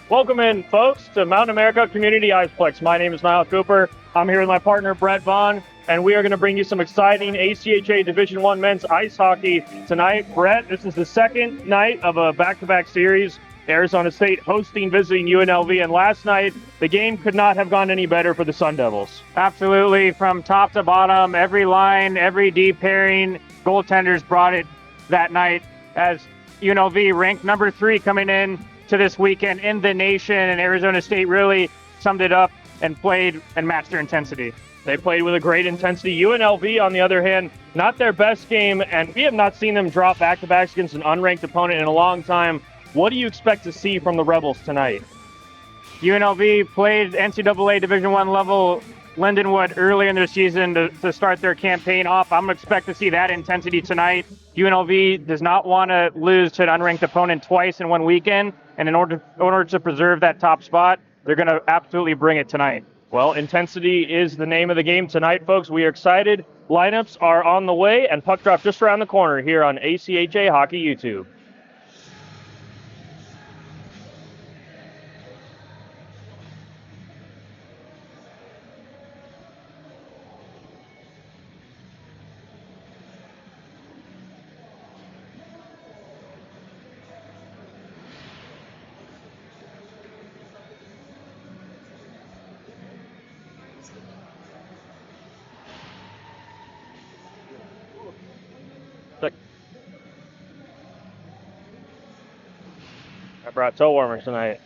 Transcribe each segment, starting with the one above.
Welcome in, folks, to Mountain America Community Iceplex. My name is Niall Cooper. I'm here with my partner, Brett Vaughn, and we are going to bring you some exciting ACHA Division I men's ice hockey tonight. Brett, this is the second night of a back-to-back series. Arizona State visiting UNLV, and last night, the game could not have gone any better for the Sun Devils. Absolutely, from top to bottom, every line, every D pairing, goaltenders brought it that night as UNLV ranked number 3 coming in to this weekend in the nation, and Arizona State really summed it up and played and matched their intensity. They played with a great intensity. UNLV, on the other hand, not their best game, and we have not seen them drop back-to-backs against an unranked opponent in a long time. What do you expect to see from the Rebels tonight? UNLV played NCAA Division I level Lindenwood early in their season to start their campaign off. I'm going to expect to see that intensity tonight. UNLV does not want to lose to an unranked opponent twice in one weekend, and in order to preserve that top spot, they're going to absolutely bring it tonight. Well, intensity is the name of the game tonight, folks. We are excited. Lineups are on the way, and puck drop just around the corner here on ACHA Hockey YouTube. I brought toe warmers tonight.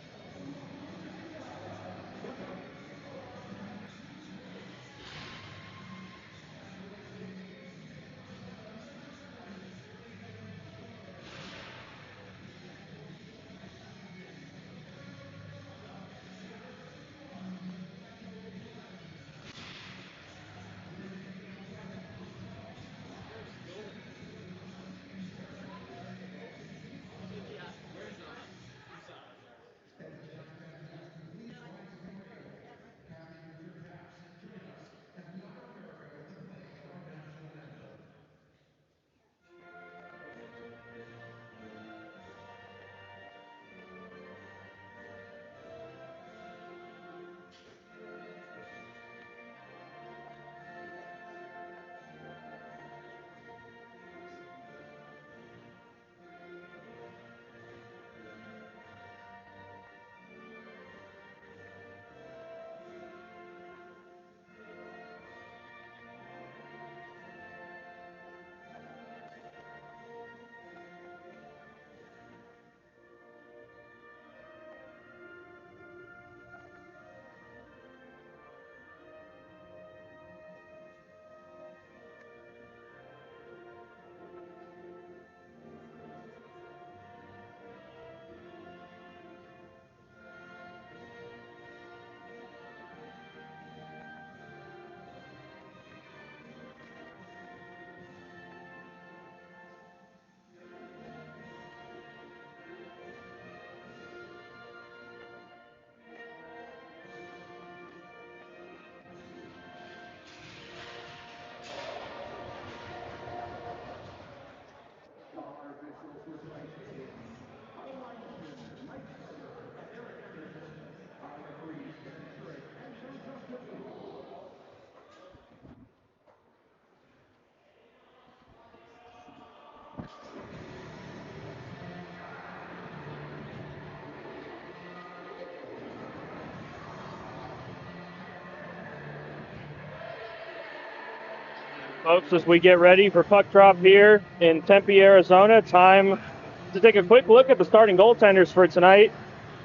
Folks, as we get ready for puck drop here in Tempe, Arizona, time to take a quick look at the starting goaltenders for tonight.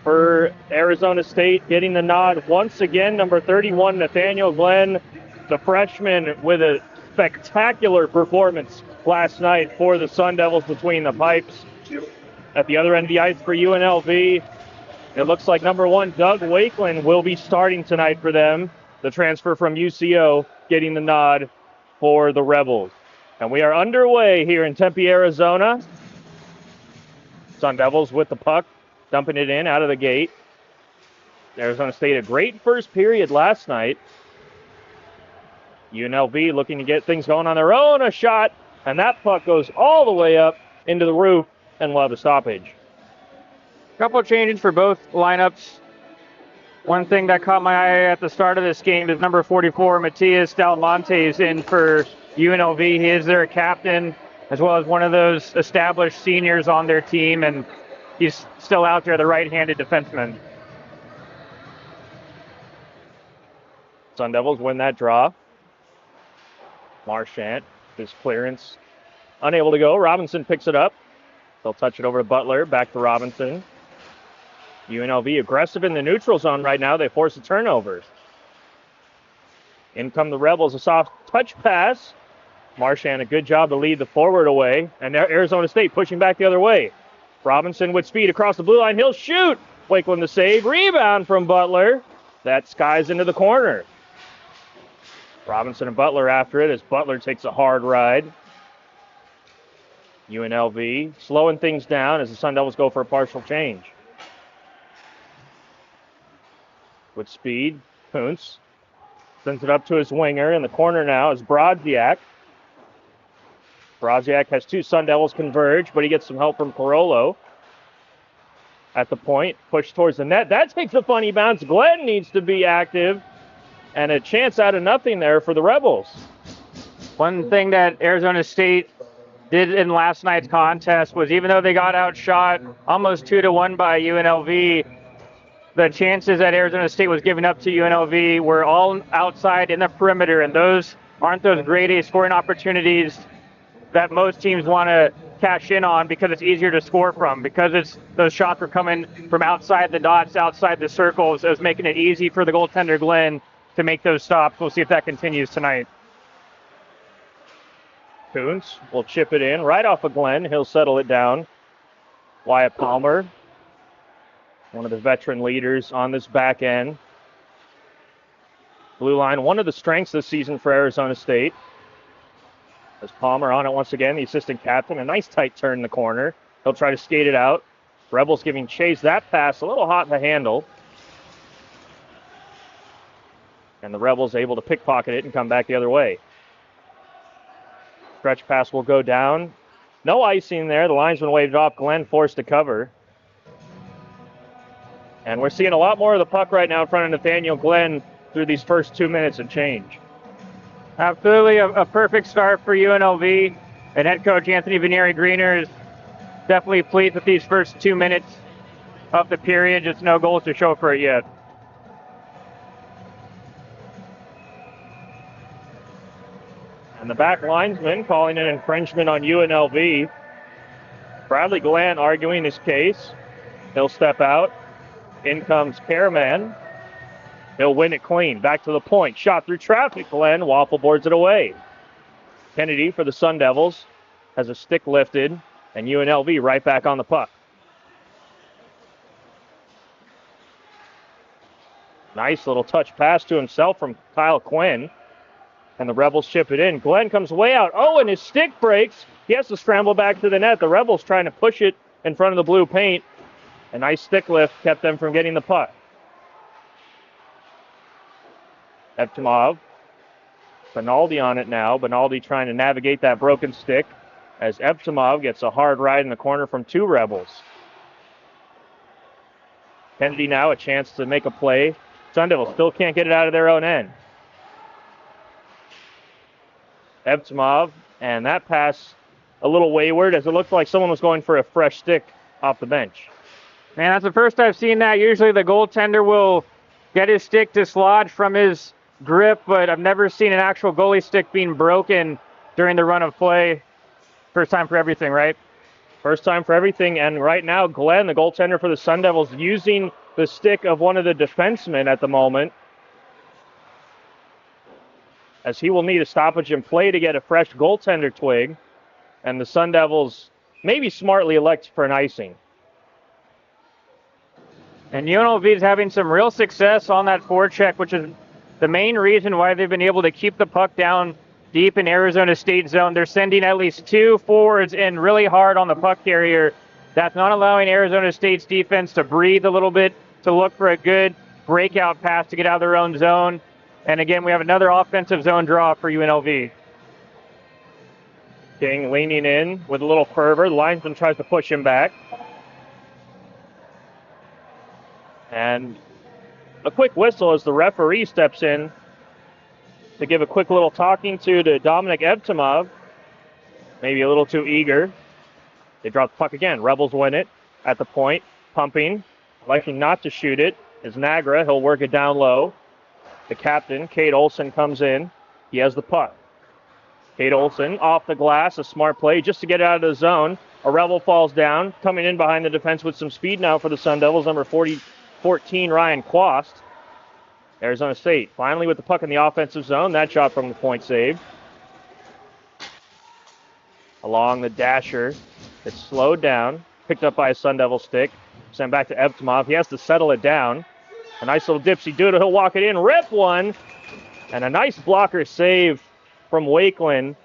For Arizona State, getting the nod once again, number 31, Nathaniel Glenn, the freshman, with a spectacular performance last night for the Sun Devils between the pipes. At the other end of the ice for UNLV, it looks like number 1, Doug Wakeland, will be starting tonight for them. The transfer from UCO getting the nod for the Rebels. And we are underway here in Tempe, Arizona. Sun Devils with the puck, dumping it in out of the gate. Arizona State, a great first period last night. UNLV looking to get things going on their own. A shot, and that puck goes all the way up into the roof, and we'll have a stoppage. Couple of changes for both lineups. One thing that caught my eye at the start of this game is number 44, Matias Dalmontes, in for UNLV. He is their captain, as well as one of those established seniors on their team, and he's still out there, the right-handed defenseman. Sun Devils win that draw. Marchant, his clearance, unable to go. Robinson picks it up. They'll touch it over to Butler, back to Robinson. UNLV aggressive in the neutral zone right now. They force a turnover. In come the Rebels, a soft touch pass. Marchant, a good job to lead the forward away. And Arizona State pushing back the other way. Robinson with speed across the blue line. He'll shoot. Wakeland the save. Rebound from Butler. That skies into the corner. Robinson and Butler after it as Butler takes a hard ride. UNLV slowing things down as the Sun Devils go for a partial change. With speed, Kuntz sends it up to his winger. In the corner now is Brodziak. Brodziak has two Sun Devils converge, but he gets some help from Carollo. At the point, push towards the net. That takes a funny bounce. Glenn needs to be active. And a chance out of nothing there for the Rebels. One thing that Arizona State did in last night's contest was, even though they got outshot almost 2-1 by UNLV, the chances that Arizona State was giving up to UNLV were all outside in the perimeter, and those aren't those grade A scoring opportunities that most teams want to cash in on, because it's easier to score from, because those shots were coming from outside the dots, outside the circles. It was making it easy for the goaltender Glenn to make those stops. We'll see if that continues tonight. Kuntz will chip it in right off of Glenn. He'll settle it down. Wyatt Palmer, one of the veteran leaders on this back end. Blue line, one of the strengths this season for Arizona State. As Palmer on it once again, the assistant captain. A nice tight turn in the corner. He'll try to skate it out. Rebels giving Chase that pass, a little hot to handle. And the Rebels able to pickpocket it and come back the other way. Stretch pass will go down. No icing there. The linesman waved off. Glenn forced to cover. And we're seeing a lot more of the puck right now in front of Nathaniel Glenn through these first 2 minutes of change. Absolutely a perfect start for UNLV. And head coach Anthony Vanieri-Greener is definitely pleased with these first 2 minutes of the period. Just no goals to show for it yet. And the back linesman calling an infringement on UNLV. Bradley Glenn arguing his case. He'll step out. In comes Pearman. He'll win it clean. Back to the point. Shot through traffic. Glenn waffle boards it away. Kennedy for the Sun Devils has a stick lifted. And UNLV right back on the puck. Nice little touch pass to himself from Kyle Quinn. And the Rebels chip it in. Glenn comes way out. Oh, and his stick breaks. He has to scramble back to the net. The Rebels trying to push it in front of the blue paint. A nice stick lift kept them from getting the puck. Evtimov. Benaldi on it now. Benaldi trying to navigate that broken stick as Evtimov gets a hard ride in the corner from two Rebels. Kennedy now a chance to make a play. Sun Devils still can't get it out of their own end. Evtimov, and that pass a little wayward as it looked like someone was going for a fresh stick off the bench. Man, that's the first I've seen that. Usually the goaltender will get his stick dislodged from his grip, but I've never seen an actual goalie stick being broken during the run of play. First time for everything, right? First time for everything, and right now Glenn, the goaltender for the Sun Devils, using the stick of one of the defensemen at the moment, as he will need a stoppage in play to get a fresh goaltender twig, and the Sun Devils maybe smartly elect for an icing. And UNLV is having some real success on that forecheck, which is the main reason why they've been able to keep the puck down deep in Arizona State zone. They're sending at least two forwards in really hard on the puck carrier. That's not allowing Arizona State's defense to breathe a little bit, to look for a good breakout pass to get out of their own zone. And again, we have another offensive zone draw for UNLV. King leaning in with a little fervor. The linesman tries to push him back. And a quick whistle as the referee steps in to give a quick little talking to Dominic Evtimov. Maybe a little too eager. They drop the puck again. Rebels win it at the point, pumping, liking not to shoot it, is Nagra. He'll work it down low. The captain, Cade Olson, comes in. He has the puck. Cade Olson off the glass, a smart play just to get out of the zone. A Rebel falls down, coming in behind the defense with some speed now for the Sun Devils, number 14, Ryan Quast. Arizona State finally with the puck in the offensive zone. That shot from the point saved. Along the dasher, it's slowed down, picked up by a Sun Devil stick, sent back to Evtimov. He has to settle it down. A nice little dipsy doodle. He'll walk it in, rip one, and a nice blocker save from Wakeland,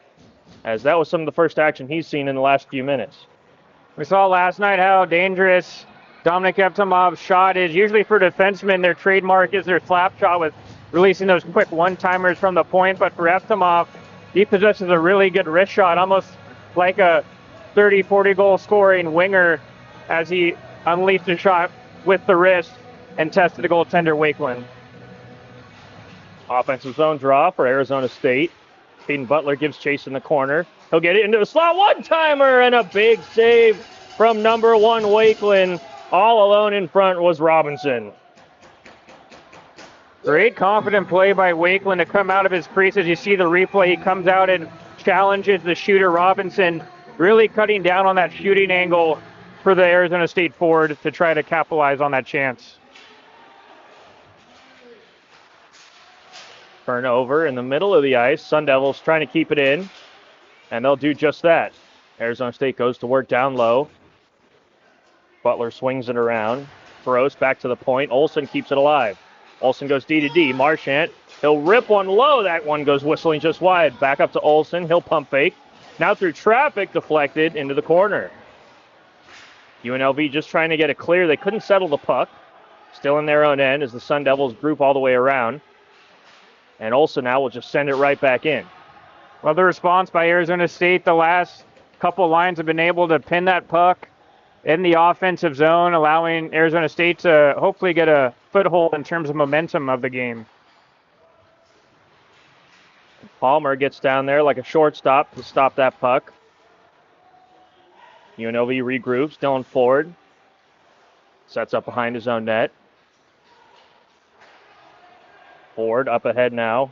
as that was some of the first action he's seen in the last few minutes. We saw last night how dangerous Dominic Evtimov's shot is. Usually for defensemen, their trademark is their slap shot with releasing those quick one-timers from the point, but for Evtimov, he possesses a really good wrist shot, almost like a 30, 40 goal scoring winger as he unleashed a shot with the wrist and tested the goaltender Wakeland. Offensive zone draw for Arizona State. Hayden Butler gives chase in the corner. He'll get it into the slot. One-timer and a big save from number 1 Wakeland. All alone in front was Robinson. Great confident play by Wakeland to come out of his crease. As you see the replay, he comes out and challenges the shooter Robinson, really cutting down on that shooting angle for the Arizona State forward to try to capitalize on that chance. Turnover in the middle of the ice. Sun Devils trying to keep it in, and they'll do just that. Arizona State goes to work down low. Butler swings it around. Throws back to the point. Olson keeps it alive. Olson goes D to D. Marchant, he'll rip one low. That one goes whistling just wide. Back up to Olson. He'll pump fake. Now through traffic, deflected into the corner. UNLV just trying to get it clear. They couldn't settle the puck. Still in their own end as the Sun Devils group all the way around. And Olson now will just send it right back in. Well, the response by Arizona State, the last couple lines have been able to pin that puck in the offensive zone, allowing Arizona State to hopefully get a foothold in terms of momentum of the game. Palmer gets down there like a shortstop to stop that puck. UNLV regroups. Dylan Ford sets up behind his own net. Ford up ahead now.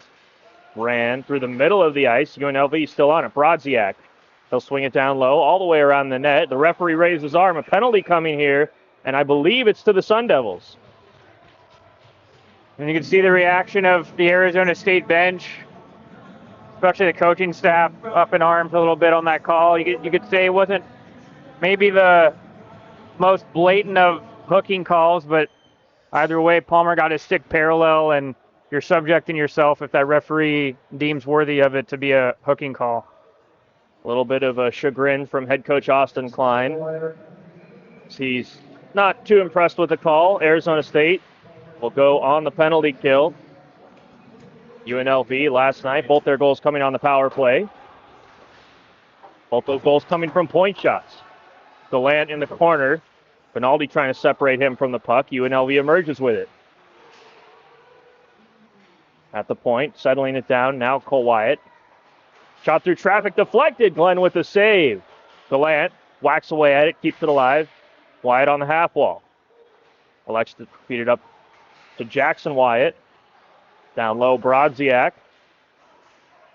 Ran through the middle of the ice. UNLV still on it. Brodziak. He'll swing it down low all the way around the net. The referee raised his arm. A penalty coming here, and I believe it's to the Sun Devils. And you can see the reaction of the Arizona State bench, especially the coaching staff, up in arms a little bit on that call. You could say it wasn't maybe the most blatant of hooking calls, but either way, Palmer got his stick parallel, and you're subjecting yourself, if that referee deems worthy of it, to be a hooking call. A little bit of a chagrin from head coach Austin Klein. He's not too impressed with the call. Arizona State will go on the penalty kill. UNLV last night, both their goals coming on the power play. Both those goals coming from point shots. Gallant in the corner. Finaldi trying to separate him from the puck. UNLV emerges with it. At the point, settling it down. Now Cole Wyatt. Shot through traffic, deflected. Glenn with the save. Gallant whacks away at it, keeps it alive. Wyatt on the half wall. Elects to feed it up to Jackson Wyatt. Down low, Brodziak.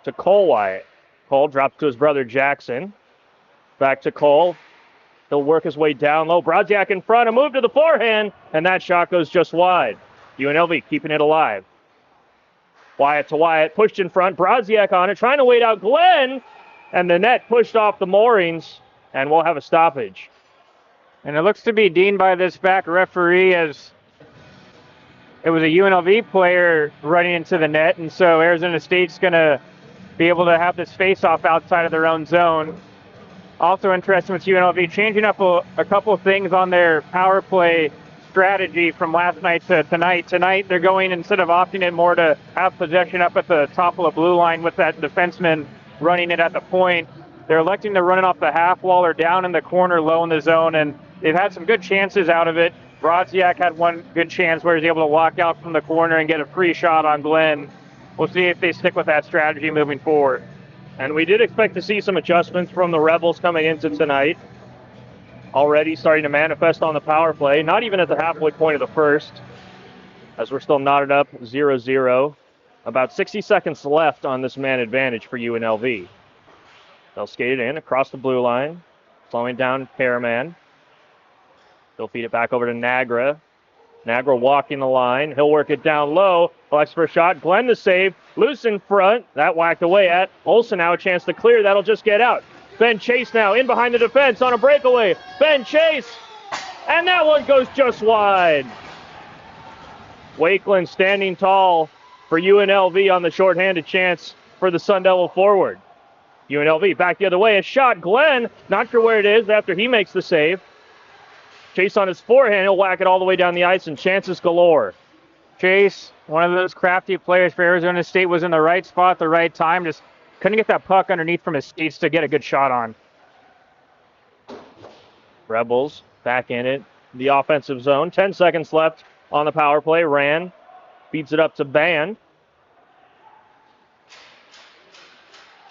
To Cole Wyatt. Cole drops to his brother Jackson. Back to Cole. He'll work his way down low. Brodziak in front, a move to the forehand, and that shot goes just wide. UNLV keeping it alive. Wyatt to Wyatt, pushed in front. Brodziak on it, trying to wait out Glenn, and the net pushed off the moorings, and we'll have a stoppage. And it looks to be deemed by this back referee as it was a UNLV player running into the net, and so Arizona State's going to be able to have this face-off outside of their own zone. Also interesting with UNLV changing up a couple of things on their power play strategy from last night to tonight. Tonight they're going, instead of opting it more to have possession up at the top of the blue line with that defenseman running it at the point, they're electing to run it off the half wall or down in the corner low in the zone, and they've had some good chances out of it. Brodziak had one good chance where he was able to walk out from the corner and get a free shot on Glenn. We'll see if they stick with that strategy moving forward. And we did expect to see some adjustments from the Rebels coming into tonight. Already starting to manifest on the power play, not even at the halfway point of the first, as we're still knotted up 0-0. About 60 seconds left on this man advantage for UNLV. They'll skate it in across the blue line, slowing down Paraman. They'll feed it back over to Nagra. Nagra walking the line. He'll work it down low. Flex for a shot. Glenn the save. Loose in front. That whacked away at. Olsen now a chance to clear. That'll just get out. Ben Chase now in behind the defense on a breakaway. Ben Chase. And that one goes just wide. Wakeland standing tall for UNLV on the shorthanded chance for the Sun Devil forward. UNLV back the other way. A shot. Glenn, not sure where it is after he makes the save. Chase on his forehand. He'll whack it all the way down the ice, and chances galore. Chase, one of those crafty players for Arizona State, was in the right spot at the right time. Just couldn't get that puck underneath from his skates to get a good shot on. Rebels back in it. The offensive zone. 10 seconds left on the power play. Rand feeds it up to Band.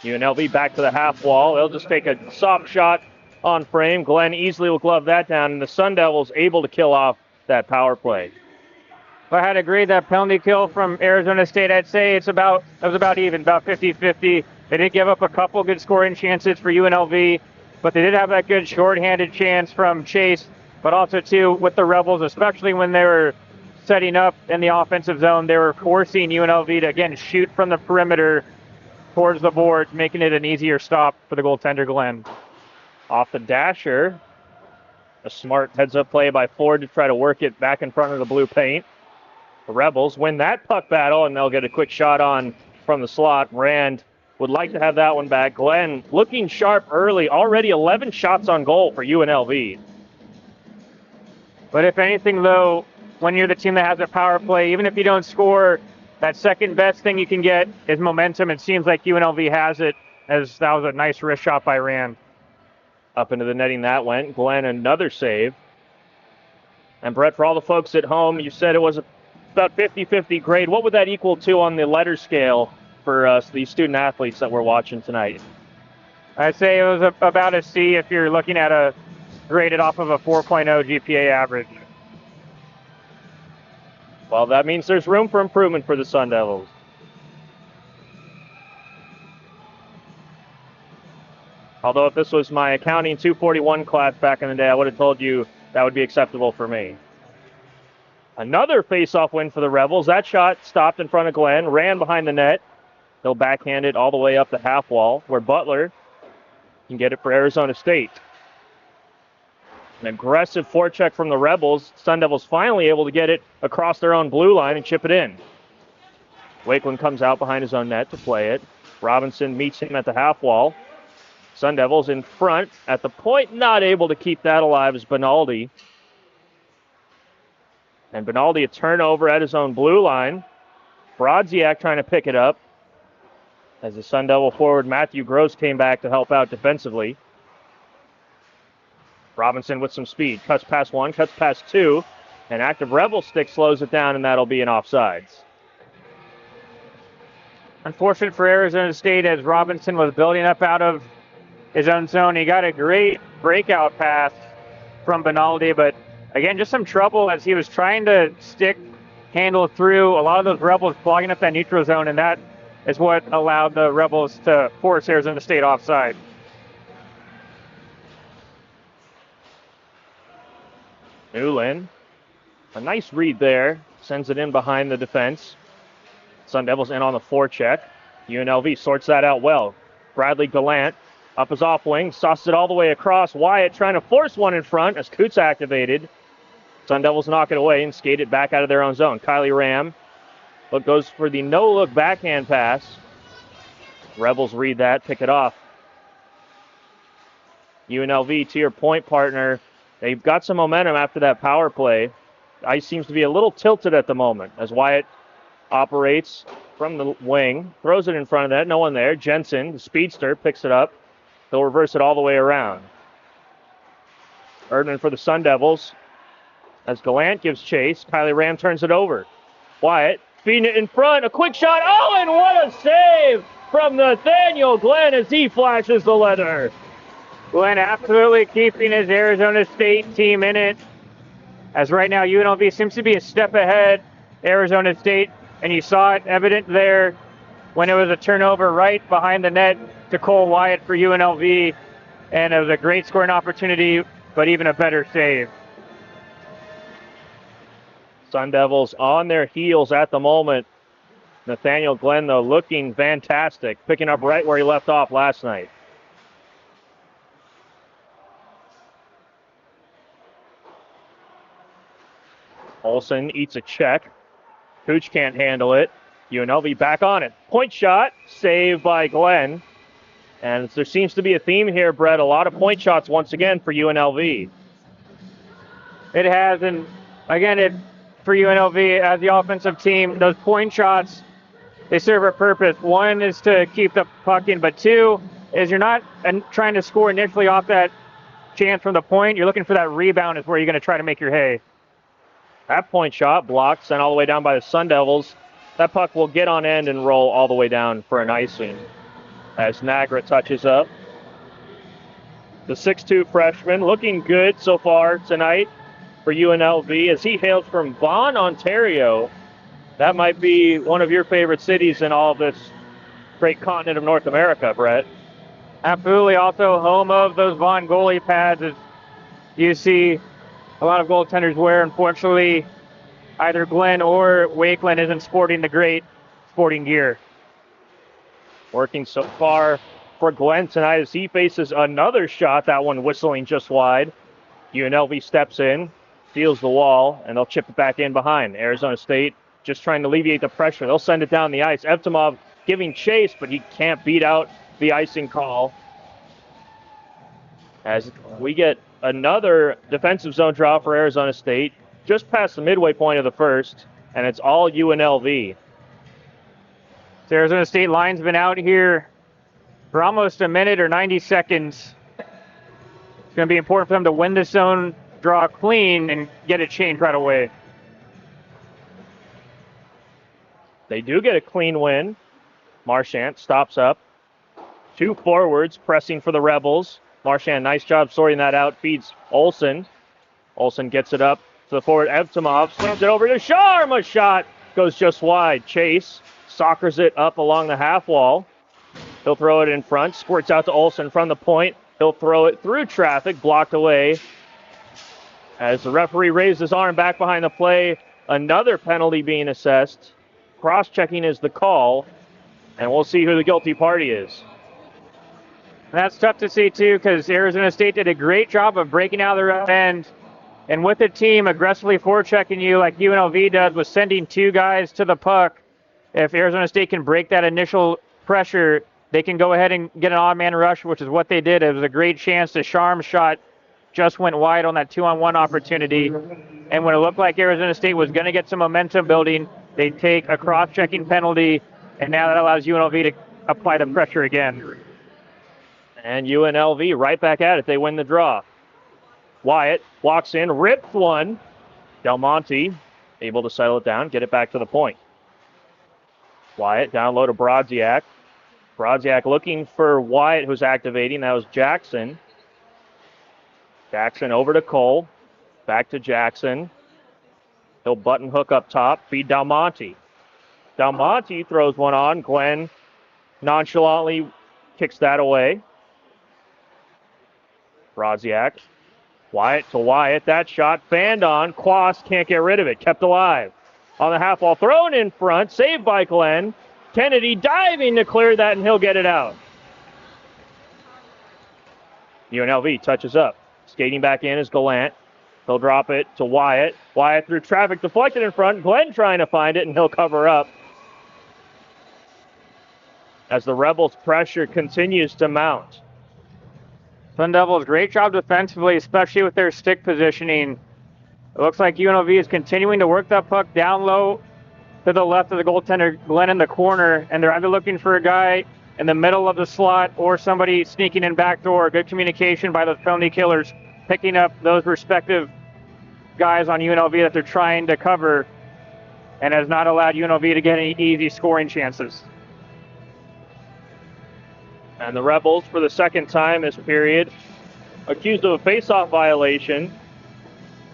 UNLV back to the half wall. They'll just take a soft shot on frame. Glenn easily will glove that down, and the Sun Devils able to kill off that power play. If I had to grade that penalty kill from Arizona State, I'd say it was about even, about 50-50. They did give up a couple good scoring chances for UNLV, but they did have that good shorthanded chance from Chase, but also, too, with the Rebels, especially when they were setting up in the offensive zone, they were forcing UNLV to, again, shoot from the perimeter towards the board, making it an easier stop for the goaltender, Glenn. Off the dasher. A smart heads-up play by Ford to try to work it back in front of the blue paint. The Rebels win that puck battle, and they'll get a quick shot on from the slot. Rand would like to have that one back. Glenn looking sharp early. Already 11 shots on goal for UNLV. But if anything, though, when you're the team that has a power play, even if you don't score, that second best thing you can get is momentum. It seems like UNLV has it, as that was a nice wrist shot by Rand. Up into the netting that went. Glenn, another save. And Brett, for all the folks at home, you said it was about 50-50 grade. What would that equal to on the letter scale for us, the student athletes that we're watching tonight? I'd say it was about a C if you're looking at a graded off of a 4.0 GPA average. Well, that means there's room for improvement for the Sun Devils. Although if this was my accounting 241 class back in the day, I would have told you that would be acceptable for me. Another face-off win for the Rebels. That shot stopped in front of Glenn, ran behind the net. They'll backhand it all the way up the half wall, where Butler can get it for Arizona State. An aggressive forecheck from the Rebels. Sun Devils finally able to get it across their own blue line and chip it in. Wakeland comes out behind his own net to play it. Robinson meets him at the half wall. Sun Devils in front at the point, not able to keep that alive is Benaldi. And Benaldi a turnover at his own blue line. Brodziak trying to pick it up as the Sun Devil forward Matthew Gross came back to help out defensively. Robinson with some speed. Cuts past one, cuts past two. An active Rebel stick slows it down, and that'll be an offsides. Unfortunate for Arizona State as Robinson was building up out of his own zone. He got a great breakout pass from Benaldi, but again, just some trouble as he was trying to handle through a lot of those Rebels clogging up that neutral zone, and that is what allowed the Rebels to force Arizona State offside. Newland, a nice read there, sends it in behind the defense. Sun Devils in on the forecheck. UNLV sorts that out well. Bradley Gallant up his off wing, sauces it all the way across. Wyatt trying to force one in front as Coots activated. Sun Devils knock it away and skate it back out of their own zone. Kylie Ram goes for the no-look backhand pass. Rebels read that, pick it off. UNLV, to your point, partner, they've got some momentum after that power play. Ice seems to be a little tilted at the moment as Wyatt operates from the wing, throws it in front of that, no one there. Jensen, the speedster, picks it up. They'll reverse it all the way around. Erdman for the Sun Devils. as Gallant gives chase. Kylie Ram turns it over. Wyatt feeding it in front. A quick shot. Oh, and what a save from Nathaniel Glenn as he flashes the leather. Glenn absolutely keeping his Arizona State team in it. As right now, UNLV seems to be a step ahead Arizona State, and you saw it evident there when it was a turnover right behind the net to Cole Wyatt for UNLV, and it was a great scoring opportunity, but even a better save. Sun Devils on their heels at the moment. Nathaniel Glenn, though, looking fantastic, picking up right where he left off last night. Olsen eats a check. Cooch can't handle it. UNLV back on it. Point shot, saved by Glenn. And there seems to be a theme here, Brett. A lot of point shots once again for UNLV. It has, and again, for UNLV as the offensive team, those point shots, they serve a purpose. One is to keep the puck in, but two is you're not trying to score initially off that chance from the point. You're looking for that rebound is where you're going to try to make your hay. That point shot blocked, sent all the way down by the Sun Devils. That puck will get on end and roll all the way down for an icing as Nagra touches up. The 6'2 freshman looking good so far tonight for UNLV as he hails from Vaughan, Ontario. That might be one of your favorite cities in all of this great continent of North America, Brett. Absolutely. Also home of those Vaughan goalie pads, as you see a lot of goaltenders wear. Unfortunately, either Glenn or Wakeland isn't sporting the great sporting gear. Working so far for Glenn tonight as he faces another shot, that one whistling just wide. UNLV steps in, steals the wall, and they'll chip it back in behind. Arizona State just trying to alleviate the pressure. They'll send it down the ice. Evtimov giving chase, but he can't beat out the icing call. As we get another defensive zone draw for Arizona State, just past the midway point of the first, and it's all UNLV. The Arizona State line's been out here for almost a minute or 90 seconds. It's going to be important for them to win this zone draw clean and get it changed right away. They do get a clean win. Marchant stops up. Two forwards pressing for the Rebels. Marchant, nice job sorting that out, feeds Olsen. Olsen gets it up to the forward. Evtimov slings it over to Sharm. A shot goes just wide. Chase soccers it up along the half wall. He'll throw it in front. Squirts out to Olsen from the point. He'll throw it through traffic, blocked away. As the referee raised his arm back behind the play, another penalty being assessed. Cross-checking is the call, and we'll see who the guilty party is. And that's tough to see, too, because Arizona State did a great job of breaking out of the right end. And with the team aggressively forechecking you like UNLV does with sending two guys to the puck, if Arizona State can break that initial pressure, they can go ahead and get an odd-man rush, which is what they did. It was a great chance. The Sharm shot just went wide on that 2-on-1 opportunity. And when it looked like Arizona State was going to get some momentum building, they take a cross-checking penalty, and now that allows UNLV to apply the pressure again. And UNLV right back at it. They win the draw. Wyatt walks in, rips one. Del Monte able to settle it down, get it back to the point. Wyatt down low to Brodziak. Brodziak looking for Wyatt, who's activating. That was Jackson. Jackson over to Cole. Back to Jackson. He'll button hook up top, feed Del Monte. Del Monte throws one on. Glenn nonchalantly kicks that away. Brodziak. Wyatt to Wyatt. That shot fanned on. Quast can't get rid of it. Kept alive. On the half wall. Thrown in front. Saved by Glenn. Kennedy diving to clear that, and he'll get it out. UNLV touches up. Skating back in is Gallant. He'll drop it to Wyatt. Wyatt through traffic deflected in front. Glenn trying to find it, and he'll cover up. As the Rebels' pressure continues to mount. Sun Devils, great job defensively, especially with their stick positioning. It looks like UNLV is continuing to work that puck down low to the left of the goaltender, Glenn, in the corner, and they're either looking for a guy in the middle of the slot or somebody sneaking in backdoor. Good communication by those penalty killers, picking up those respective guys on UNLV that they're trying to cover and has not allowed UNLV to get any easy scoring chances. And the Rebels, for the second time this period, accused of a face-off violation.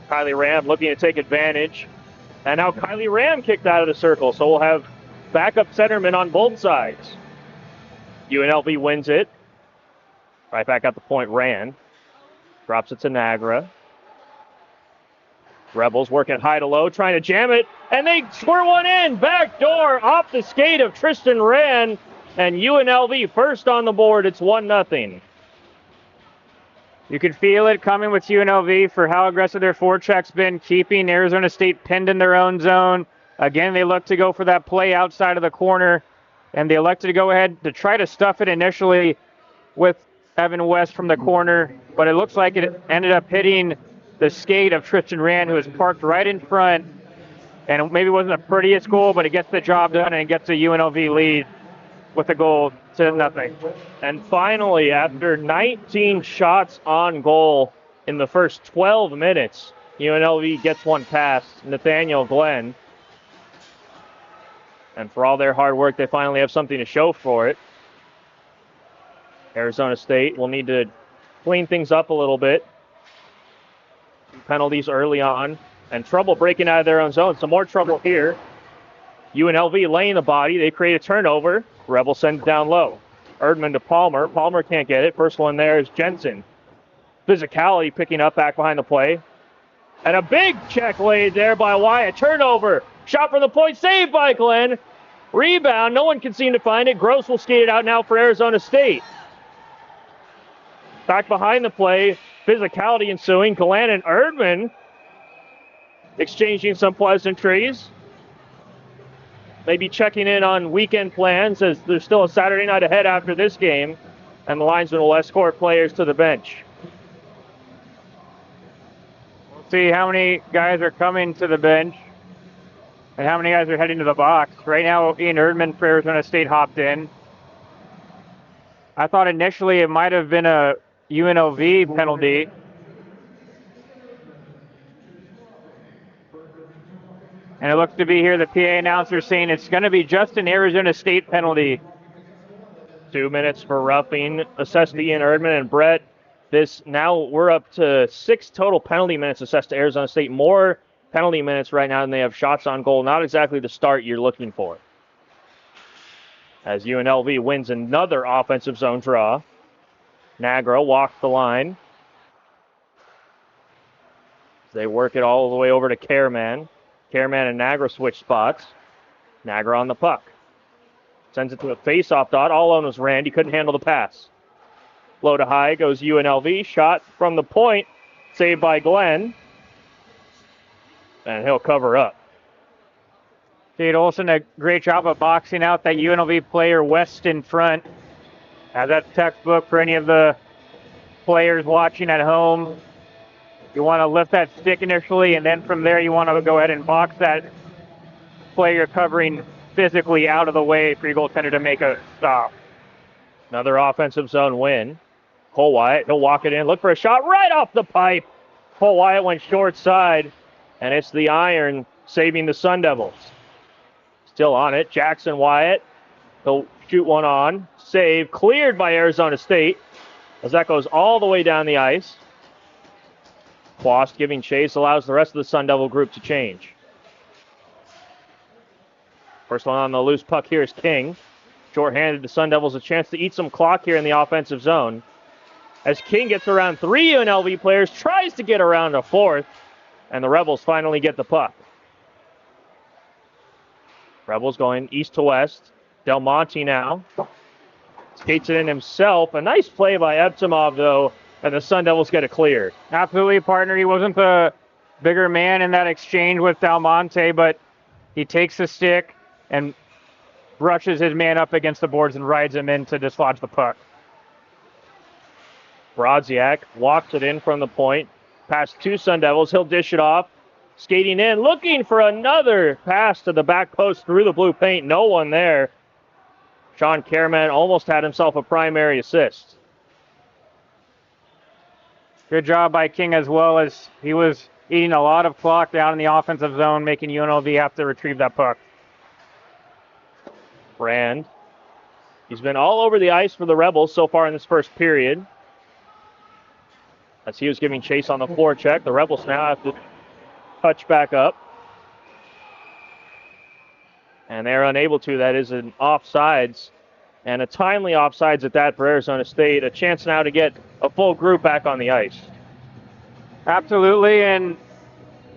Kylie Ram looking to take advantage. And now Kylie Ram kicked out of the circle, so we'll have backup centermen on both sides. UNLV wins it. Right back at the point, Rand. Drops it to Nagra. Rebels working high to low, trying to jam it, and they squirt one in. Back door off the skate of Tristan Rand, and UNLV first on the board. It's 1-0. You can feel it coming with UNLV for how aggressive their forecheck's been, keeping Arizona State pinned in their own zone. Again, they look to go for that play outside of the corner, and they elected to go ahead to try to stuff it initially with Evan West from the corner, but it looks like it ended up hitting the skate of Tristan Rand, who is parked right in front, and it maybe wasn't the prettiest goal, but it gets the job done and gets a UNLV lead with a goal to 0. And finally, after 19 shots on goal in the first 12 minutes, UNLV gets one past Nathaniel Glenn. And for all their hard work, they finally have something to show for it. Arizona State will need to clean things up a little bit. Penalties early on, and trouble breaking out of their own zone. Some more trouble here. UNLV laying the body. They create a turnover. Rebel sends it down low. Erdman to Palmer. Palmer can't get it. First one there is Jensen. Physicality picking up back behind the play. And a big check laid there by Wyatt. Turnover. Shot from the point. Saved by Glenn. Rebound. No one can seem to find it. Gross will skate it out now for Arizona State. Back behind the play. Physicality ensuing. Glenn and Erdman exchanging some pleasantries. Maybe checking in on weekend plans, as there's still a Saturday night ahead after this game, and the linesman will escort players to the bench. We'll see how many guys are coming to the bench and how many guys are heading to the box. Right now, Ian Erdman for Arizona State hopped in. I thought initially it might have been a UNLV penalty. And it looks to be here the PA announcer saying it's going to be just an Arizona State penalty. 2 minutes for roughing. Assessed to Ian Erdman and Brett. Now we're up to 6 total penalty minutes assessed to Arizona State. More penalty minutes right now than they have shots on goal. Not exactly the start you're looking for. As UNLV wins another offensive zone draw. Nagra walks the line. They work it all the way over to Careman. Careman and Nagra switch spots. Nagra on the puck. Sends it to a face-off dot. All on was Rand. He couldn't handle the pass. Low to high goes UNLV. Shot from the point. Saved by Glenn. And he'll cover up. Jade Olsen, a great job of boxing out that UNLV player West in front. That's textbook for any of the players watching at home. You want to lift that stick initially, and then from there you want to go ahead and box that player covering physically out of the way for your goaltender to make a stop. Another offensive zone win. Cole Wyatt, he'll walk it in, look for a shot right off the pipe. Cole Wyatt went short side, and it's the Iron saving the Sun Devils. Still on it, Jackson Wyatt. He'll shoot one on. Save, cleared by Arizona State, as that goes all the way down the ice. Quast giving chase allows the rest of the Sun Devil group to change. First one on the loose puck here is King. Short-handed, the Sun Devils a chance to eat some clock here in the offensive zone. As King gets around 3 UNLV players, tries to get around a 4th, and the Rebels finally get the puck. Rebels going east to west. Del Monte now. Skates it in himself. A nice play by Eptimov, though, and the Sun Devils get it cleared. Absolutely, partner. He wasn't the bigger man in that exchange with Del Monte, but he takes the stick and brushes his man up against the boards and rides him in to dislodge the puck. Brodziak walks it in from the point. Past 2 Sun Devils. He'll dish it off. Skating in, looking for another pass to the back post through the blue paint. No one there. Sean Careman almost had himself a primary assist. Good job by King as well, as he was eating a lot of clock down in the offensive zone, making UNLV have to retrieve that puck. Brand. He's been all over the ice for the Rebels so far in this first period. As he was giving chase on the forecheck, the Rebels now have to touch back up. And they're unable to. That is an offsides, and a timely offsides at that for Arizona State. A chance now to get a full group back on the ice. Absolutely, and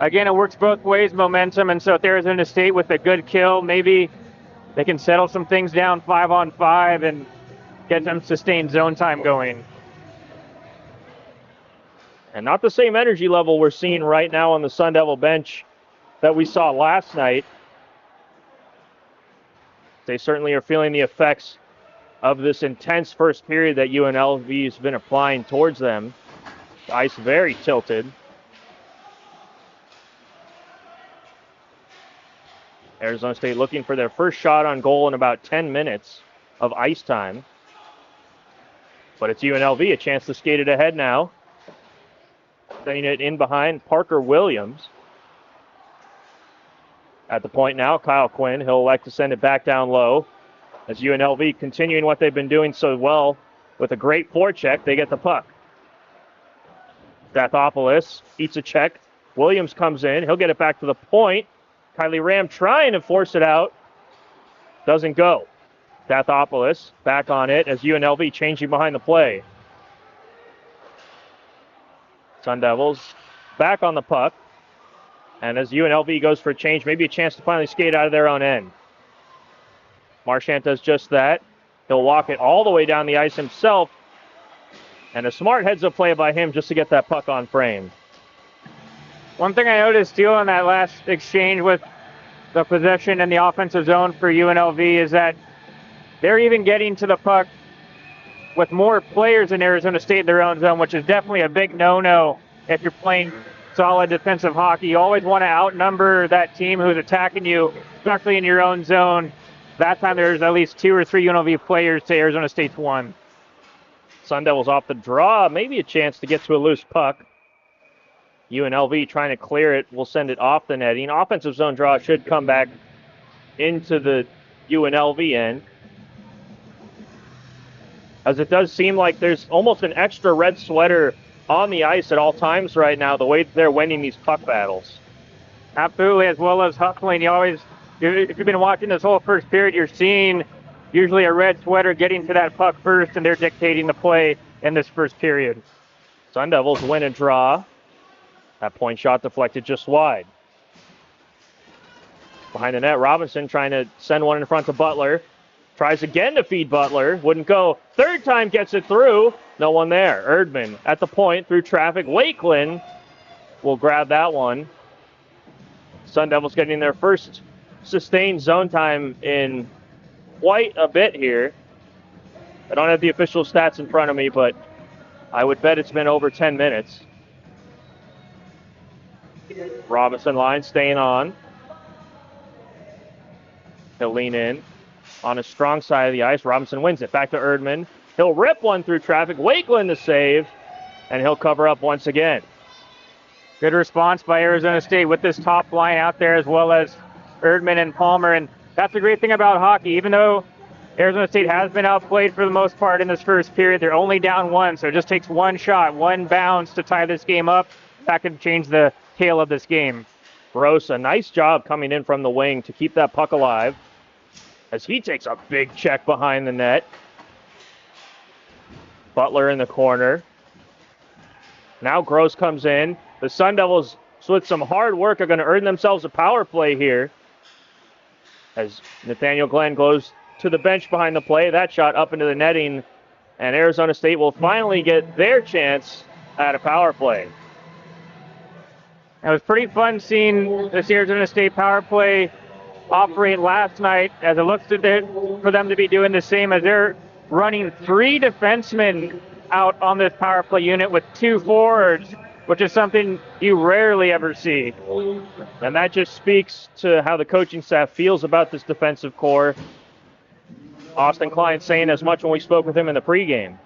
again, it works both ways, momentum, and so if Arizona State with a good kill, maybe they can settle some things down 5-on-5 and get some sustained zone time going. And not the same energy level we're seeing right now on the Sun Devil bench that we saw last night. They certainly are feeling the effects of this intense first period that UNLV has been applying towards them. The ice very tilted. Arizona State looking for their first shot on goal in about 10 minutes of ice time. But it's UNLV, a chance to skate it ahead now. Sending it in behind Parker Williams. At the point now, Kyle Quinn. He'll elect to send it back down low. As UNLV continuing what they've been doing so well with a great forecheck, they get the puck. Stathopoulos eats a check. Williams comes in. He'll get it back to the point. Kylie Ram trying to force it out. Doesn't go. Stathopoulos back on it as UNLV changing behind the play. Sun Devils back on the puck. And as UNLV goes for a change, maybe a chance to finally skate out of their own end. Marchant does just that. He'll walk it all the way down the ice himself. And a smart heads-up play by him just to get that puck on frame. One thing I noticed, too, in that last exchange with the possession in the offensive zone for UNLV is that they're even getting to the puck with more players in Arizona State in their own zone, which is definitely a big no-no if you're playing solid defensive hockey. You always want to outnumber that team who's attacking you, especially in your own zone. That time there's at least 2 or 3 UNLV players to Arizona State's 1. Sun Devils off the draw, maybe a chance to get to a loose puck. UNLV trying to clear it, will send it off the netting. Offensive zone draw should come back into the UNLV end. As it does seem like there's almost an extra red sweater on the ice at all times right now, the way they're winning these puck battles. Absolutely, as well as hustling. If you've been watching this whole first period, you're seeing usually a red sweater getting to that puck first, and they're dictating the play in this first period. Sun Devils win a draw. That point shot deflected just wide. Behind the net, Robinson trying to send one in front to Butler. Tries again to feed Butler. Wouldn't go. Third time gets it through. No one there. Erdman at the point through traffic. Lakeland will grab that one. Sun Devils getting their first sustained zone time in quite a bit here. I don't have the official stats in front of me, but I would bet it's been over 10 minutes. Robinson line staying on. He'll lean in on a strong side of the ice. Robinson wins it. Back to Erdman. He'll rip one through traffic. Wakeland to save, and he'll cover up once again. Good response by Arizona State with this top line out there, as well as Erdman and Palmer. And that's the great thing about hockey. Even though Arizona State has been outplayed for the most part in this first period, they're only down 1, so it just takes one shot, one bounce to tie this game up. That could change the tail of this game. Gross, a nice job coming in from the wing to keep that puck alive, as he takes a big check behind the net. Butler in the corner. Now Gross comes in. The Sun Devils, with some hard work, are going to earn themselves a power play here. As Nathaniel Glenn goes to the bench behind the play. That shot up into the netting. And Arizona State will finally get their chance at a power play. It was pretty fun seeing this Arizona State power play operate last night, as it looks for them to be doing the same, as they're running 3 defensemen out on this power play unit with 2 forwards, which is something you rarely ever see. And that just speaks to how the coaching staff feels about this defensive core. Austin Klein saying as much when we spoke with him in the pregame.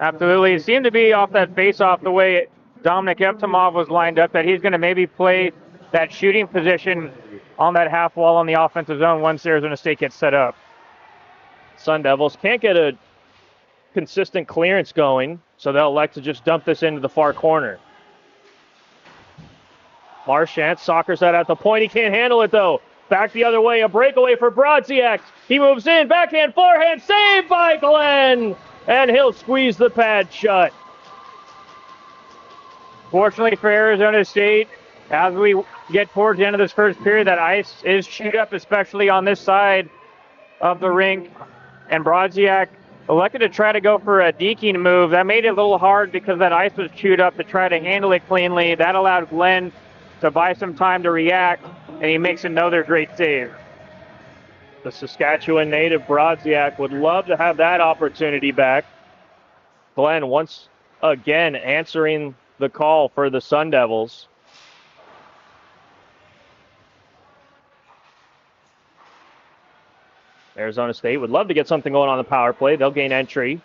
Absolutely. It seemed to be off that face-off the way Dominic Evtimov was lined up, that he's going to maybe play that shooting position on that half wall on the offensive zone once Arizona State gets set up. Sun Devils can't get a consistent clearance going, so they'll elect to just dump this into the far corner. Marchant soccers that at the point. He can't handle it, though. Back the other way, a breakaway for Brodziak. He moves in, backhand, forehand, saved by Glenn, and he'll squeeze the pad shut. Fortunately for Arizona State, as we get towards the end of this first period, that ice is chewed up, especially on this side of the rink, and Brodziak elected to try to go for a deking move. That made it a little hard because that ice was chewed up to try to handle it cleanly. That allowed Glenn to buy some time to react, and he makes another great save. The Saskatchewan native Brodziak would love to have that opportunity back. Glenn once again answering the call for the Sun Devils. Arizona State would love to get something going on the power play. They'll gain entry.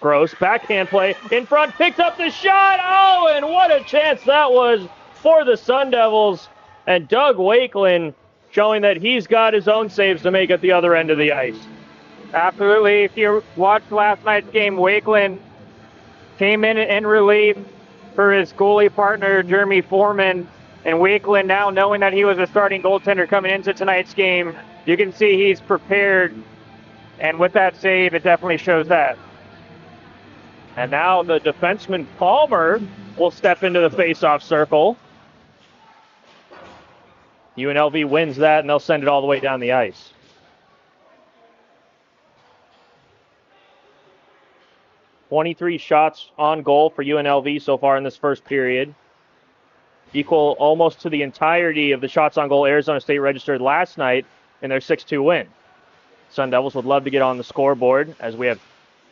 Gross, backhand play, in front, picks up the shot. Oh, and what a chance that was for the Sun Devils. And Doug Wakeland showing that he's got his own saves to make at the other end of the ice. Absolutely. If you watched last night's game, Wakeland came in relief for his goalie partner, Jeremy Foreman. And Wakeland, now knowing that he was a starting goaltender coming into tonight's game, you can see he's prepared. And with that save, it definitely shows that. And now the defenseman Palmer will step into the faceoff circle. UNLV wins that, and they'll send it all the way down the ice. .23 shots on goal for UNLV so far in this first period. Equal almost to the entirety of the shots on goal Arizona State registered last night in their 6-2 win. Sun Devils would love to get on the scoreboard as we have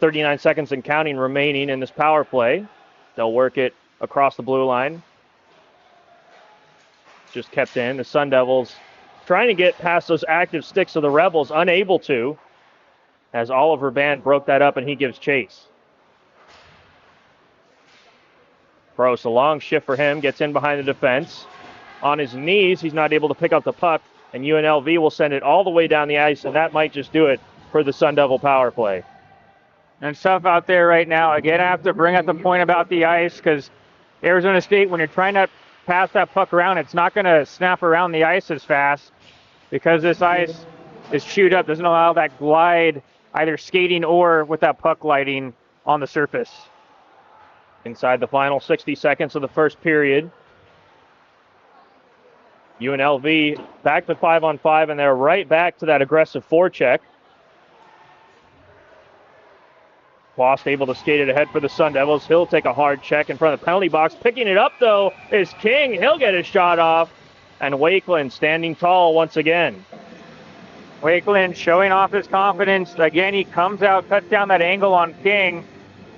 39 seconds and counting remaining in this power play. They'll work it across the blue line. Just kept in. The Sun Devils trying to get past those active sticks of the Rebels, unable to, as Oliver Band broke that up and he gives chase. Gross, a long shift for him, gets in behind the defense. On his knees, he's not able to pick up the puck, and UNLV will send it all the way down the ice, and that might just do it for the Sun Devil power play. And stuff out there right now. Again, I have to bring up the point about the ice, because Arizona State, when you're trying to pass that puck around, it's not going to snap around the ice as fast because this ice is chewed up, doesn't allow that glide, either skating or with that puck gliding on the surface. Inside the final 60 seconds of the first period, UNLV back to 5-on-5, and they're right back to that aggressive forecheck. Quast able to skate it ahead for the Sun Devils. He'll take a hard check in front of the penalty box. Picking it up, though, is King. He'll get his shot off. And Wakeland standing tall once again. Wakeland showing off his confidence. Again, he comes out, cuts down that angle on King.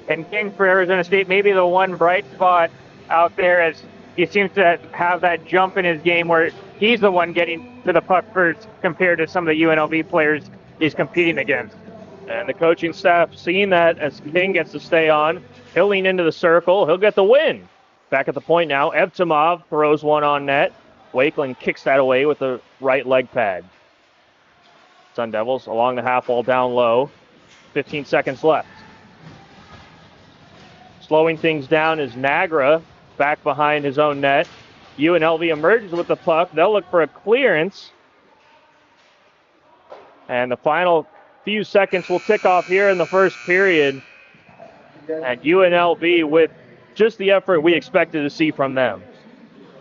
And King for Arizona State, maybe the one bright spot out there, as he seems to have that jump in his game where he's the one getting to the puck first compared to some of the UNLV players he's competing against. And the coaching staff seeing that as King gets to stay on. He'll lean into the circle. He'll get the win. Back at the point now. Evtimov throws one on net. Wakeland kicks that away with the right leg pad. Sun Devils along the half wall down low. 15 seconds left. Slowing things down is Nagra back behind his own net. UNLV emerges with the puck. They'll look for a clearance. And the final few seconds will tick off here in the first period. And UNLV with just the effort we expected to see from them.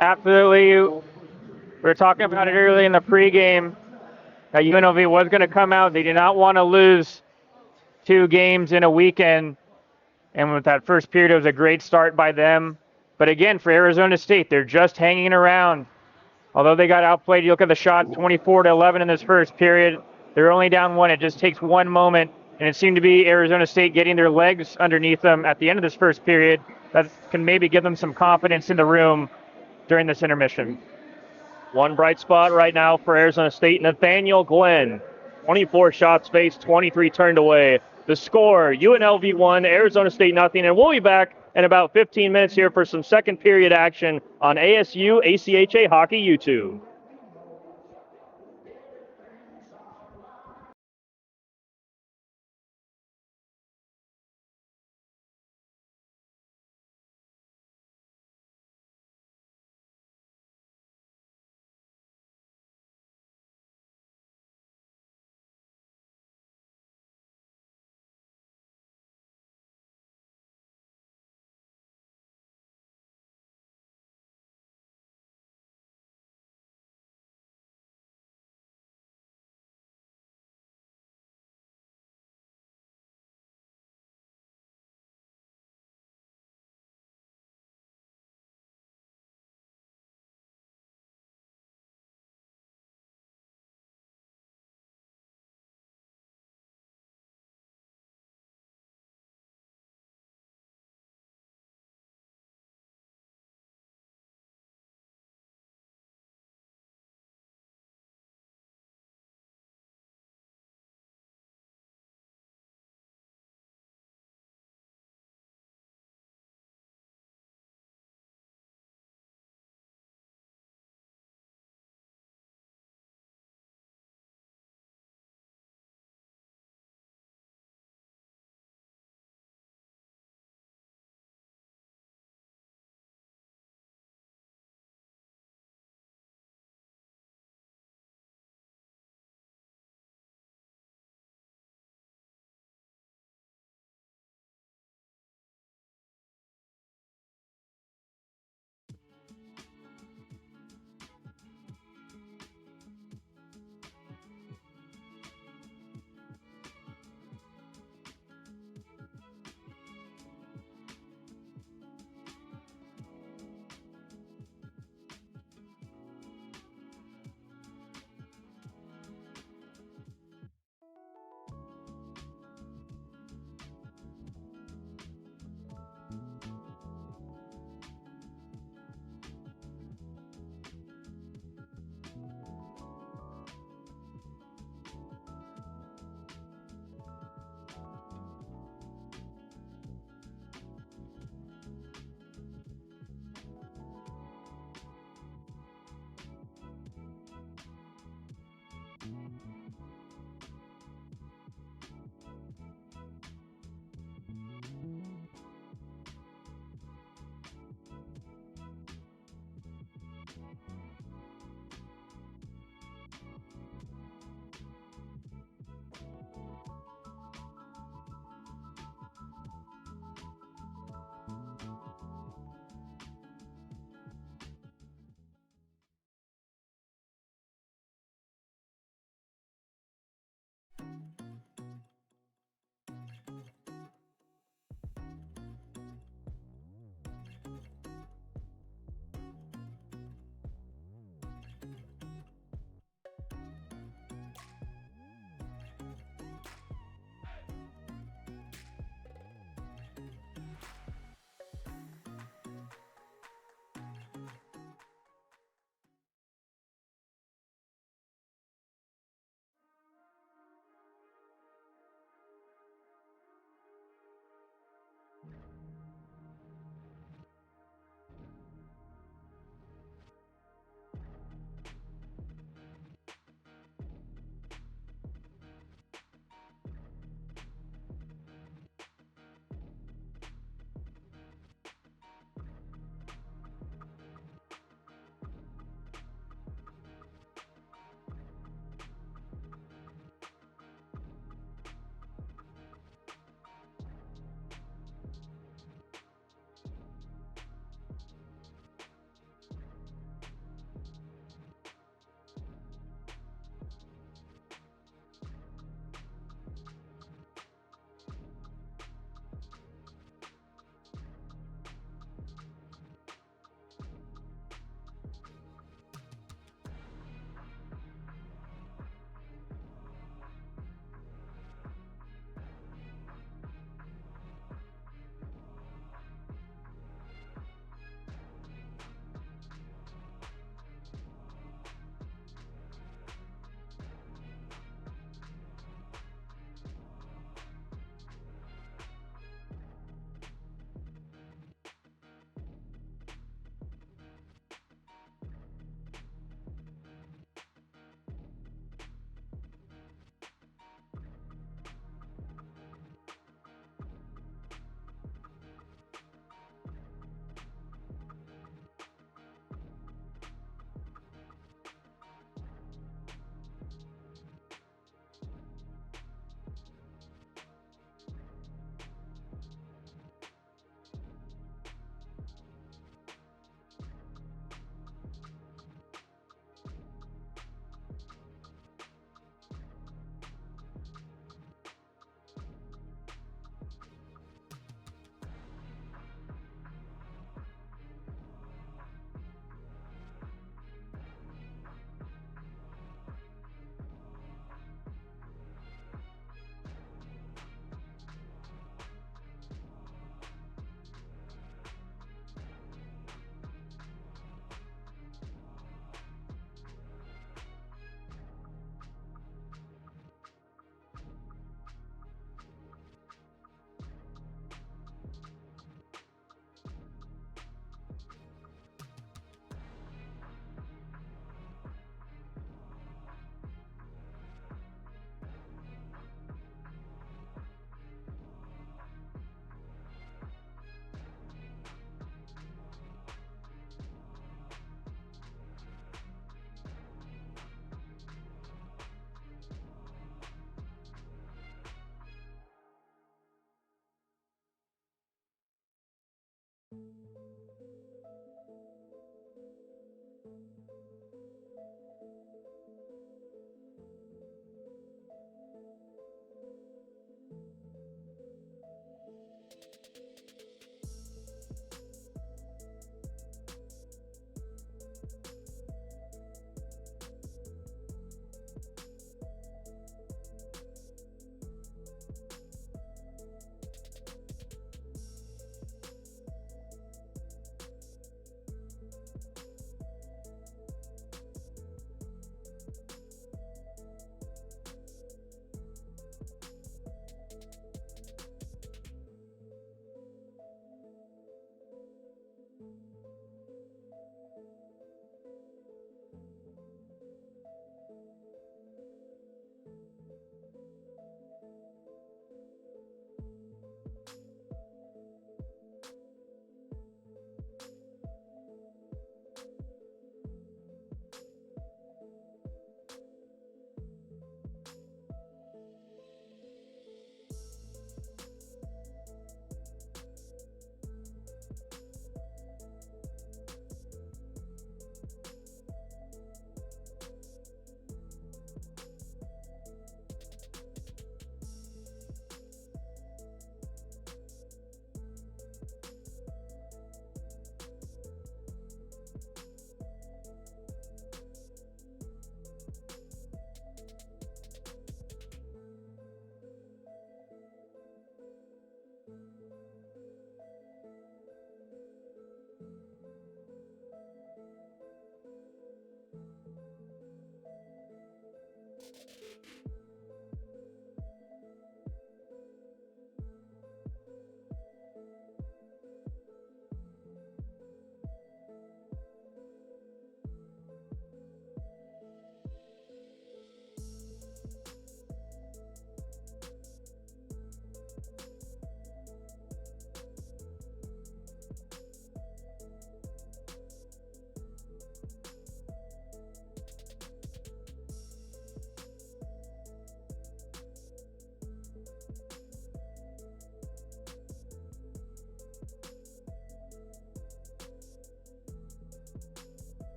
Absolutely. We were talking about it early in the pregame. UNLV was going to come out. They did not want to lose 2 games in a weekend. And with that first period, it was a great start by them. But again, for Arizona State, they're just hanging around. Although they got outplayed, you look at the shot, 24-11 in this first period. They're only down 1. It just takes one moment, and it seemed to be Arizona State getting their legs underneath them at the end of this first period. That can maybe give them some confidence in the room during this intermission. One bright spot right now for Arizona State, Nathaniel Glenn. 24 shots faced, 23 turned away. The score, UNLV 1, Arizona State nothing, and we'll be back in about 15 minutes here for some second period action on ASU ACHA Hockey YouTube.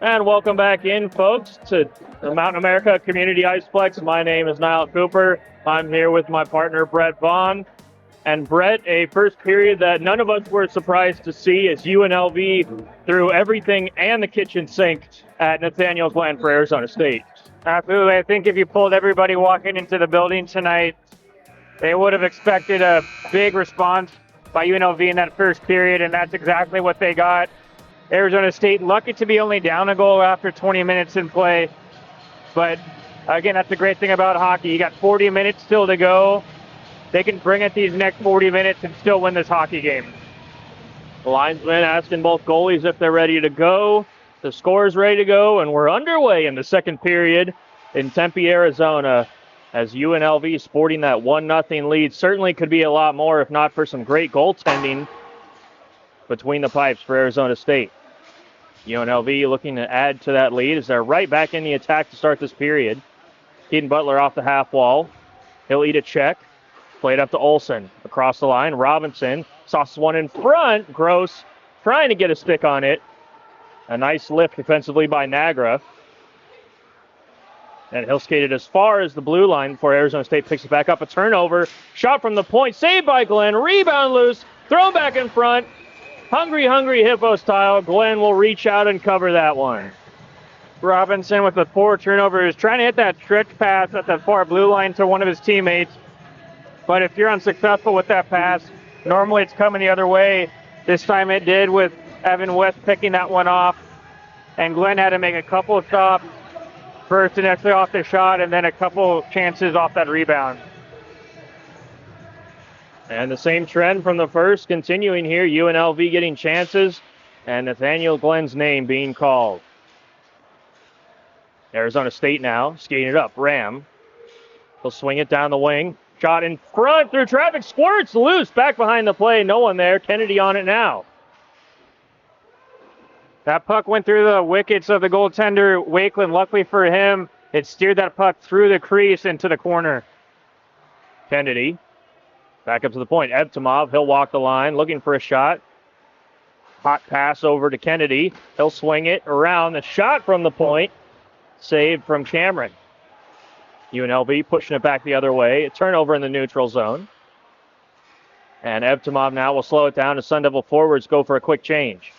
And welcome back in, folks, to the Mountain America Community Iceplex. My name is Niall Cooper. I'm here with my partner, Brett Vaughn. And Brett, a first period that none of us were surprised to see as UNLV threw everything and the kitchen sink at Nathaniel Glenn for Arizona State. Absolutely. I think if you pulled everybody walking into the building tonight, they would have expected a big response by UNLV in that first period, and that's exactly what they got. Arizona State lucky to be only down a goal after 20 minutes in play. But again, that's the great thing about hockey. You got 40 minutes still to go. They can bring it these next 40 minutes and still win this hockey game. The linesman asking both goalies if they're ready to go. The score's ready to go, and we're underway in the second period in Tempe, Arizona, as UNLV sporting that 1-0 lead. Certainly could be a lot more if not for some great goaltending between the pipes for Arizona State. UNLV looking to add to that lead as they're right back in the attack to start this period. Keaton Butler off the half wall. He'll eat a check. Played up to Olsen. Across the line, Robinson sauces one in front. Gross trying to get a stick on it. A nice lift defensively by Nagra. And he'll skate it as far as the blue line before Arizona State picks it back up. A turnover. Shot from the point. Saved by Glenn. Rebound loose. Thrown back in front. Hungry Hippo style. Glenn will reach out and cover that one. Robinson with the 4 turnovers, trying to hit that stretch pass at the far blue line to one of his teammates. But if you're unsuccessful with that pass, normally it's coming the other way. This time it did with Evan West picking that one off. And Glenn had to make a couple of stops. First initially off the shot, and then a couple chances off that rebound. And the same trend from the first continuing here. UNLV getting chances, and Nathaniel Glenn's name being called. Arizona State now skating it up. Ram. He'll swing it down the wing. Shot in front through traffic. Squirts loose. Back behind the play. No one there. Kennedy on it now. That puck went through the wickets of the goaltender, Wakeland. Luckily for him, it steered that puck through the crease into the corner. Kennedy. Back up to the point. Evtimov. He'll walk the line. Looking for a shot. Hot pass over to Kennedy. He'll swing it around. The shot from the point. Saved from Cameron. UNLV pushing it back the other way. A turnover in the neutral zone. And Evtimov now will slow it down. The Sun Devil forwards go for a quick change.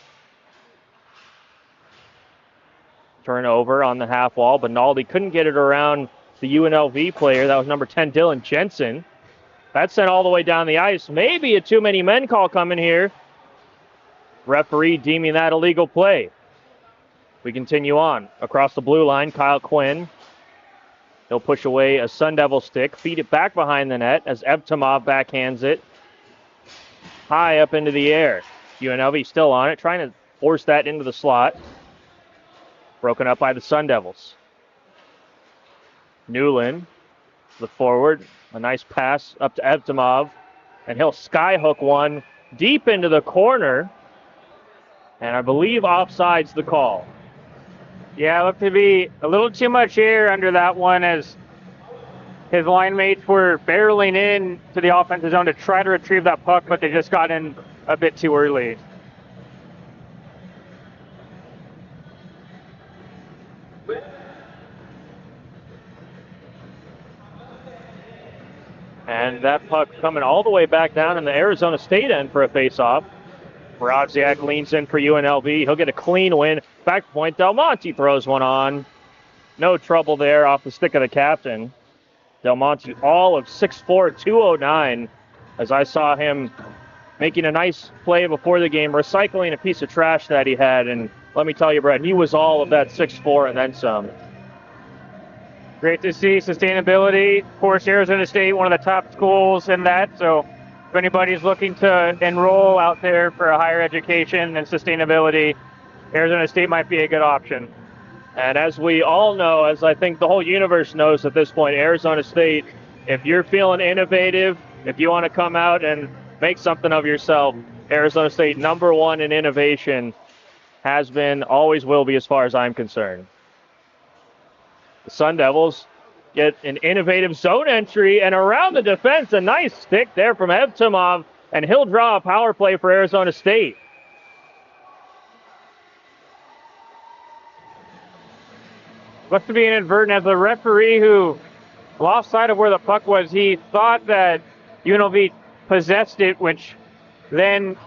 Turnover on the half wall. Benaldi couldn't get it around the UNLV player. That was number 10, Dylan Jensen. That's sent all the way down the ice. Maybe a too many men call coming here. Referee deeming that illegal play. We continue on. Across the blue line, Kyle Quinn. He'll push away a Sun Devil stick, feed it back behind the net as Evtimov backhands it high up into the air. UNLV still on it, trying to force that into the slot. Broken up by the Sun Devils. Newland, the forward, a nice pass up to Evtimov, and he'll skyhook one deep into the corner, and I believe offside's the call. Yeah, it looked to be a little too much air under that one as his line mates were barreling in to the offensive zone to try to retrieve that puck, but they just got in a bit too early. And that puck coming all the way back down in the Arizona State end for a face-off. Brodziak leans in for UNLV. He'll get a clean win. Back point, Del Monte throws one on. No trouble there off the stick of the captain. Del Monte all of 6'4", 209, as I saw him making a nice play before the game, recycling a piece of trash that he had. And let me tell you, Brett, he was all of that 6'4" and then some. Great to see sustainability. Of course, Arizona State, one of the top schools in that. So if anybody's looking to enroll out there for a higher education and sustainability, Arizona State might be a good option. And as we all know, as I think the whole universe knows at this point, Arizona State, if you're feeling innovative, if you want to come out and make something of yourself, Arizona State #1 in innovation has been, always will be as far as I'm concerned. The Sun Devils get an innovative zone entry, and around the defense, a nice stick there from Evtimov, and he'll draw a power play for Arizona State. Looks to be inadvertent as the referee who lost sight of where the puck was. He thought that UNLV possessed it, which then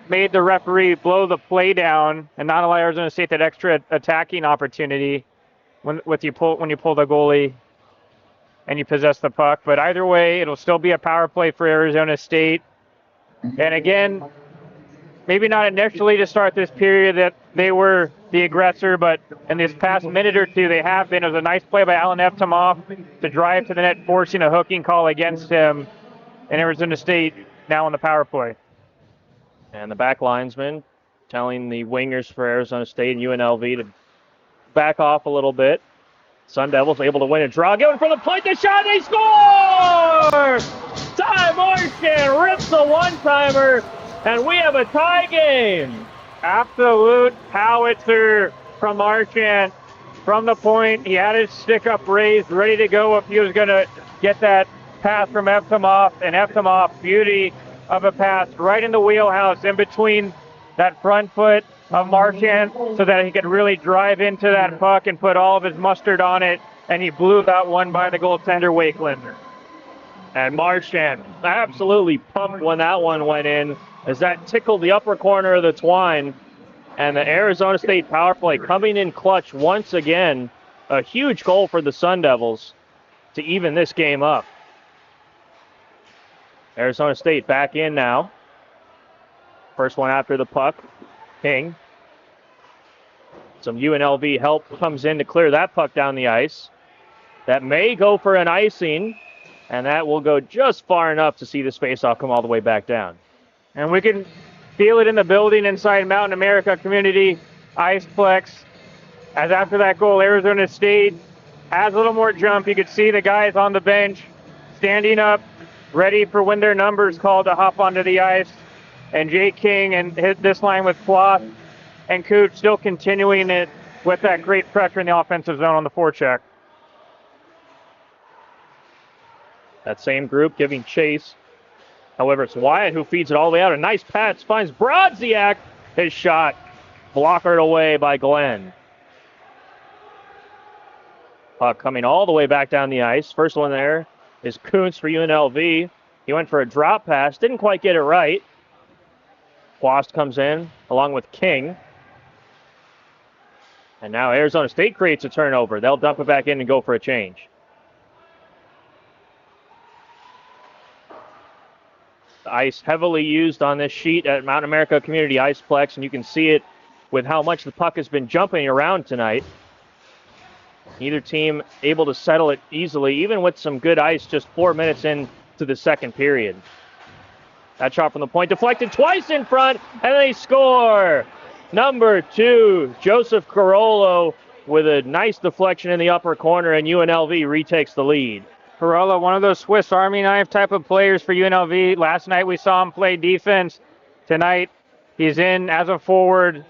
made the referee blow the play down and not allow Arizona State that extra attacking opportunity when you pull the goalie and you possess the puck. But either way, it'll still be a power play for Arizona State. And again, maybe not initially to start this period that they were the aggressor, but in this past minute or two they have been. It was a nice play by Alan Eftimov to drive to the net, forcing a hooking call against him, and Arizona State now on the power play. And the back linesman telling the wingers for Arizona State and UNLV to back off a little bit. Sun Devils able to win a draw. Going for the point, the shot, they score! Ty Marchand rips the one-timer, and we have a tie game. Absolute howitzer from Marchand. From the point, he had his stick up raised, ready to go if he was going to get that pass from Eftimov. And Eftimov, beauty of a pass right in the wheelhouse in between that front foot of Marchand so that he could really drive into that puck and put all of his mustard on it. And he blew that one by the goaltender, Wakeland. And Marchand absolutely pumped when that one went in, as that tickled the upper corner of the twine. And the Arizona State power play coming in clutch once again. A huge goal for the Sun Devils to even this game up. Arizona State back in now. First one after the puck. King. Some UNLV help comes in to clear that puck down the ice. That may go for an icing, and that will go just far enough to see this faceoff come all the way back down. And we can feel it in the building inside Mountain America Community Iceplex. As after that goal, Arizona State has a little more jump. You could see the guys on the bench standing up, ready for when their number's called to hop onto the ice. And Jay King and hit this line with Floss and Cooch still continuing it with that great pressure in the offensive zone on the forecheck. That same group giving chase. However, it's Wyatt who feeds it all the way out. A nice pass finds Brodziak. His shot blockered away by Glenn. Puck coming all the way back down the ice. First one there is Kuntz for UNLV. He went for a drop pass. Didn't quite get it right. Quast comes in along with King. And now Arizona State creates a turnover. They'll dump it back in and go for a change. The ice heavily used on this sheet at Mountain America Community Iceplex, and you can see it with how much the puck has been jumping around tonight. Neither team able to settle it easily, even with some good ice just 4 minutes into the second period. That shot from the point deflected twice in front, and they score. Number 2, Joseph Carollo with a nice deflection in the upper corner, and UNLV retakes the lead. Carollo, one of those Swiss Army knife type of players for UNLV. Last night we saw him play defense. Tonight he's in as a forward,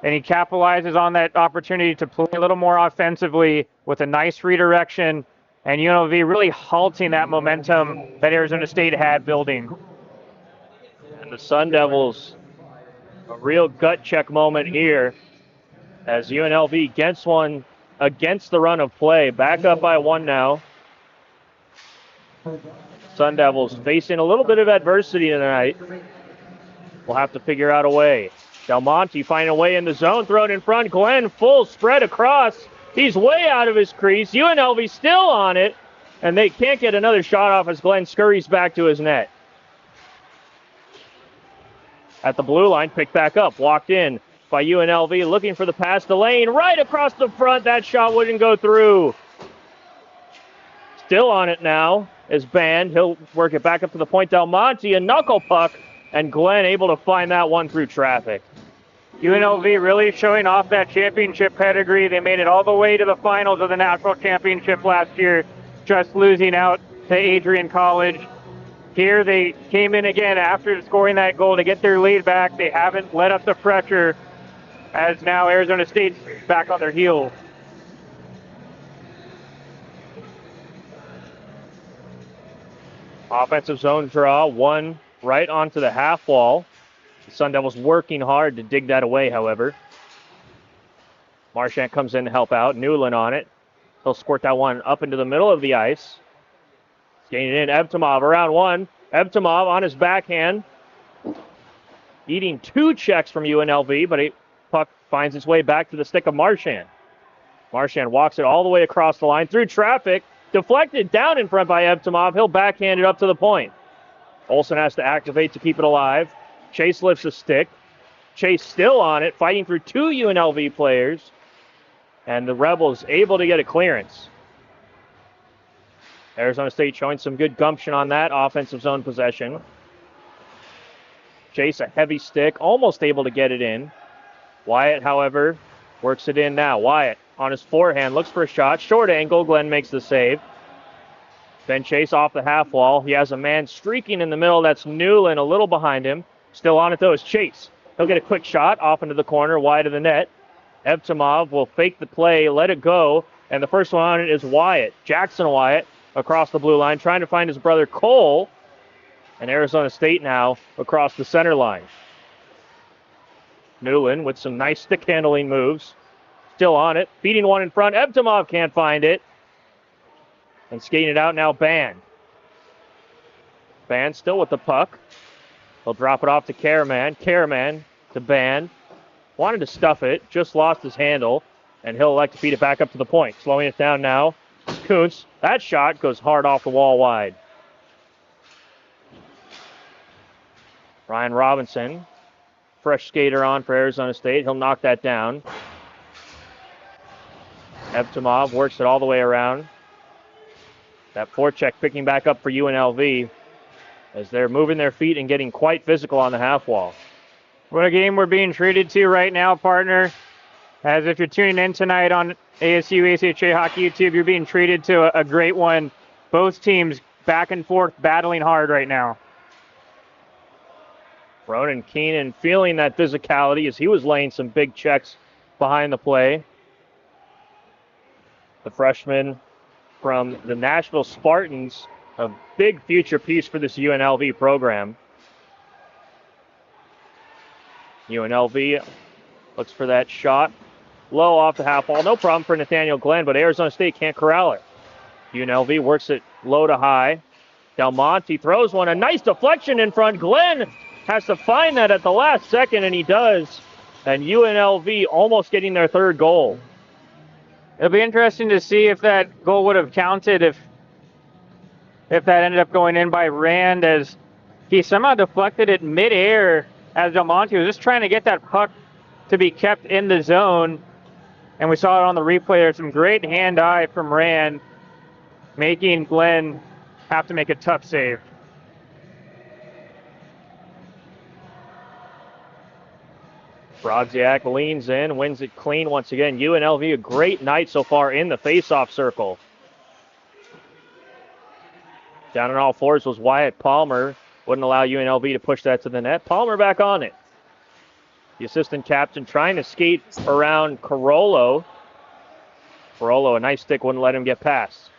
and he capitalizes on that opportunity to play a little more offensively with a nice redirection, and UNLV really halting that momentum that Arizona State had building. And the Sun Devils, a real gut check moment here as UNLV gets one against the run of play. Back up by 1 now. Sun Devils facing a little bit of adversity tonight. We'll have to figure out a way. Del Monte finding a way in the zone, thrown in front. Glenn full spread across. He's way out of his crease. UNLV still on it, and they can't get another shot off as Glenn scurries back to his net. At the blue line, picked back up, walked in by UNLV, looking for the pass to Lane, right across the front. That shot wouldn't go through. Still on it now is Band. He'll work it back up to the point. Del Monte, a knuckle puck, and Glenn able to find that one through traffic. UNLV really showing off that championship pedigree. They made it all the way to the finals of the national championship last year, just losing out to Adrian College. Here they came in again after scoring that goal to get their lead back. They haven't let up the pressure as now Arizona State's back on their heels. Offensive zone draw, one right onto the half wall. The Sun Devils working hard to dig that away, however. Marchand comes in to help out. Newland on it. He'll squirt that one up into the middle of the ice. Getting it in. Evtimov around one. Evtimov on his backhand. Eating 2 checks from UNLV, but puck finds its way back to the stick of Marchand. Marchand walks it all the way across the line through traffic. Deflected down in front by Evtimov. He'll backhand it up to the point. Olsen has to activate to keep it alive. Chase lifts the stick. Chase still on it, fighting through 2 UNLV players. And the Rebels able to get a clearance. Arizona State showing some good gumption on that offensive zone possession. Chase, a heavy stick, almost able to get it in. Wyatt, however, works it in now. Wyatt on his forehand, looks for a shot. Short angle, Glenn makes the save. Ben Chase off the half wall. He has a man streaking in the middle. That's Newland a little behind him. Still on it, though, is Chase. He'll get a quick shot off into the corner, wide of the net. Evtimov will fake the play, let it go, and the first one on it is Wyatt. Jackson Wyatt across the blue line, trying to find his brother Cole. And Arizona State now across the center line. Newland with some nice stick handling moves. Still on it. Feeding one in front. Evtimov can't find it. And skating it out now, Band. Band still with the puck. He'll drop it off to Karaman. Karaman to Band. Wanted to stuff it. Just lost his handle. And he'll elect to feed it back up to the point. Slowing it down now. Kuntz. That shot goes hard off the wall wide. Ryan Robinson, fresh skater on for Arizona State. He'll knock that down. Evtimov works it all the way around. That forecheck picking back up for UNLV as they're moving their feet and getting quite physical on the half wall. What a game we're being treated to right now, partner. As if you're tuning in tonight on ASU ACHA Hockey YouTube, you're being treated to a great one. Both teams back and forth battling hard right now. Ronan Keenan feeling that physicality as he was laying some big checks behind the play. The freshman from the Nashville Spartans, a big future piece for this UNLV program. UNLV looks for that shot. Low off the half wall. No problem for Nathaniel Glenn, but Arizona State can't corral it. UNLV works it low to high. Del Monte throws one. A nice deflection in front. Glenn has to find that at the last second, and he does. And UNLV almost getting their 3rd goal. It'll be interesting to see if that goal would have counted if that ended up going in by Rand, as he somehow deflected it midair as Del Monte was just trying to get that puck to be kept in the zone. And we saw it on the replay. There's some great hand-eye from Rand, making Glenn have to make a tough save. Brodziak leans in, wins it clean once again. UNLV, a great night so far in the face-off circle. Down on all fours was Wyatt Palmer. Wouldn't allow UNLV to push that to the net. Palmer back on it. The assistant captain trying to skate around Carollo. Carollo, a nice stick, wouldn't let him get past.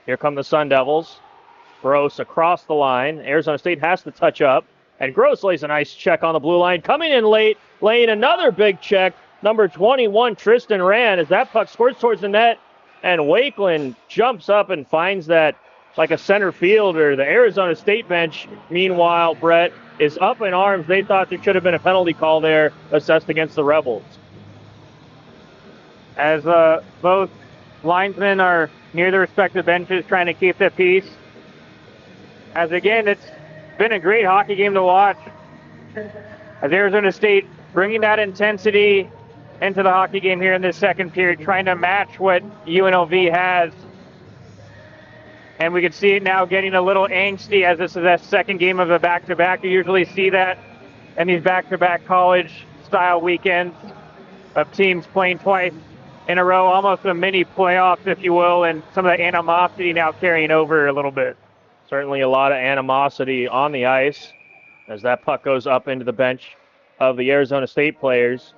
Here come the Sun Devils. Gross across the line. Arizona State has to touch up. And Gross lays a nice check on the blue line. Coming in late, laying another big check. Number 21, Tristan Rand, as that puck squirts towards the net. And Wakeland jumps up and finds that like a center fielder. The Arizona State bench, meanwhile, Brett, is up in arms. They thought there should have been a penalty call there assessed against the Rebels. As both linesmen are near their respective benches trying to keep the peace. As again, it's been a great hockey game to watch. As Arizona State bringing that intensity into the hockey game here in this second period, trying to match what UNLV has. And we can see it now getting a little angsty as this is that second game of a back-to-back. You usually see that in these back-to-back college-style weekends of teams playing twice in a row, almost a mini playoffs, if you will, and some of the animosity now carrying over a little bit. Certainly a lot of animosity on the ice as that puck goes up into the bench of the Arizona State players.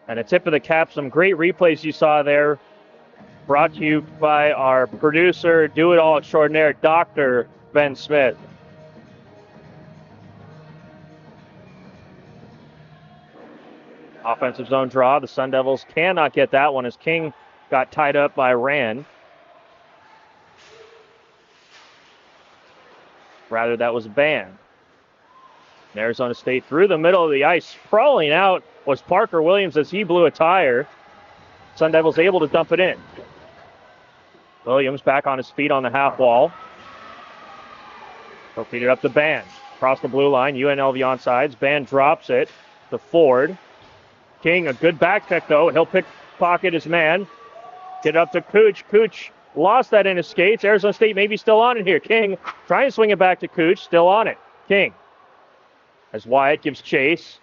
And a tip of the cap, some great replays you saw there, brought to you by our producer, do-it-all extraordinaire, Dr. Ben Smith. Offensive zone draw. The Sun Devils cannot get that one as King got tied up by Rand. Rather, that was a ban. Arizona State through the middle of the ice. Crawling out was Parker Williams as he blew a tire. Sun Devils able to dump it in. Williams back on his feet on the half wall. He'll feed it up to Ban. Across the blue line, UNLV onsides. Ban drops it to Ford. King, a good back check though. He'll pickpocket his man. Get it up to Cooch. Cooch lost that in his skates. Arizona State maybe still on it here. King trying to swing it back to Cooch. Still on it. King. As Wyatt gives chase.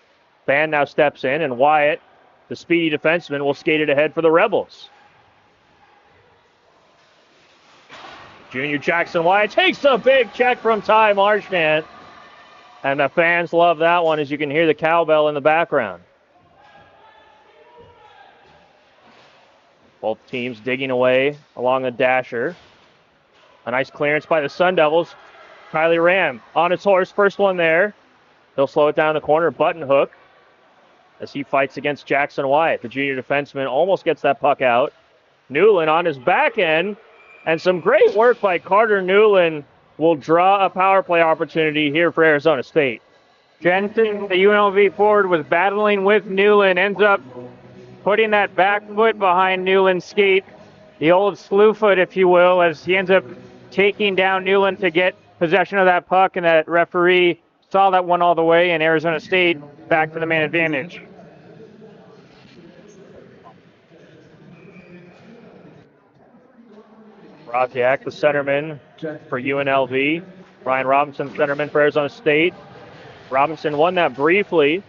Ban now steps in, and Wyatt, the speedy defenseman, will skate it ahead for the Rebels. Junior Jackson Wyatt takes a big check from Ty Marchand. And the fans love that one as you can hear the cowbell in the background. Both teams digging away along the dasher. A nice clearance by the Sun Devils. Kylie Ram on his horse, first one there. He'll slow it down in the corner, button hook, as he fights against Jackson Wyatt. The junior defenseman almost gets that puck out. Newland on his back end, and some great work by Carter Newland will draw a power play opportunity here for Arizona State. Jensen, the UNLV forward, was battling with Newland, ends up putting that back foot behind Newland's skate, the old slew foot, if you will, as he ends up taking down Newland to get possession of that puck, and that referee saw that one all the way, and Arizona State back to the man advantage. Rosiak, the centerman for UNLV. Brian Robinson, centerman for Arizona State. Robinson won that briefly,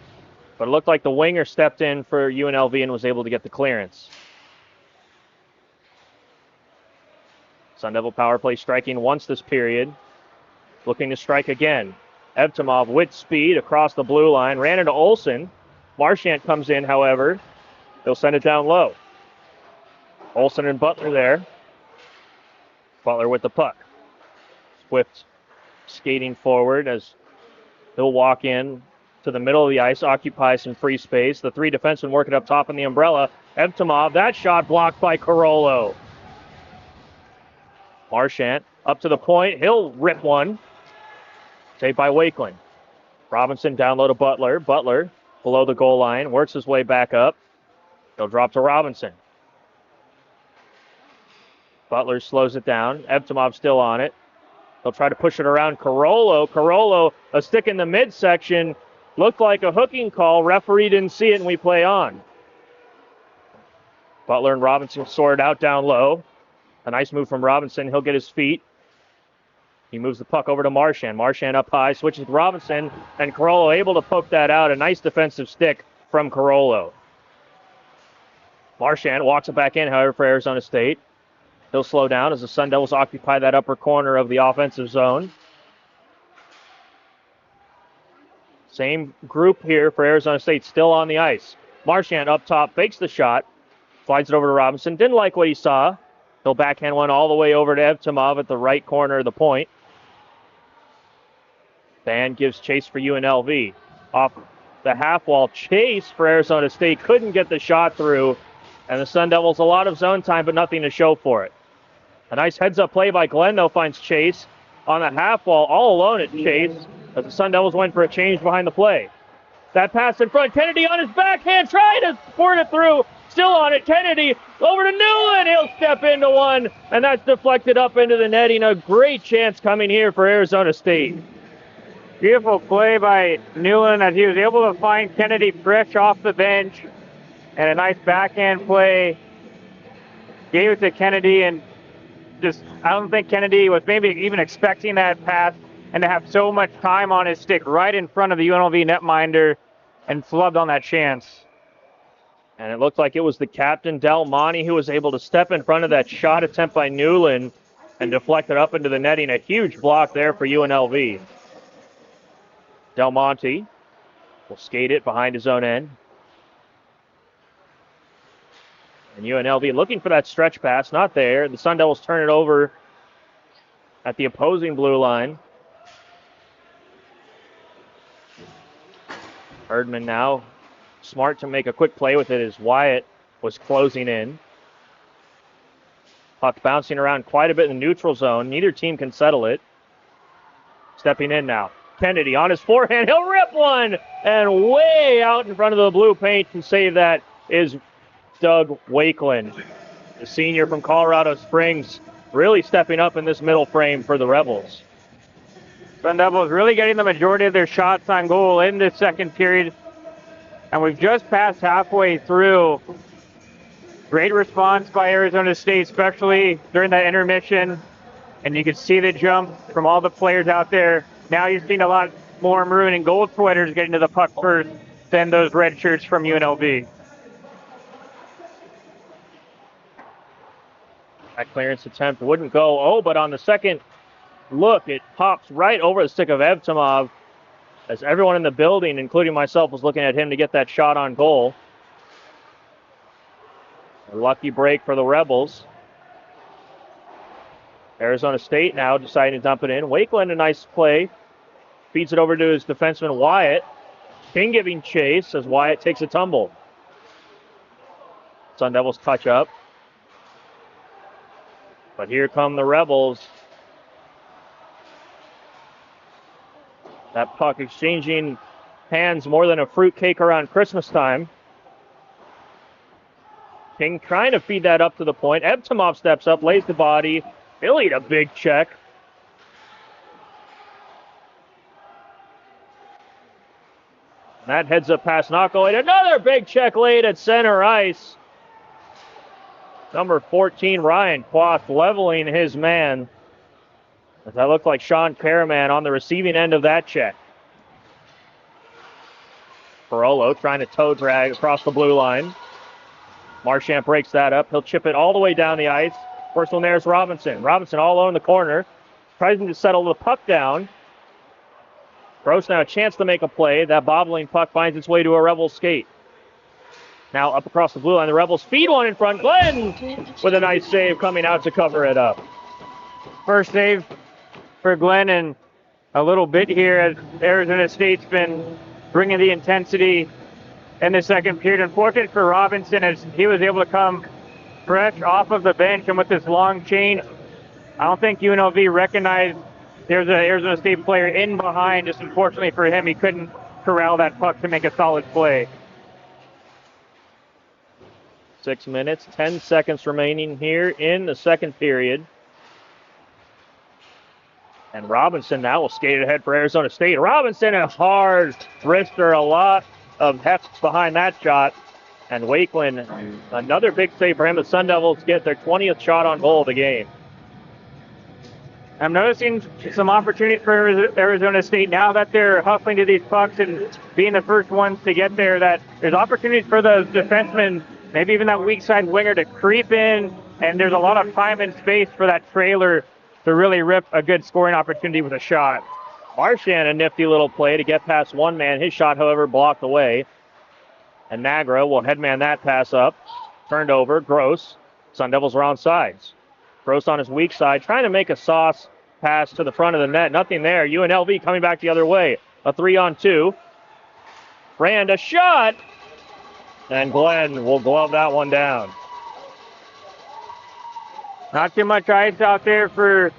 but it looked like the winger stepped in for UNLV and was able to get the clearance. Sun Devil power play striking once this period. Looking to strike again. Evtimov with speed across the blue line. Ran into Olsen. Marchand comes in, however. They'll send it down low. Olsen and Butler there. Butler with the puck. Swift skating forward as he'll walk in to the middle of the ice, occupy some free space. The three defensemen working up top in the umbrella. Evtimov, that shot blocked by Carollo. Marchand up to the point. He'll rip one. Saved by Wakeland. Robinson down low to Butler. Butler below the goal line. Works his way back up. He'll drop to Robinson. Butler slows it down. Evtimov still on it. He'll try to push it around Carollo. Carollo, a stick in the midsection. Looked like a hooking call. Referee didn't see it, and we play on. Butler and Robinson sort it out down low. A nice move from Robinson. He'll get his feet. He moves the puck over to Marchand. Marchand up high, switches to Robinson, and Carollo able to poke that out. A nice defensive stick from Carollo. Marchand walks it back in, however, for Arizona State. He'll slow down as the Sun Devils occupy that upper corner of the offensive zone. Same group here for Arizona State still on the ice. Marchand up top, fakes the shot, slides it over to Robinson. Didn't like what he saw. He'll backhand one all the way over to Evtimov at the right corner of the point. Ban gives chase for UNLV. Off the half wall, chase for Arizona State. Couldn't get the shot through. And the Sun Devils a lot of zone time, but nothing to show for it. A nice heads-up play by Glenn, though, finds Chase on the half wall, all alone at Chase, as the Sun Devils went for a change behind the play. That pass in front, Kennedy on his backhand, trying to squirt it through. Still on it, Kennedy over to Newland. He'll step into one, and that's deflected up into the netting. A great chance coming here for Arizona State. Beautiful play by Newland as he was able to find Kennedy fresh off the bench, and a nice backhand play. Gave it to Kennedy, and I don't think Kennedy was maybe even expecting that pass, and to have so much time on his stick right in front of the UNLV netminder and flubbed on that chance. And it looked like it was the captain, Del Monte, who was able to step in front of that shot attempt by Newland and deflect it up into the netting. A huge block there for UNLV. Del Monte will skate it behind his own end. And UNLV looking for that stretch pass, not there. The Sun Devils turn it over at the opposing blue line. Erdman now smart to make a quick play with it as Wyatt was closing in. Puck bouncing around quite a bit in the neutral zone. Neither team can settle it. Stepping in now. Kennedy on his forehand. He'll rip one! And way out in front of the blue paint to save that is Doug Wakeland, the senior from Colorado Springs, really stepping up in this middle frame for the Rebels. Sun Devils really getting the majority of their shots on goal in the second period. And we've just passed halfway through. Great response by Arizona State, especially during that intermission. And you can see the jump from all the players out there. Now you're seeing a lot more maroon and gold sweaters getting to the puck first than those red shirts from UNLV. That clearance attempt wouldn't go. Oh, but on the second look, it pops right over the stick of Evtimov as everyone in the building, including myself, was looking at him to get that shot on goal. A lucky break for the Rebels. Arizona State now deciding to dump it in. Wakeland, a nice play. Feeds it over to his defenseman, Wyatt. King giving chase as Wyatt takes a tumble. Sun Devils touch up. But here come the Rebels. That puck exchanging hands more than a fruitcake around Christmas time. King trying to feed that up to the point. Evtimov steps up, lays the body. Billy a big check. That heads up past Knockoid. Another big check laid at center ice. Number 14, Ryan Quath, leveling his man. That looked like Sean Caraman on the receiving end of that check. Parolo trying to toe drag across the blue line. Marchand breaks that up. He'll chip it all the way down the ice. First one there is Robinson. Robinson all alone in the corner. Tries to settle the puck down. Gross now a chance to make a play. That bobbling puck finds its way to a Rebels skate. Now up across the blue line. The Rebels feed one in front. Glenn with a nice save coming out to cover it up. First save for Glenn in a little bit here as Arizona State's been bringing the intensity in the second period. Unfortunate for Robinson as he was able to come fresh off of the bench and with this long change. I don't think UNLV recognized there's an Arizona State player in behind. Just unfortunately for him, he couldn't corral that puck to make a solid play. 6 minutes, 10 seconds remaining here in the second period. And Robinson now will skate ahead for Arizona State. Robinson, a hard wrister, a lot of heft behind that shot. And Wakeland, another big save for him. The Sun Devils get their 20th shot on goal of the game. I'm noticing some opportunities for Arizona State now that they're hustling to these pucks and being the first ones to get there, that there's opportunities for the defensemen, maybe even that weak side winger, to creep in, and there's a lot of time and space for that trailer to really rip a good scoring opportunity with a shot. Marchand, a nifty little play to get past one man. His shot, however, blocked away. And Nagra will headman that pass up. Turned over. Gross. Sun Devils are on sides. Gross on his weak side, trying to make a sauce pass to the front of the net. Nothing there. UNLV coming back the other way. A 3-on-2. Rand, a shot. And Glenn will glove that one down. Not too much ice out there for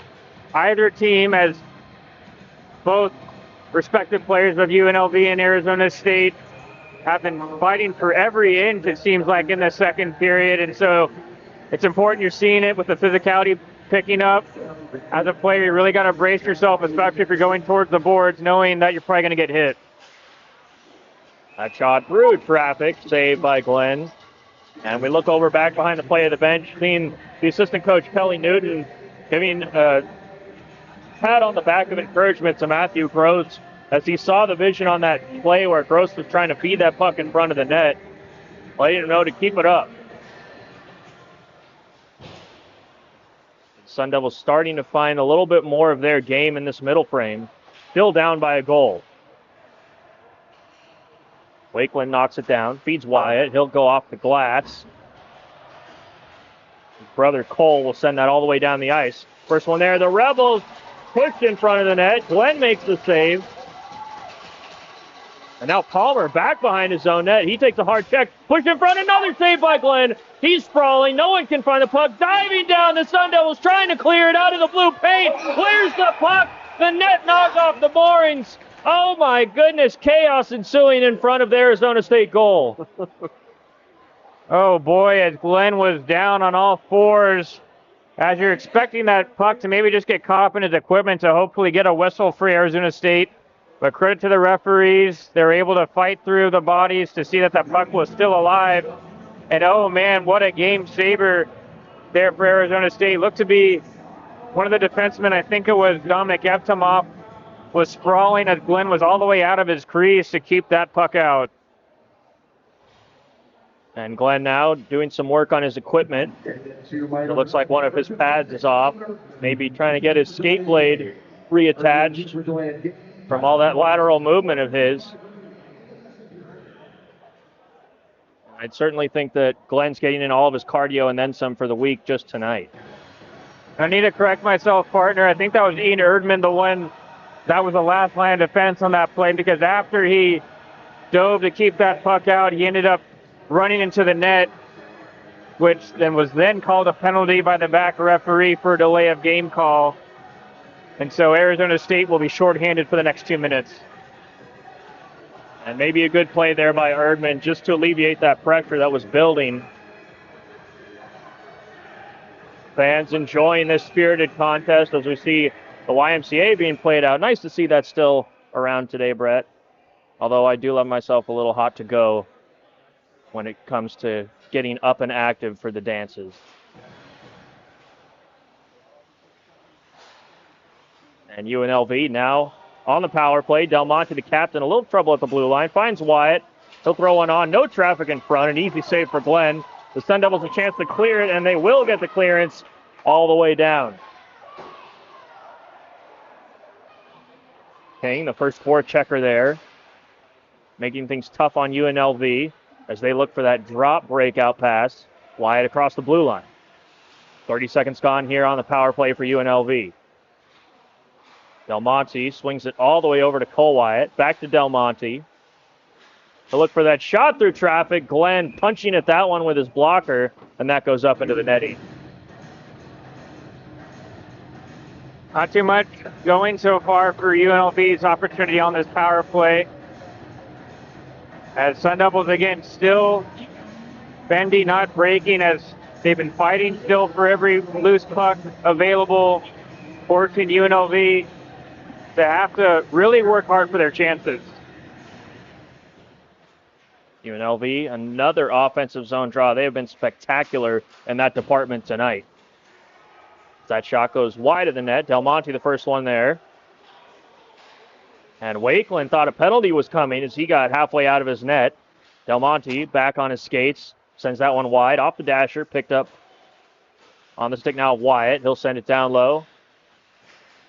either team as both respective players of UNLV and Arizona State have been fighting for every inch, it seems like, in the second period. And so it's important you're seeing it with the physicality picking up. As a player, you really got to brace yourself, especially if you're going towards the boards, knowing that you're probably going to get hit. That shot through traffic, saved by Glenn. And we look over back behind the play of the bench, seeing the assistant coach, Kelly Newton, giving a pat on the back of encouragement to Matthew Gross as he saw the vision on that play where Gross was trying to feed that puck in front of the net, letting him know to keep it up. Sun Devils starting to find a little bit more of their game in this middle frame. Still down by a goal. Wakeland knocks it down, feeds Wyatt. He'll go off the glass. His brother Cole will send that all the way down the ice. First one there, the Rebels pushed in front of the net. Glenn makes the save. And now Palmer back behind his own net. He takes a hard check. Push in front. Another save by Glenn. He's sprawling. No one can find the puck. Diving down. The Sun Devils trying to clear it out of the blue paint. Clears the puck. The net knocked off the moorings. Oh my goodness. Chaos ensuing in front of the Arizona State goal. Oh boy, as Glenn was down on all fours, as you're expecting that puck to maybe just get caught up in his equipment to hopefully get a whistle for Arizona State. But credit to the referees, they're able to fight through the bodies to see that the puck was still alive. And oh man, what a game saver there for Arizona State. Looked to be one of the defensemen, I think it was Dominic Evtimov, was sprawling as Glenn was all the way out of his crease to keep that puck out. And Glenn now doing some work on his equipment. It looks like one of his pads is off. Maybe trying to get his skate blade reattached from all that lateral movement of his. I'd certainly think that Glenn's getting in all of his cardio and then some for the week just tonight. I need to correct myself, partner. I think that was Ian Erdman, the one that was the last line of defense on that play, because after he dove to keep that puck out, he ended up running into the net, which then was called a penalty by the back referee for a delay of game call. And so Arizona State will be shorthanded for the next 2 minutes. And maybe a good play there by Erdman just to alleviate that pressure that was building. Fans enjoying this spirited contest as we see the YMCA being played out. Nice to see that still around today, Brett. Although I do love myself a little hot to go when it comes to getting up and active for the dances. And UNLV now on the power play. Del Monte, the captain, a little trouble at the blue line. Finds Wyatt. He'll throw one on. No traffic in front. An easy save for Glenn. The Sun Devils a chance to clear it, and they will get the clearance all the way down. King, the first forechecker there, making things tough on UNLV as they look for that drop breakout pass. Wyatt across the blue line. 30 seconds gone here on the power play for UNLV. Del Monte swings it all the way over to Cole Wyatt. Back to Del Monte. To look for that shot through traffic. Glenn punching at that one with his blocker, and that goes up into the netting. Not too much going so far for UNLV's opportunity on this power play. As Sun Devils again still bending, not breaking, as they've been fighting still for every loose puck available, forcing UNLV to have to really work hard for their chances. UNLV, another offensive zone draw. They have been spectacular in that department tonight. That shot goes wide of the net. Del Monte, the first one there. And Wakeland thought a penalty was coming as he got halfway out of his net. Del Monte back on his skates, sends that one wide off the dasher, picked up on the stick now Wyatt. He'll send it down low.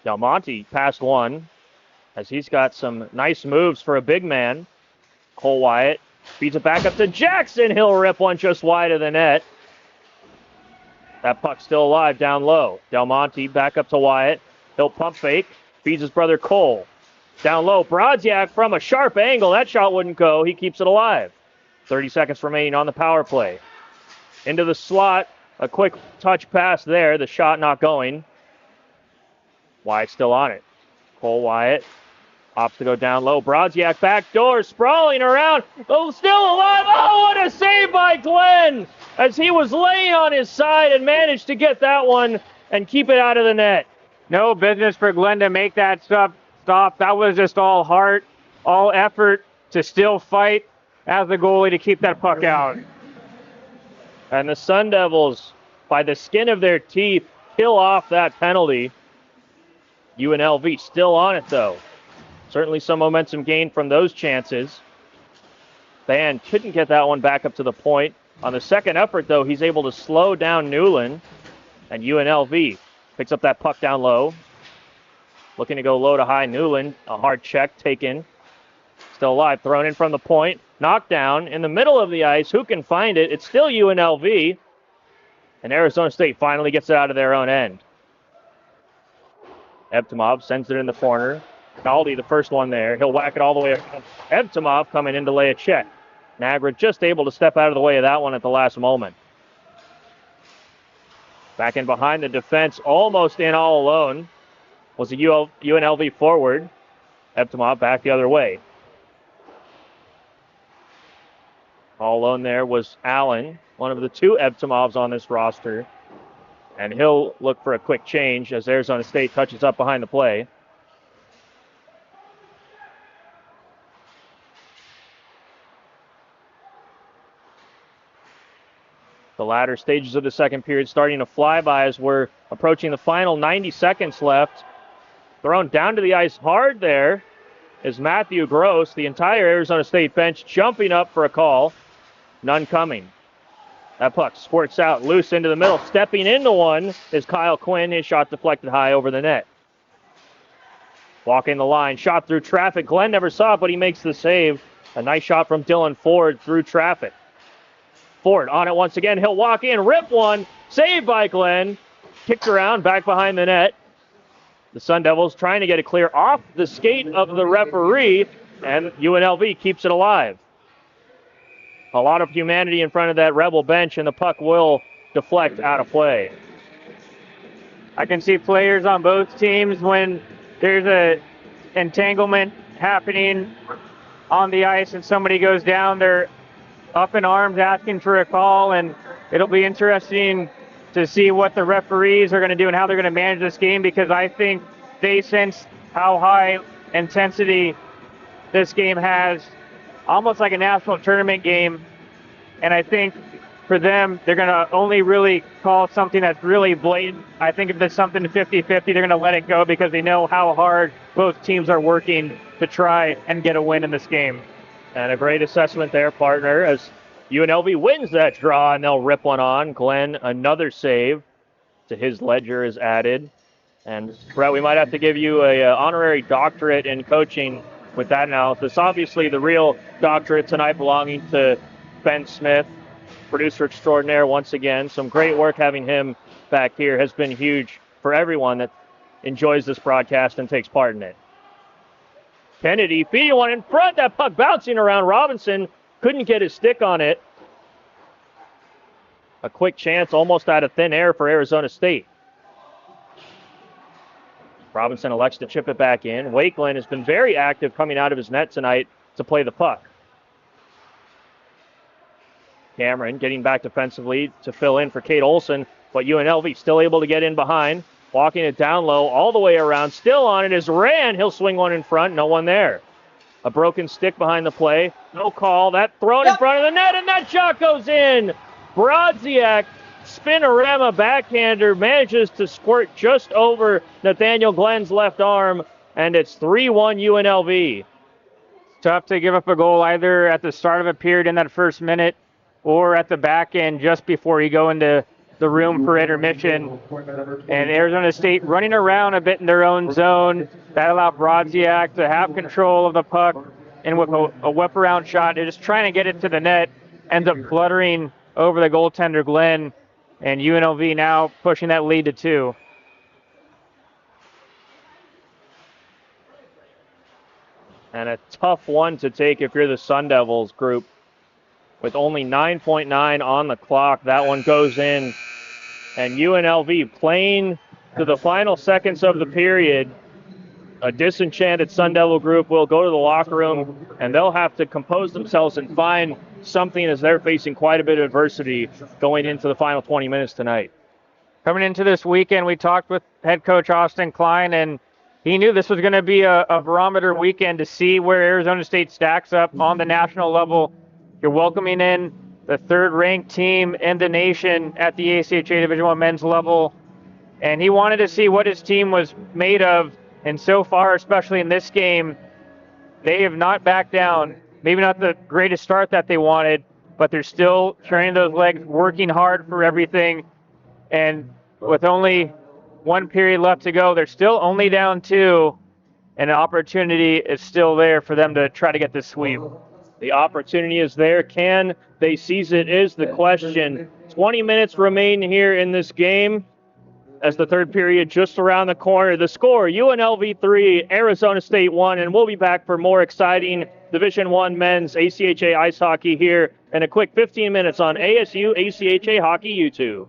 Del Monte passed one as he's got some nice moves for a big man. Cole Wyatt feeds it back up to Jackson. He'll rip one just wide of the net. That puck's still alive down low. Del Monte back up to Wyatt. He'll pump fake. Feeds his brother Cole. Down low. Brodziak from a sharp angle. That shot wouldn't go. He keeps it alive. 30 seconds remaining on the power play. Into the slot. A quick touch pass there. The shot not going. Wyatt still on it. Cole Wyatt opts to go down low. Brodziak back door, sprawling around. Oh, still alive. Oh, what a save by Glenn as he was laying on his side and managed to get that one and keep it out of the net. No business for Glenn to make that stop. That was just all heart, all effort to still fight as the goalie to keep that puck out. And the Sun Devils, by the skin of their teeth, kill off that penalty. UNLV still on it, though. Certainly some momentum gained from those chances. Van couldn't get that one back up to the point. On the second effort, though, he's able to slow down Newland. And UNLV picks up that puck down low. Looking to go low to high. Newland, a hard check taken. Still alive, thrown in from the point. Knocked down in the middle of the ice. Who can find it? It's still UNLV. And Arizona State finally gets it out of their own end. Evtimov sends it in the corner. Galdi, the first one there. He'll whack it all the way around. Evtimov coming in to lay a check. Niagara just able to step out of the way of that one at the last moment. Back in behind the defense, almost in all alone, was a UNLV forward. Evtimov back the other way. All alone there was Allen, one of the two Evtimovs on this roster. And he'll look for a quick change as Arizona State touches up behind the play. The latter stages of the second period starting to fly by as we're approaching the final 90 seconds left. Thrown down to the ice hard there is Matthew Gross. The entire Arizona State bench jumping up for a call. None coming. That puck squirts out loose into the middle. Stepping into one is Kyle Quinn. His shot deflected high over the net. Walking the line, shot through traffic. Glenn never saw it, but he makes the save. A nice shot from Dylan Ford through traffic. Ford on it once again. He'll walk in, rip one. Saved by Glenn. Kicked around, back behind the net. The Sun Devils trying to get it clear off the skate of the referee, and UNLV keeps it alive. A lot of humanity in front of that Rebel bench, and the puck will deflect out of play. I can see players on both teams when there's a entanglement happening on the ice and somebody goes down, they're up in arms asking for a call, and it'll be interesting to see what the referees are going to do and how they're going to manage this game, because I think they sense how high intensity this game has, almost like a national tournament game. And I think for them, they're going to only really call something that's really blatant. I think if there's something 50-50, they're going to let it go because they know how hard both teams are working to try and get a win in this game. And a great assessment there, partner, as UNLV wins that draw, and they'll rip one on. Glenn, another save to his ledger is added. And, Brett, we might have to give you a honorary doctorate in coaching with that analysis. Obviously, the real doctorate tonight belonging to Ben Smith, producer extraordinaire once again. Some great work having him back here has been huge for everyone that enjoys this broadcast and takes part in it. Kennedy feeding one in front. That puck bouncing around. Robinson couldn't get his stick on it. A quick chance almost out of thin air for Arizona State. Robinson elects to chip it back in. Wakeland has been very active coming out of his net tonight to play the puck. Cameron getting back defensively to fill in for Kate Olson, but UNLV still able to get in behind. Walking it down low all the way around. Still on it is Rand. He'll swing one in front. No one there. A broken stick behind the play. No call. That thrown in front of the net, and that shot goes in. Brodziak, spinorama backhander, manages to squirt just over Nathaniel Glenn's left arm, and it's 3-1 UNLV. Tough to give up a goal either at the start of a period in that first minute or at the back end just before you go into the room for intermission. And Arizona State running around a bit in their own zone. That allowed Brodziak to have control of the puck, and with a whip-around shot, they're just trying to get it to the net, ends up fluttering over the goaltender Glenn, and UNLV now pushing that lead to 2. And a tough one to take if you're the Sun Devils group. With only 9.9 on the clock, that one goes in. And UNLV playing to the final seconds of the period. A disenchanted Sun Devil group will go to the locker room, and they'll have to compose themselves and find something as they're facing quite a bit of adversity going into the final 20 minutes tonight. Coming into this weekend, we talked with head coach Austin Klein, and he knew this was going to be a barometer weekend to see where Arizona State stacks up on the national level. You're welcoming in the third-ranked team in the nation at the ACHA Division I men's level, and he wanted to see what his team was made of. And so far, especially in this game, they have not backed down. Maybe not the greatest start that they wanted, but they're still turning those legs, working hard for everything. And with only one period left to go, they're still only down 2, and an opportunity is still there for them to try to get this sweep. The opportunity is there. Can they seize it is the question. 20 minutes remain here in this game. as the third period just around the corner. The score, UNLV 3, Arizona State 1, and we'll be back for more exciting Division I men's ACHA ice hockey here in a quick 15 minutes on ASU ACHA Hockey YouTube.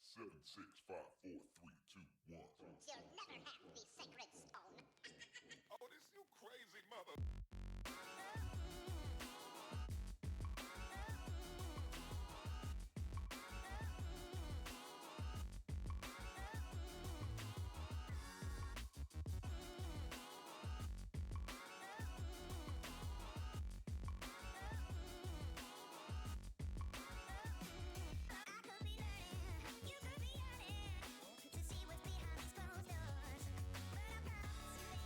Seven, six, five, four, three, two, one. You'll never have the sacred stone. Oh, this you crazy mother. To see what's behind these closed doors. But I promise you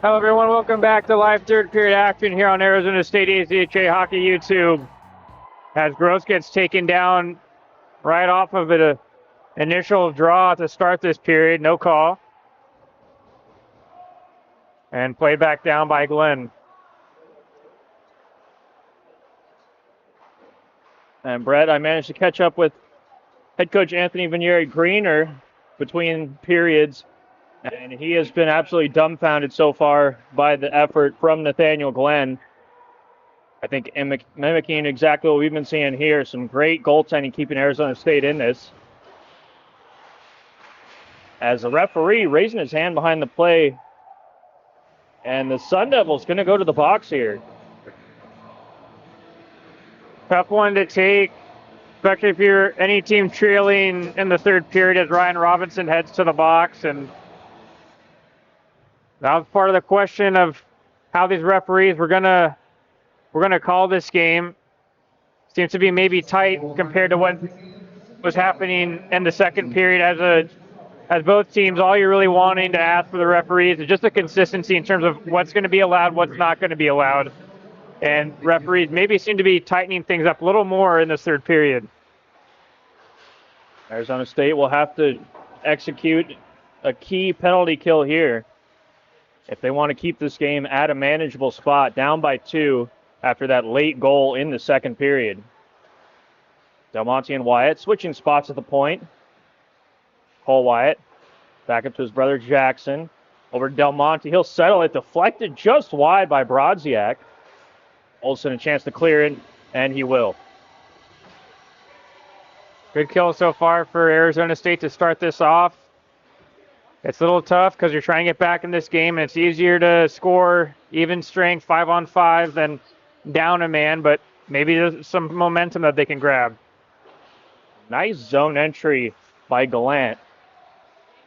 Hello, everyone. Welcome back to live third period action here on Arizona State ACHA Hockey YouTube. As Gross gets taken down right off of an initial draw to start this period, no call. And played back down by Glenn. And Brett, I managed to catch up with head coach Anthony Vanieri Greener between periods, and he has been absolutely dumbfounded so far by the effort from Nathaniel Glenn. I think mimicking exactly what we've been seeing here. Some great goaltending keeping Arizona State in this. As the referee raising his hand behind the play, and the Sun Devils going to go to the box here. Tough one to take, especially if you're any team trailing in the third period as Ryan Robinson heads to the box. And that was part of the question of how these referees were gonna call this game. Seems to be maybe tight compared to what was happening in the second period. As both teams, all you're really wanting to ask for the referees is just a consistency in terms of what's going to be allowed, what's not going to be allowed. And referees maybe seem to be tightening things up a little more in this third period. Arizona State will have to execute a key penalty kill here if they want to keep this game at a manageable spot, down by 2 after that late goal in the second period. Del Monte and Wyatt switching spots at the point. Cole Wyatt back up to his brother Jackson. Over to Del Monte. He'll settle it. Deflected just wide by Brodziak. Olsen a chance to clear it, and he will. Good kill so far for Arizona State to start this off. It's a little tough because you're trying to get back in this game, and it's easier to score even strength 5-on-5 than down a man, but maybe there's some momentum that they can grab. Nice zone entry by Gallant.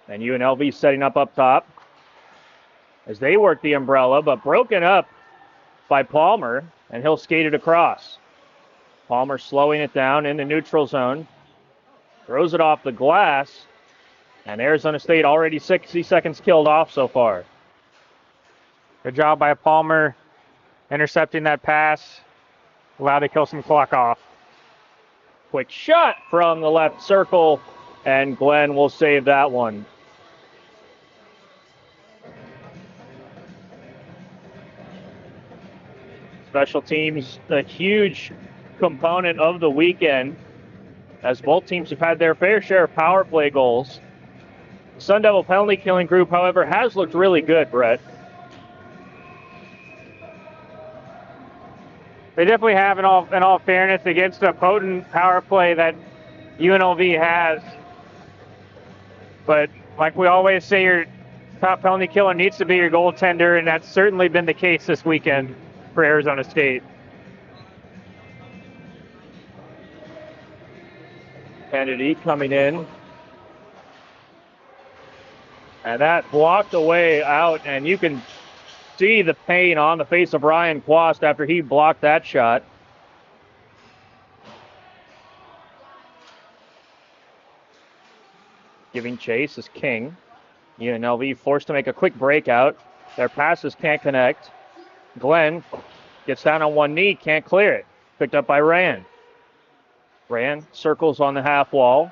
And UNLV setting up top as they work the umbrella, but broken up by Palmer, and he'll skate it across. Palmer slowing it down in the neutral zone. Throws it off the glass, and Arizona State already 60 seconds killed off so far. Good job by Palmer intercepting that pass. Allowed to kill some clock off. Quick shot from the left circle, and Glenn will save that one. Special teams, a huge component of the weekend, as both teams have had their fair share of power play goals. The Sun Devil penalty killing group, however, has looked really good, Brett. They definitely have, in all fairness, against a potent power play that UNLV has. But like we always say, your top penalty killer needs to be your goaltender, and that's certainly been the case this weekend for Arizona State. Kennedy coming in. And that blocked away out, and you can see the pain on the face of Ryan Quast after he blocked that shot. Giving chase is King. UNLV forced to make a quick breakout. Their passes can't connect. Glenn gets down on one knee, can't clear it. Picked up by Rand. Rand circles on the half wall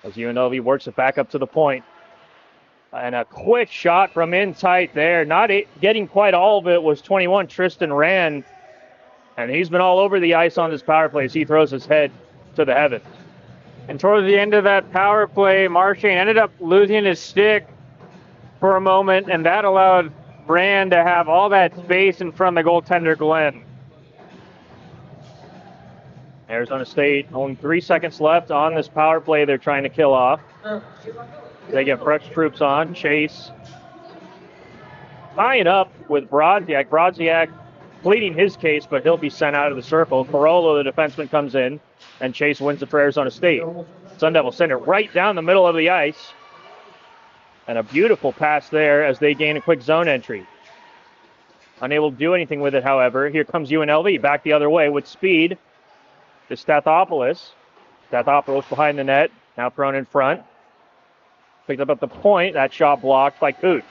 as UNLV works it back up to the point. And a quick shot from in tight there. Not getting quite all of it was 21 Tristan Rand. And he's been all over the ice on this power play as he throws his head to the heavens. And towards the end of that power play, Marchand ended up losing his stick for a moment, and that allowed Rand to have all that space in front of the goaltender, Glenn. Arizona State, only 3 seconds left on this power play they're trying to kill off. They get fresh troops on. Chase tying up with Brodziak. Brodziak pleading his case, but he'll be sent out of the circle. Carollo, the defenseman, comes in, and Chase wins it for Arizona State. Sun Devils send it right down the middle of the ice. And a beautiful pass there as they gain a quick zone entry. Unable to do anything with it, however. Here comes UNLV back the other way with speed to Stathopoulos. Stathopoulos behind the net, now thrown in front. Picked up at the point. That shot blocked by Coot.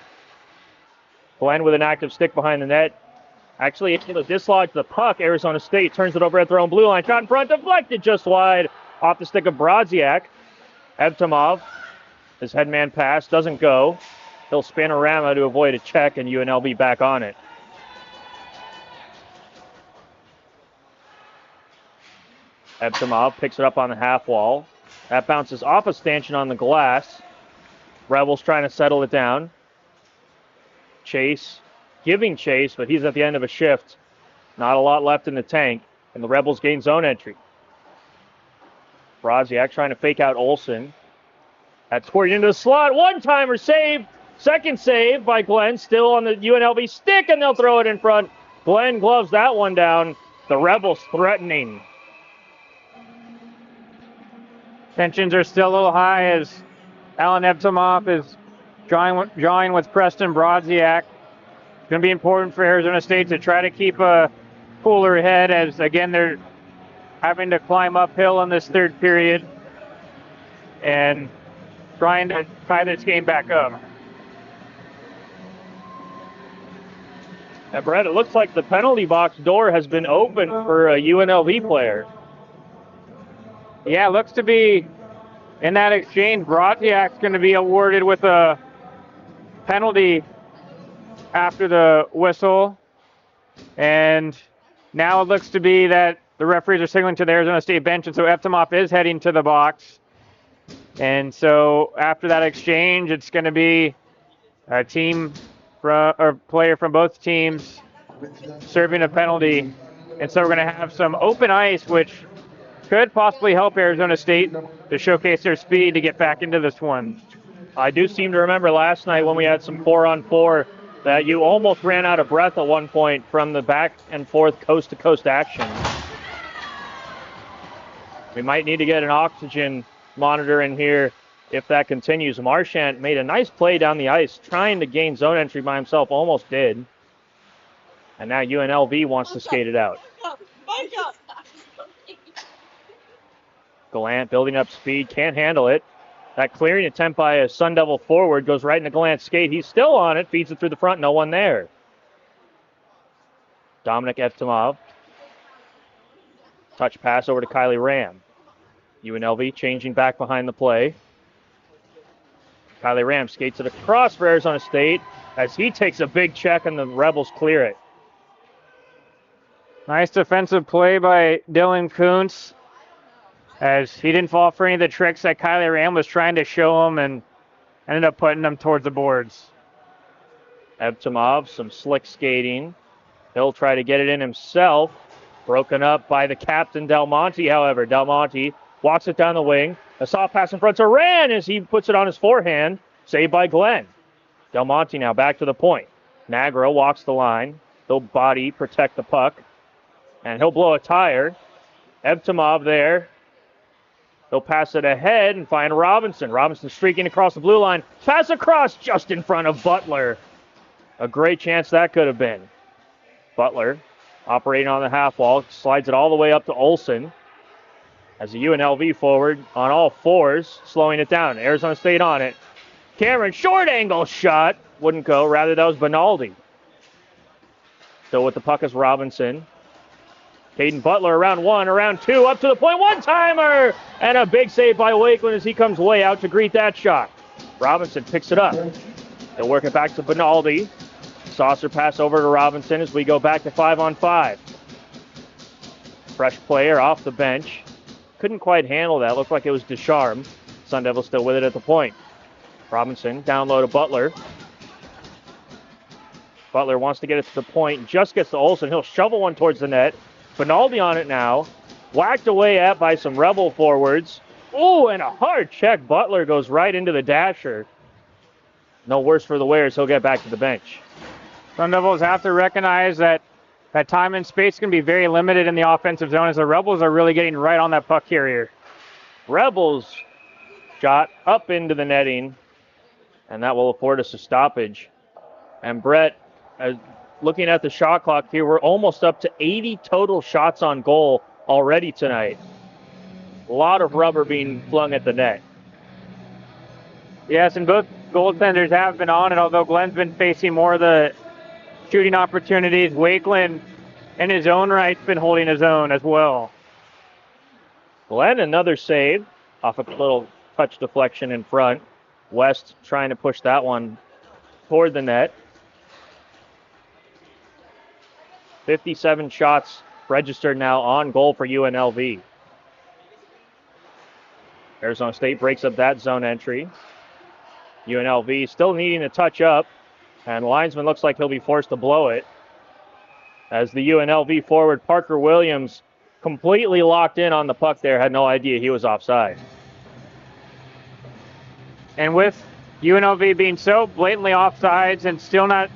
Glenn with an active stick behind the net. Actually able to dislodge the puck. Arizona State turns it over at their own blue line. Shot in front, deflected just wide off the stick of Brodziak. Evtimov, his headman pass doesn't go. He'll spin around to avoid a check, and UNLV back on it. Evtimov picks it up on the half wall. That bounces off a stanchion on the glass. Rebels trying to settle it down. Chase giving chase, but he's at the end of a shift. Not a lot left in the tank, and the Rebels gain zone entry. Brodziak trying to fake out Olsen. That's squared into the slot. One-timer save. Second save by Glenn, still on the UNLV stick, and they'll throw it in front. Glenn gloves that one down. The Rebels threatening. Tensions are still a little high as Alan Evtimov is drawing with Preston Brodziak. It's going to be important for Arizona State to try to keep a cooler head as, again, they're having to climb uphill in this third period and trying to tie this game back up. Now, Brett, it looks like the penalty box door has been opened for a UNLV player. Yeah, looks to be in that exchange. Brodziak's going to be awarded with a penalty after the whistle. And now it looks to be that the referees are signaling to the Arizona State bench, and so Evtimov is heading to the box. And so after that exchange, it's going to be a player from both teams serving a penalty. And so we're going to have some open ice, which could possibly help Arizona State to showcase their speed to get back into this one. I do seem to remember last night when we had some 4-on-4 that you almost ran out of breath at one point from the back and forth coast-to-coast action. We might need to get an oxygen monitor in here if that continues. Marchant made a nice play down the ice, trying to gain zone entry by himself, almost did. And now UNLV wants to skate it out. Gallant building up speed, can't handle it. That clearing attempt by a Sun Devil forward goes right into Gallant's skate. He's still on it, feeds it through the front, no one there. Dominic Evtimov. Touch pass over to Kylie Ram. UNLV changing back behind the play. Kylie Ram skates it across for Arizona State as he takes a big check and the Rebels clear it. Nice defensive play by Dylan Kuntz as he didn't fall for any of the tricks that Kylie Ram was trying to show him and ended up putting them towards the boards. Evtimov, some slick skating. He'll try to get it in himself. Broken up by the captain, Del Monte, however. Del Monte walks it down the wing. A soft pass in front to Ran as he puts it on his forehand. Saved by Glenn. Del Monte now back to the point. Nagro walks the line. He'll body protect the puck. And he'll blow a tire. Evtimov there. He'll pass it ahead and find Robinson. Robinson streaking across the blue line. Pass across just in front of Butler. A great chance that could have been. Butler operating on the half wall. Slides it all the way up to Olsen. As a UNLV forward on all fours, slowing it down. Arizona State on it. Cameron, short angle shot. Wouldn't go. Rather, that was Benaldi. Still with the puck is Robinson. Caden Butler around one, around two, up to the point. One-timer! And a big save by Wakeland as he comes way out to greet that shot. Robinson picks it up. He'll work it back to Benaldi. Saucer pass over to Robinson as we go back to 5-on-5. Fresh player off the bench. Couldn't quite handle that. Looked like it was Descharmes. Sun Devils still with it at the point. Robinson down low to Butler. Butler wants to get it to the point. Just gets to Olsen. He'll shovel one towards the net. Benaldi on it now. Whacked away at by some Rebel forwards. Oh, and a hard check. Butler goes right into the dasher. No worse for the Warriors. He'll get back to the bench. Sun Devils have to recognize that time and space can be very limited in the offensive zone as the Rebels are really getting right on that puck carrier. Rebels shot up into the netting, and that will afford us a stoppage. And Brett, looking at the shot clock here, we're almost up to 80 total shots on goal already tonight. A lot of rubber being flung at the net. Yes, and both goaltenders have been on it, although Glenn's been facing more of the shooting opportunities. Wakeland, in his own right, has been holding his own as well. Glenn, another save off a little touch deflection in front. West trying to push that one toward the net. 57 shots registered now on goal for UNLV. Arizona State breaks up that zone entry. UNLV still needing to touch up, and linesman looks like he'll be forced to blow it. As the UNLV forward, Parker Williams, completely locked in on the puck there, had no idea he was offside. And with UNLV being so blatantly offsides and still not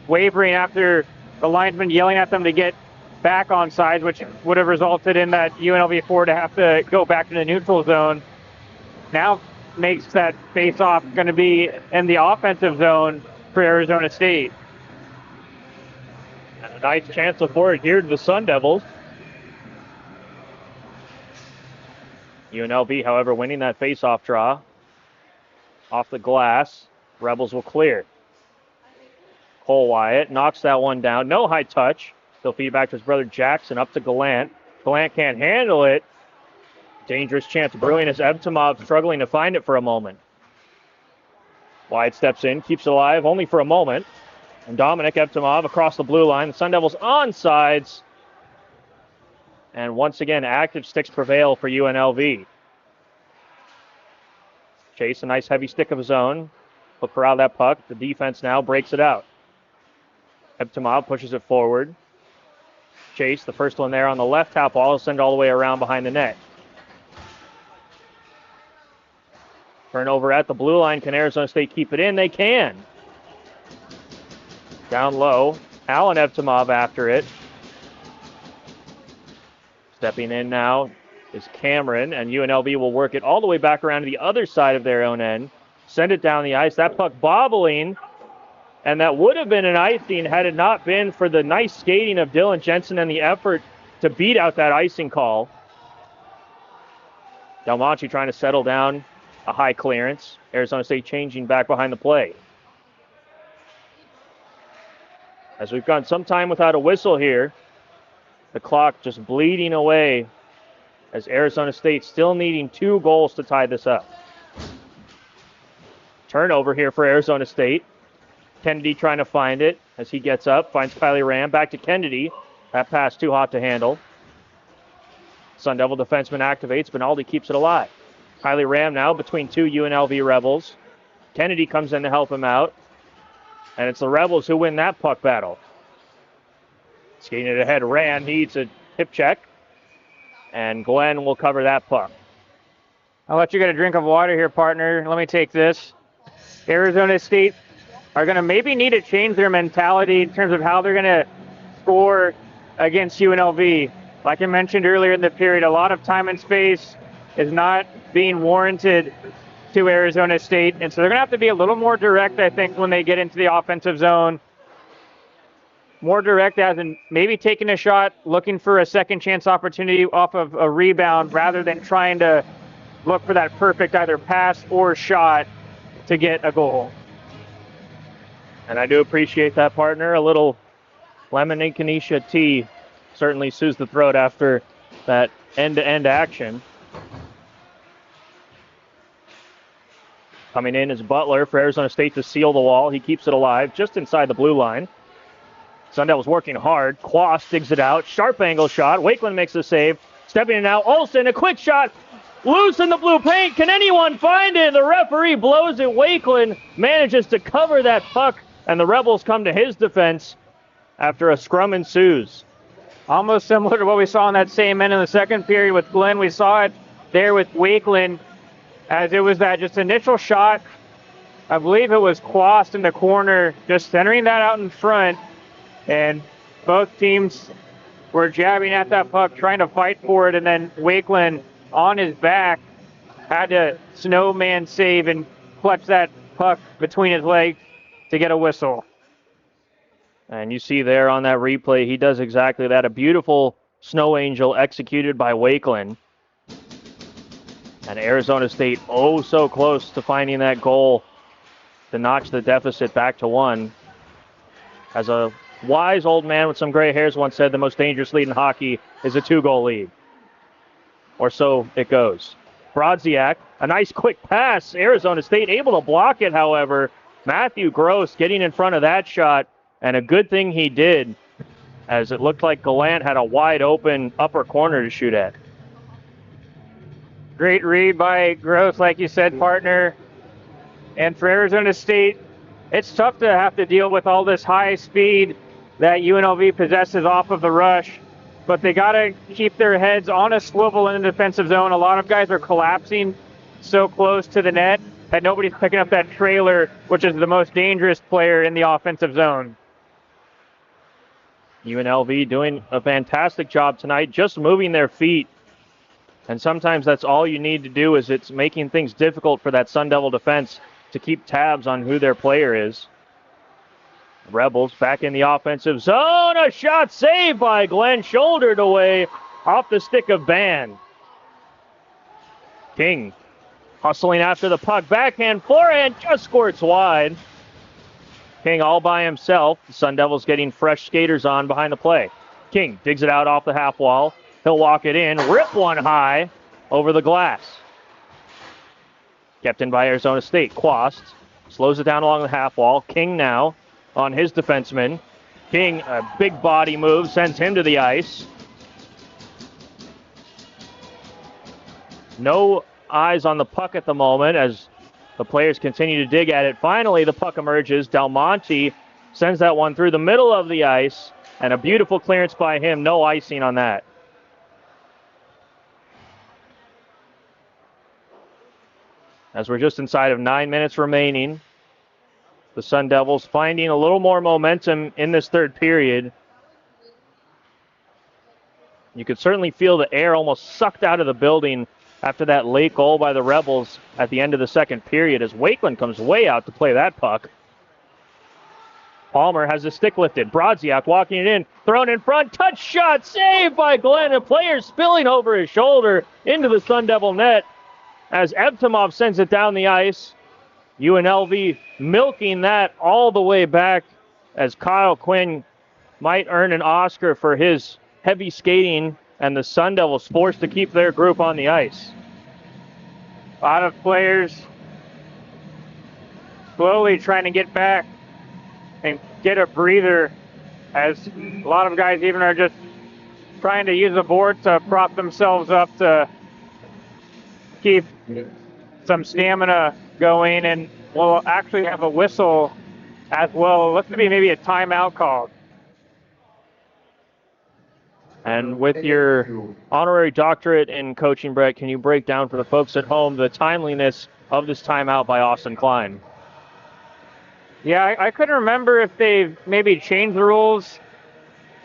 wavering after the linesman yelling at them to get back on sides, which would have resulted in that UNLV forward to have to go back to the neutral zone, now makes that face-off going to be in the offensive zone for Arizona State. And a nice chance for it here to the Sun Devils. UNLV, however, winning that face-off draw. Off the glass, Rebels will clear. Cole Wyatt knocks that one down. No high touch. He'll feed back to his brother Jackson, up to Gallant. Gallant can't handle it. Dangerous chance brewing as Evtimov struggling to find it for a moment. Wyatt steps in, keeps it alive only for a moment. And Dominic Evtimov across the blue line. The Sun Devils onsides. And once again, active sticks prevail for UNLV. Chase, a nice heavy stick of his own. He'll corral that puck. The defense now breaks it out. Evtimov pushes it forward. Chase, the first one there on the left half wall, will send all the way around behind the net. Turnover at the blue line. Can Arizona State keep it in? They can. Down low. Alan Evtimov after it. Stepping in now is Cameron, and UNLV will work it all the way back around to the other side of their own end. Send it down the ice. That puck bobbling, and that would have been an icing had it not been for the nice skating of Dylan Jensen and the effort to beat out that icing call. Del Monte trying to settle down a high clearance. Arizona State changing back behind the play. As we've gone some time without a whistle here, the clock just bleeding away as Arizona State still needing 2 goals to tie this up. Turnover here for Arizona State. Kennedy trying to find it as he gets up, finds Kylie Ram, back to Kennedy. That pass too hot to handle. Sun Devil defenseman activates, Benaldi keeps it alive. Kylie Ram now between 2 UNLV Rebels. Kennedy comes in to help him out. And it's the Rebels who win that puck battle. Skating it ahead, Ram needs a hip check. And Glenn will cover that puck. I'll let you get a drink of water here, partner. Let me take this. Arizona State are going to maybe need to change their mentality in terms of how they're going to score against UNLV. Like I mentioned earlier in the period, a lot of time and space is not being warranted to Arizona State. And so they're going to have to be a little more direct, I think, when they get into the offensive zone. More direct as in maybe taking a shot, looking for a second chance opportunity off of a rebound rather than trying to look for that perfect either pass or shot to get a goal. And I do appreciate that, partner. A little lemon and Kenesha tea certainly soothes the throat after that end-to-end action. Coming in is Butler for Arizona State to seal the wall. He keeps it alive just inside the blue line. Sun Devils working hard. Quast digs it out. Sharp angle shot. Wakeland makes the save. Stepping in now. Olsen, a quick shot. Loose in the blue paint. Can anyone find it? The referee blows it. Wakeland manages to cover that puck, and the Rebels come to his defense after a scrum ensues. Almost similar to what we saw in that same end in the second period with Glenn. We saw it there with Wakeland as it was that just initial shot. I believe it was Quast in the corner, just centering that out in front. And both teams were jabbing at that puck, trying to fight for it. And then Wakeland on his back had to snowman save and clutch that puck between his legs to get a whistle. And you see there on that replay, he does exactly that. A beautiful snow angel executed by Wakeland. And Arizona State oh so close to finding that goal to notch the deficit back to 1. As a wise old man with some gray hairs once said, the most dangerous lead in hockey is a 2-goal lead. Or so it goes. Brodziak, a nice quick pass. Arizona State able to block it, however. Matthew Gross getting in front of that shot, and a good thing he did, as it looked like Gallant had a wide open upper corner to shoot at. Great read by Gross, like you said, partner. And for Arizona State, it's tough to have to deal with all this high speed that UNLV possesses off of the rush, but they got to keep their heads on a swivel in the defensive zone. A lot of guys are collapsing so close to the net that nobody's picking up that trailer, which is the most dangerous player in the offensive zone. UNLV doing a fantastic job tonight, just moving their feet. And sometimes that's all you need to do, is it's making things difficult for that Sun Devil defense to keep tabs on who their player is. Rebels back in the offensive zone. A shot saved by Glenn, shouldered away off the stick of Ban. King hustling after the puck. Backhand, forehand, just squirts wide. King all by himself. The Sun Devils getting fresh skaters on behind the play. King digs it out off the half wall. He'll walk it in, rip one high over the glass. Kept in by Arizona State. Quast slows it down along the half wall. King now on his defenseman. King, a big body move, sends him to the ice. No eyes on the puck at the moment as the players continue to dig at it. Finally, the puck emerges. Del Monte sends that one through the middle of the ice, and a beautiful clearance by him. No icing on that. As we're just inside of 9 minutes remaining, the Sun Devils finding a little more momentum in this third period. You could certainly feel the air almost sucked out of the building after that late goal by the Rebels at the end of the second period, as Wakeland comes way out to play that puck. Palmer has the stick lifted. Brodziak walking it in, thrown in front, touch shot, saved by Glenn. A player spilling over his shoulder into the Sun Devil net as Evtimov sends it down the ice. UNLV milking that all the way back, as Kyle Quinn might earn an Oscar for his heavy skating, and the Sun Devils forced to keep their group on the ice. A lot of players slowly trying to get back and get a breather, as a lot of guys even are just trying to use the board to prop themselves up to keep some stamina going, and we'll actually have a whistle as well. It looks to be maybe a timeout called. And with your honorary doctorate in coaching, Brett, can you break down for the folks at home the timeliness of this timeout by Austin Klein? Yeah, I couldn't remember if they've maybe changed the rules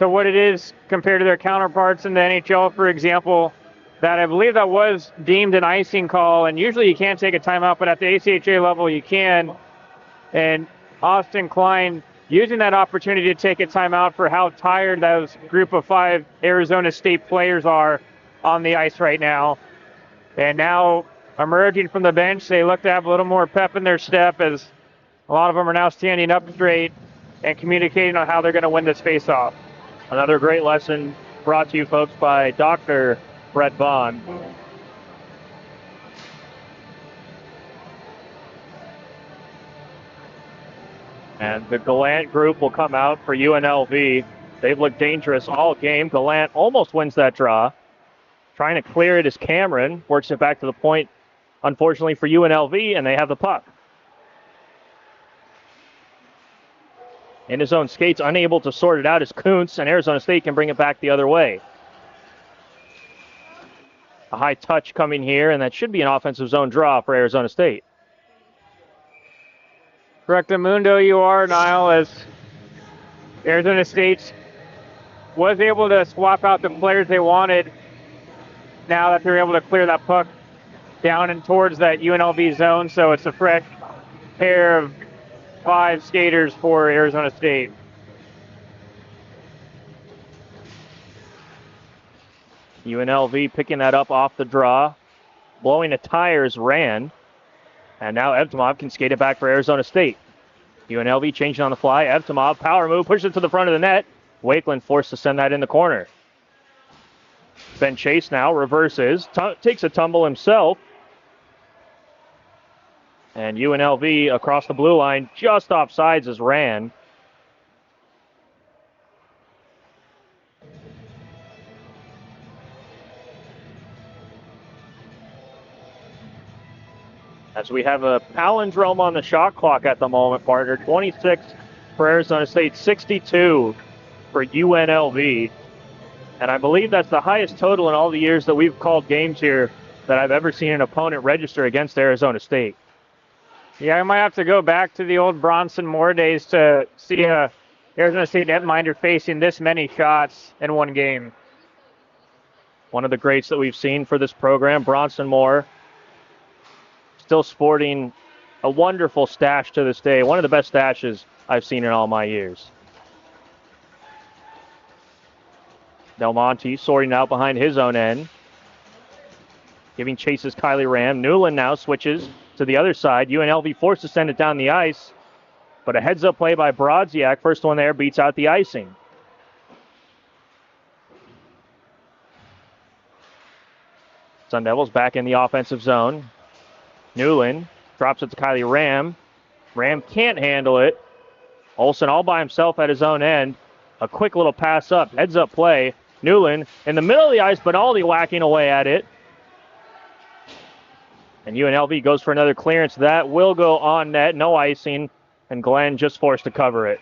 to what it is compared to their counterparts in the NHL, for example. That I believe that was deemed an icing call, and usually you can't take a timeout, but at the ACHA level you can. And Austin Klein using that opportunity to take a timeout for how tired those group of 5 Arizona State players are on the ice right now. And now emerging from the bench, they look to have a little more pep in their step, as a lot of them are now standing up straight and communicating on how they're going to win this face-off. Another great lesson brought to you folks by Dr. Brett Vaughn. And the Gallant group will come out for UNLV. They've looked dangerous all game. Gallant almost wins that draw. Trying to clear it is Cameron. Works it back to the point, unfortunately for UNLV, and they have the puck. In his own skates, unable to sort it out is Kuntz, and Arizona State can bring it back the other way. A high touch coming here, and that should be an offensive zone draw for Arizona State. Correctamundo you are, Niall, as Arizona State was able to swap out the players they wanted now that they're able to clear that puck down and towards that UNLV zone, so it's a fresh pair of 5 skaters for Arizona State. UNLV picking that up off the draw. blowing the tires, ran. And now Evtimov can skate it back for Arizona State. UNLV changing on the fly. Evtimov, power move, pushes it to the front of the net. Wakeland forced to send that in the corner. Ben Chase now reverses, takes a tumble himself. And UNLV across the blue line, just offsides as ran. As we have a palindrome on the shot clock at the moment, partner. 26 for Arizona State, 62 for UNLV. And I believe that's the highest total in all the years that we've called games here that I've ever seen an opponent register against Arizona State. Yeah, I might have to go back to the old Bronson Moore days to see a Arizona State netminder facing this many shots in one game. One of the greats that we've seen for this program, Bronson Moore, still sporting a wonderful stash to this day. One of the best stashes I've seen in all my years. Del Monte sorting out behind his own end. Giving chases Kylie Ram. Newland now switches to the other side. UNLV forced to send it down the ice. But a heads-up play by Brodziak. First one there beats out the icing. Sun Devils back in the offensive zone. Newland drops it to Kylie Ram. Ram can't handle it. Olsen all by himself at his own end. A quick little pass up, heads up play. Newland in the middle of the ice, but Aldi whacking away at it. And UNLV goes for another clearance. That will go on net, no icing, and Glenn just forced to cover it.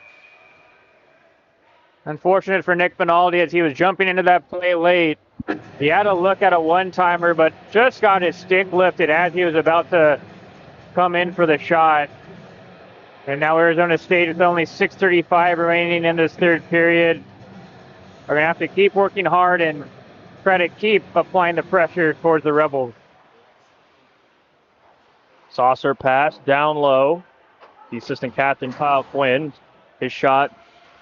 Unfortunate for Nick Benaldi as he was jumping into that play late. He had a look at a one-timer, but just got his stick lifted as he was about to come in for the shot. And now Arizona State, with only 6:35 remaining in this third period, are going to have to keep working hard and try to keep applying the pressure towards the Rebels. Saucer pass down low. The assistant captain, Kyle Quinn, his shot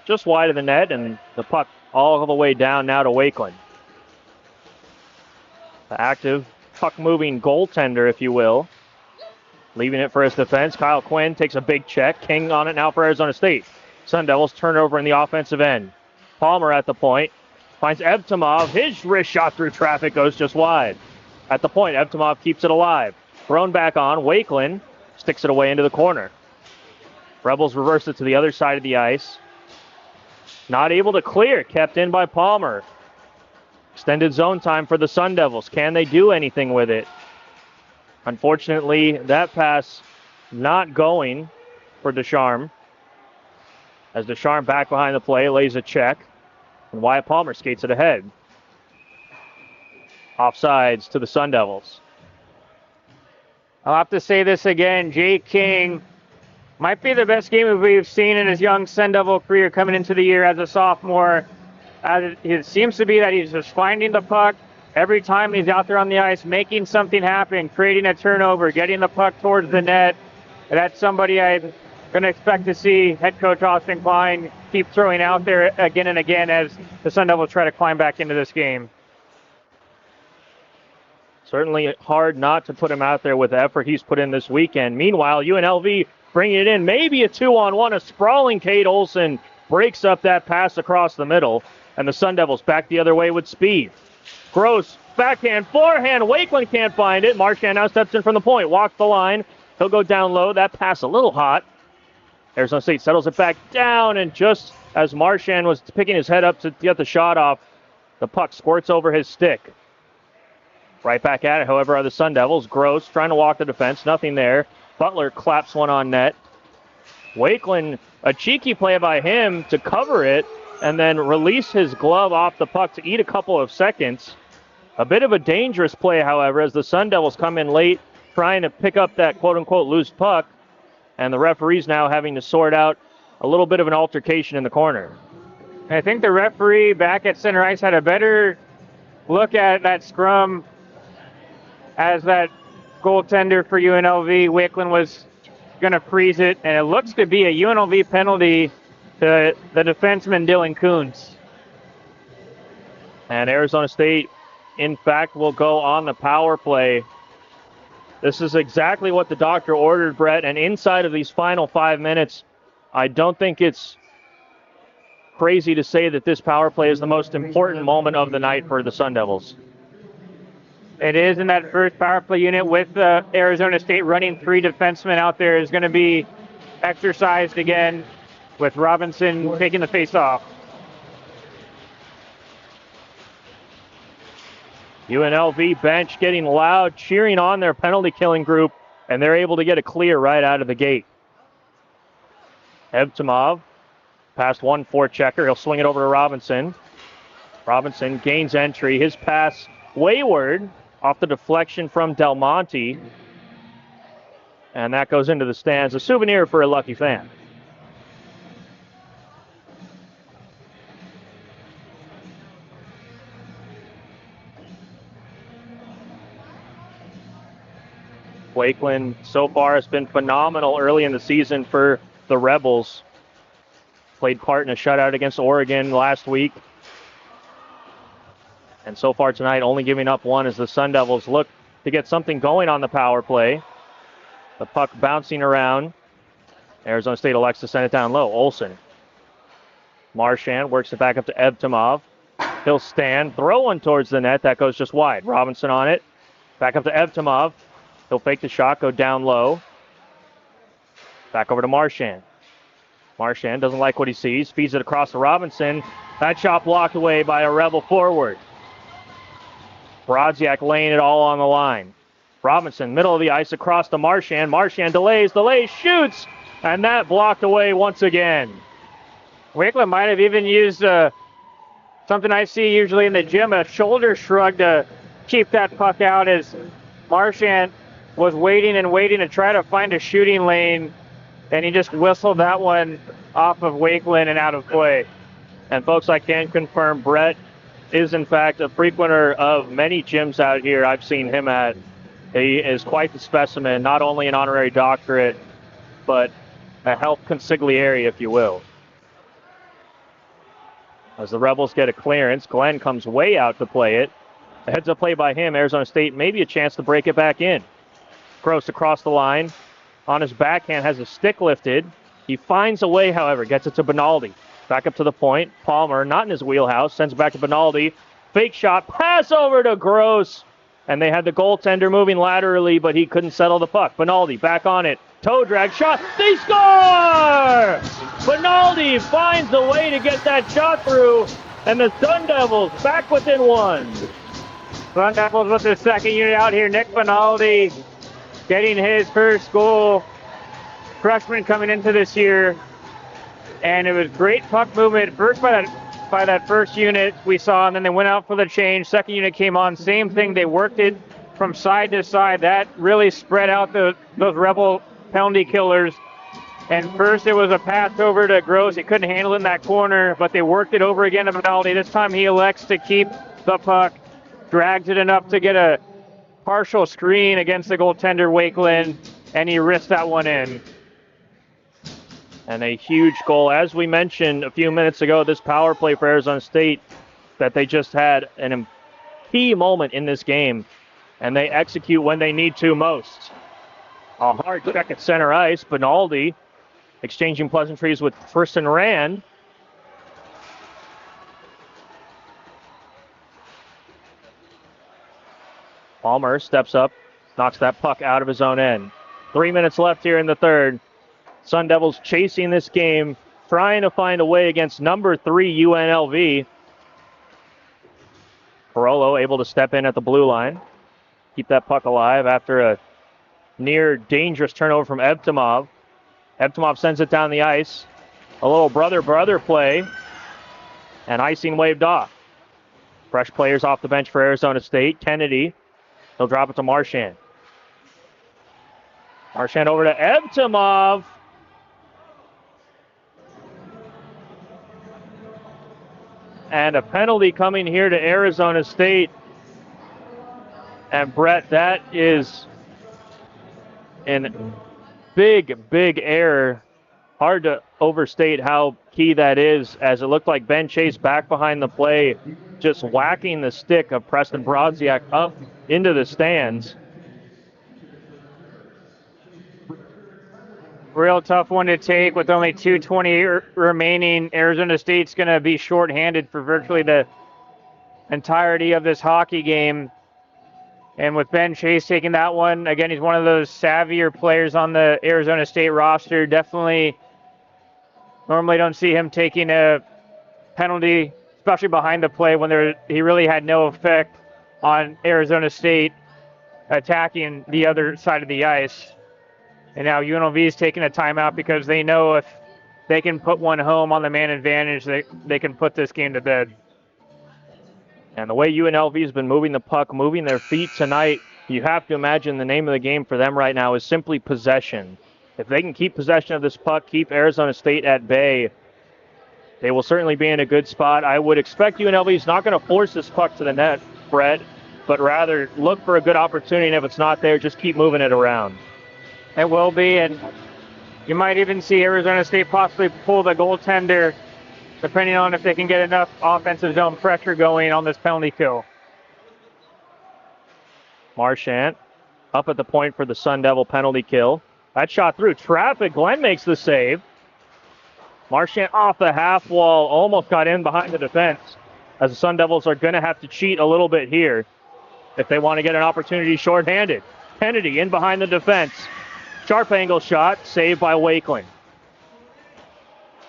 just wide of the net, and the puck all the way down now to Wakeland. The active puck-moving goaltender, if you will. Leaving it for his defense. Kyle Quinn takes a big check. King on it now for Arizona State. Sun Devils turnover in the offensive end. Palmer at the point. Finds Evtimov. His wrist shot through traffic goes just wide. At the point, Evtimov keeps it alive. Thrown back on. Wakeland sticks it away into the corner. Rebels reverse it to the other side of the ice. Not able to clear. Kept in by Palmer. Extended zone time for the Sun Devils. Can they do anything with it? Unfortunately, that pass not going for Descharmes. As Descharmes back behind the play, lays a check. And Wyatt Palmer skates it ahead. Offsides to the Sun Devils. I'll have to say this again. Jake King might be the best game we've seen in his young Sun Devil career coming into the year as a sophomore. It seems to be that he's just finding the puck every time he's out there on the ice, making something happen, creating a turnover, getting the puck towards the net. And that's somebody I'm going to expect to see head coach Austin Klein keep throwing out there again and again as the Sun Devils try to climb back into this game. Certainly hard not to put him out there with the effort he's put in this weekend. Meanwhile, UNLV bringing it in, maybe a 2-on-1. A sprawling Cade Olsen breaks up that pass across the middle, and the Sun Devils back the other way with speed. Gross, backhand, forehand. Wakeland can't find it. Marchand now steps in from the point, walks the line. He'll go down low. That pass a little hot. Arizona State settles it back down, and just as Marchand was picking his head up to get the shot off, the puck squirts over his stick. Right back at it, however, are the Sun Devils. Gross trying to walk the defense. Nothing there. Butler claps one on net. Wakeland, a cheeky play by him to cover it and then release his glove off the puck to eat a couple of seconds. A bit of a dangerous play, however, as the Sun Devils come in late trying to pick up that quote-unquote loose puck, and the referee's now having to sort out a little bit of an altercation in the corner. I think the referee back at center ice had a better look at that scrum as that goaltender for UNLV, Wakeland, was going to freeze it, and it looks to be a UNLV penalty to the defenseman Dylan Coons. And Arizona State, in fact, will go on the power play This is exactly what the doctor ordered, Brett, and inside of these final 5 minutes, I don't think it's crazy to say that this power play is the most important moment of the night for the Sun Devils. It is in that first power play unit with Arizona State running 3 defensemen out there is going to be exercised again with Robinson taking the face off. UNLV bench getting loud, cheering on their penalty killing group, and they're able to get a clear right out of the gate. Evtimov past 1-4 checker. He'll swing it over to Robinson. Robinson gains entry. His pass wayward off the deflection from Del Monte. And that goes into the stands. A souvenir for a lucky fan. Wakeland so far has been phenomenal early in the season for the Rebels. Played part in a shutout against Oregon last week. And so far tonight, only giving up 1 as the Sun Devils look to get something going on the power play. The puck bouncing around. Arizona State elects to send it down low. Olsen. Marchand works it back up to Evtimov. He'll stand, throw one towards the net. That goes just wide. Robinson on it. Back up to Evtimov. He'll fake the shot, go down low. Back over to Marchand. Marchand doesn't like what he sees. Feeds it across to Robinson. That shot blocked away by a Rebel forward. Brodziak laying it all on the line. Robinson, middle of the ice, across to Marchand. Marchand delays, shoots, and that blocked away once again. Wakeland might have even used something I see usually in the gym, a shoulder shrug to keep that puck out as Marchand was waiting to try to find a shooting lane, and he just whistled that one off of Wakeland and out of play. And folks, I can confirm Brett is in fact a frequenter of many gyms out here I've seen him at. He is quite the specimen, not only an honorary doctorate, but a health consigliere, if you will. As the Rebels get a clearance, Glenn comes way out to play it. A heads-up play by him. Arizona State maybe a chance to break it back in. Gross across the line. On his backhand, has a stick lifted. He finds a way, however, gets it to Benaldi. Back up to the point. Palmer, not in his wheelhouse, sends it back to Benaldi. Fake shot, pass over to Gross. And they had the goaltender moving laterally, but he couldn't settle the puck. Benaldi back on it. Toe drag shot. They score! Benaldi finds a way to get that shot through. And the Sun Devils back within 1. Sun Devils with their second unit out here. Nick Benaldi getting his first goal. Freshman coming into this year. And it was great puck movement. First by that first unit we saw, and then they went out for the change. Second unit came on. Same thing. They worked it from side to side. That really spread out those Rebel penalty killers. And first it was a pass over to Gross. He couldn't handle it in that corner, but they worked it over again to Benaldi. This time he elects to keep the puck. Drags it enough to get a partial screen against the goaltender, Wakeland, and he risked that one in. And a huge goal. As we mentioned a few minutes ago, this power play for Arizona State, that they just had a key moment in this game, and they execute when they need to most. A hard check at center ice. Benaldi exchanging pleasantries with Tristan Rand. Palmer steps up, knocks that puck out of his own end. 3 minutes left here in the third. Sun Devils chasing this game, trying to find a way against number 3 UNLV. Parolo able to step in at the blue line, keep that puck alive after a near dangerous turnover from Evtimov. Evtimov sends it down the ice. A little brother-brother play, and icing waved off. Fresh players off the bench for Arizona State. Kennedy, he'll drop it to Marchand. Marchand over to Evtimov. And a penalty coming here to Arizona State. And Brett, that is a big error. Hard to overstate how key that is, as it looked like Ben Chase back behind the play, just whacking the stick of Preston Brodziak up into the stands. real tough one to take with only 2:20 remaining. Arizona State's going to be shorthanded for virtually the entirety of this hockey game. And with Ben Chase taking that one, again, he's one of those savvier players on the Arizona State roster. Definitely normally don't see him taking a penalty, especially behind the play when he really had no effect on Arizona State attacking the other side of the ice. And now UNLV is taking a timeout because they know if they can put one home on the man advantage, they can put this game to bed. And the way UNLV has been moving the puck, moving their feet tonight, you have to imagine the name of the game for them right now is simply possession. If they can keep possession of this puck, keep Arizona State at bay, they will certainly be in a good spot. I would expect UNLV is not going to force this puck to the net, Brett, but rather look for a good opportunity, and if it's not there, just keep moving it around. It will be, and you might even see Arizona State possibly pull the goaltender, depending on if they can get enough offensive zone pressure going on this penalty kill. Marchand up at the point for the Sun Devil penalty kill. That shot through traffic. Glenn makes the save. Marchand off the half wall, almost got in behind the defense, as the Sun Devils are going to have to cheat a little bit here if they want to get an opportunity shorthanded. Kennedy in behind the defense. Sharp angle shot, saved by Wakeland.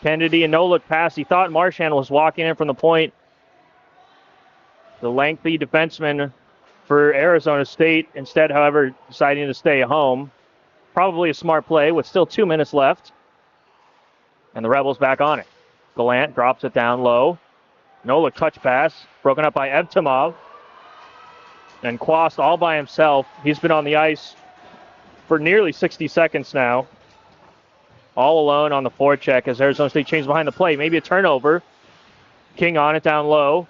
Kennedy, a no-look pass. He thought Marchand was walking in from the point. The lengthy defenseman for Arizona State, instead, however, deciding to stay home. Probably a smart play with still 2 minutes left. And the Rebels back on it. Gallant drops it down low. No-look touch pass, broken up by Evtimov. And Quast all by himself. He's been on the ice for nearly 60 seconds now. All alone on the forecheck as Arizona State changes behind the plate. Maybe a turnover. King on it down low.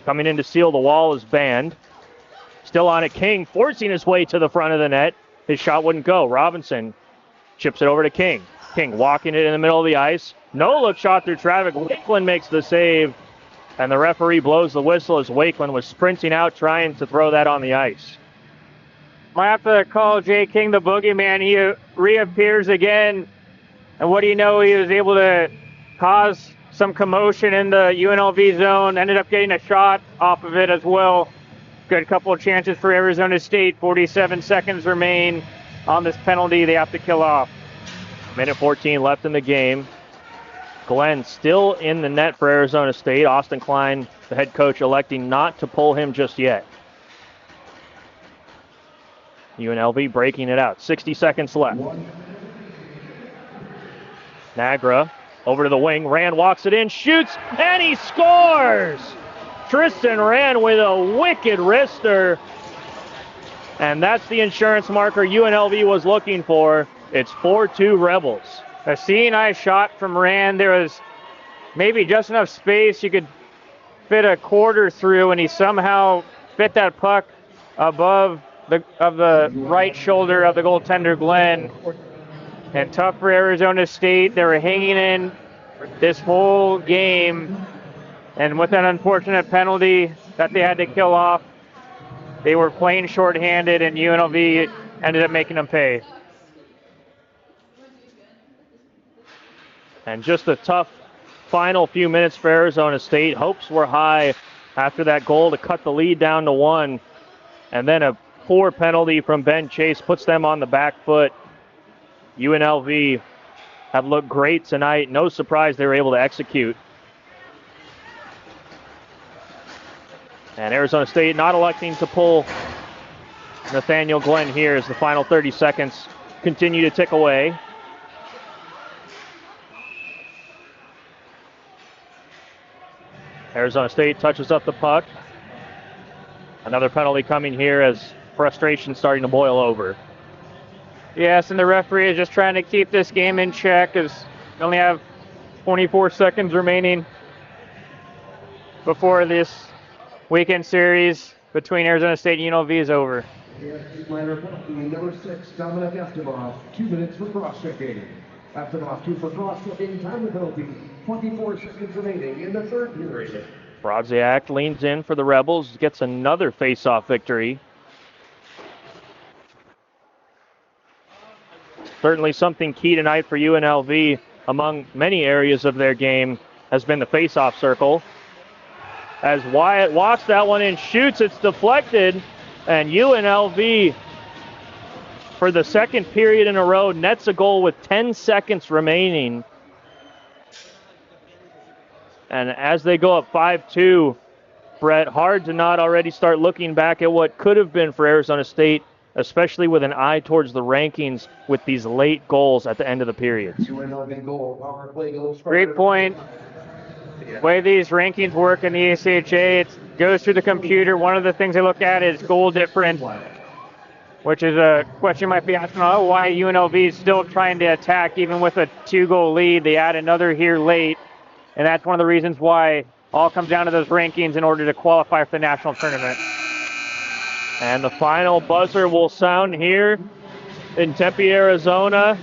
Coming in to seal the wall is Band. Still on it, King forcing his way to the front of the net. His shot wouldn't go. Robinson chips it over to King. King walking it in the middle of the ice. No-look shot through traffic. Wakeland makes the save. And the referee blows the whistle as Wakeland was sprinting out trying to throw that on the ice. Might have to call Jay King the boogeyman. He reappears again. And what do you know, he was able to cause some commotion in the UNLV zone. Ended up getting a shot off of it as well. Good couple of chances for Arizona State. 47 seconds remain on this penalty they have to kill off. Minute 14 left in the game. Glenn still in the net for Arizona State. Austin Klein, the head coach, electing not to pull him just yet. UNLV breaking it out. 60 seconds left. Nagra over to the wing. Rand walks it in, shoots, and he scores! Tristan Rand with a wicked wrister. And that's the insurance marker UNLV was looking for. It's 4-2 Rebels. A seeing-eye shot from Rand. There was maybe just enough space you could fit a quarter through, and he somehow fit that puck above the right shoulder of the goaltender, Glenn. And tough for Arizona State. They were hanging in this whole game. And with an unfortunate penalty that they had to kill off, they were playing shorthanded, and UNLV ended up making them pay. And just a tough final few minutes for Arizona State. Hopes were high after that goal to cut the lead down to 1. And then a poor penalty from Ben Chase puts them on the back foot. UNLV have looked great tonight. No surprise they were able to execute. And Arizona State not electing to pull Nathaniel Glenn here as the final 30 seconds continue to tick away. Arizona State touches up the puck. Another penalty coming here as frustration starting to boil over. Yes, and the referee is just trying to keep this game in check as we only have 24 seconds remaining before this weekend series between Arizona State and UNLV is over. Number 6, Dominic Evtimov, 2 minutes for cross-checking. Evtimov 2 for cross-checking, time of penalty, 24 seconds remaining in the third period. Brodziak leans in for the Rebels, gets another face-off victory. Certainly something key tonight for UNLV among many areas of their game has been the face-off circle. As Wyatt walks that one in, shoots, it's deflected, and UNLV, for the second period in a row, nets a goal with 10 seconds remaining. And as they go up 5-2, Brett, hard to not already start looking back at what could have been for Arizona State, especially with an eye towards the rankings with these late goals at the end of the period. Great point. The way these rankings work in the ACHA, it goes through the computer. One of the things they look at is goal difference, which is a question you might be asking, why UNLV is still trying to attack even with a 2-goal lead. They add another here late, and that's one of the reasons why all comes down to those rankings in order to qualify for the national tournament. And the final buzzer will sound here in Tempe, Arizona.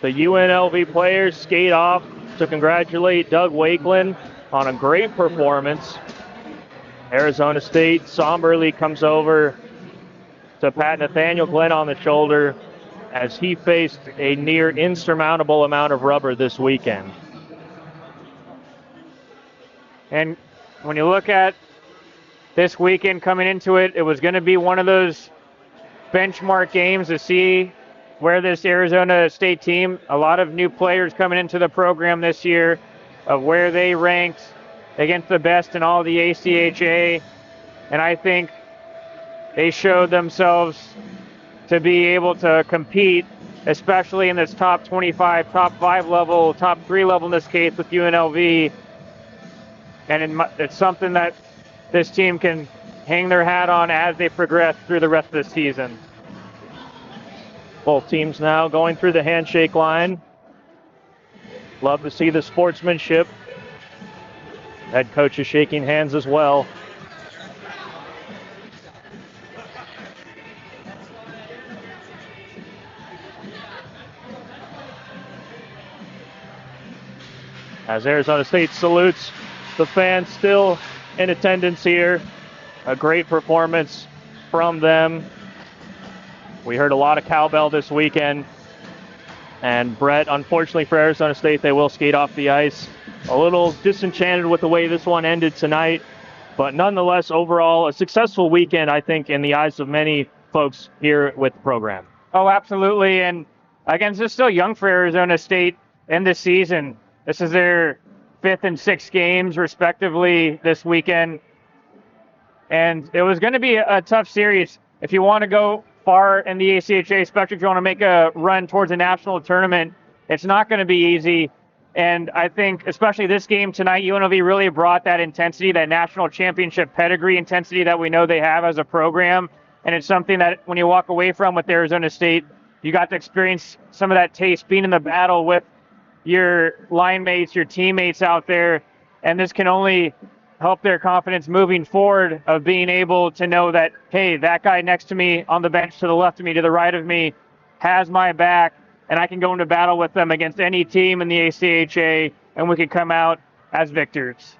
The UNLV players skate off to congratulate Doug Wakeland on a great performance. Arizona State somberly comes over to pat Nathaniel Glenn on the shoulder as he faced a near insurmountable amount of rubber this weekend. And when you look at this weekend coming into it, it was going to be one of those benchmark games to see where this Arizona State team, a lot of new players coming into the program this year, of where they ranked against the best in all the ACHA. And I think they showed themselves to be able to compete, especially in this top 25, top 5 level, top 3 level in this case with UNLV. And it's something that this team can hang their hat on as they progress through the rest of the season. Both teams now going through the handshake line. Love to see the sportsmanship. Head coach is shaking hands as well. As Arizona State salutes the fans still in attendance here. A great performance from them. We heard a lot of cowbell this weekend. And Brett, unfortunately for Arizona State, they will skate off the ice. A little disenchanted with the way this one ended tonight. But nonetheless, overall, a successful weekend, I think, in the eyes of many folks here with the program. Oh, absolutely. And again, this is still young for Arizona State in this season. This is their 5th and 6th games, respectively, this weekend. And it was going to be a tough series. If you want to go far in the ACHA, especially if you want to make a run towards a national tournament, it's not going to be easy. And I think, especially this game tonight, UNLV really brought that intensity, that national championship pedigree intensity that we know they have as a program. And it's something that when you walk away from with Arizona State, you got to experience some of that taste being in the battle with your line mates, your teammates out there. And this can only help their confidence moving forward of being able to know that, hey, that guy next to me on the bench to the left of me, to the right of me, has my back, and I can go into battle with them against any team in the ACHA, and we can come out as victors.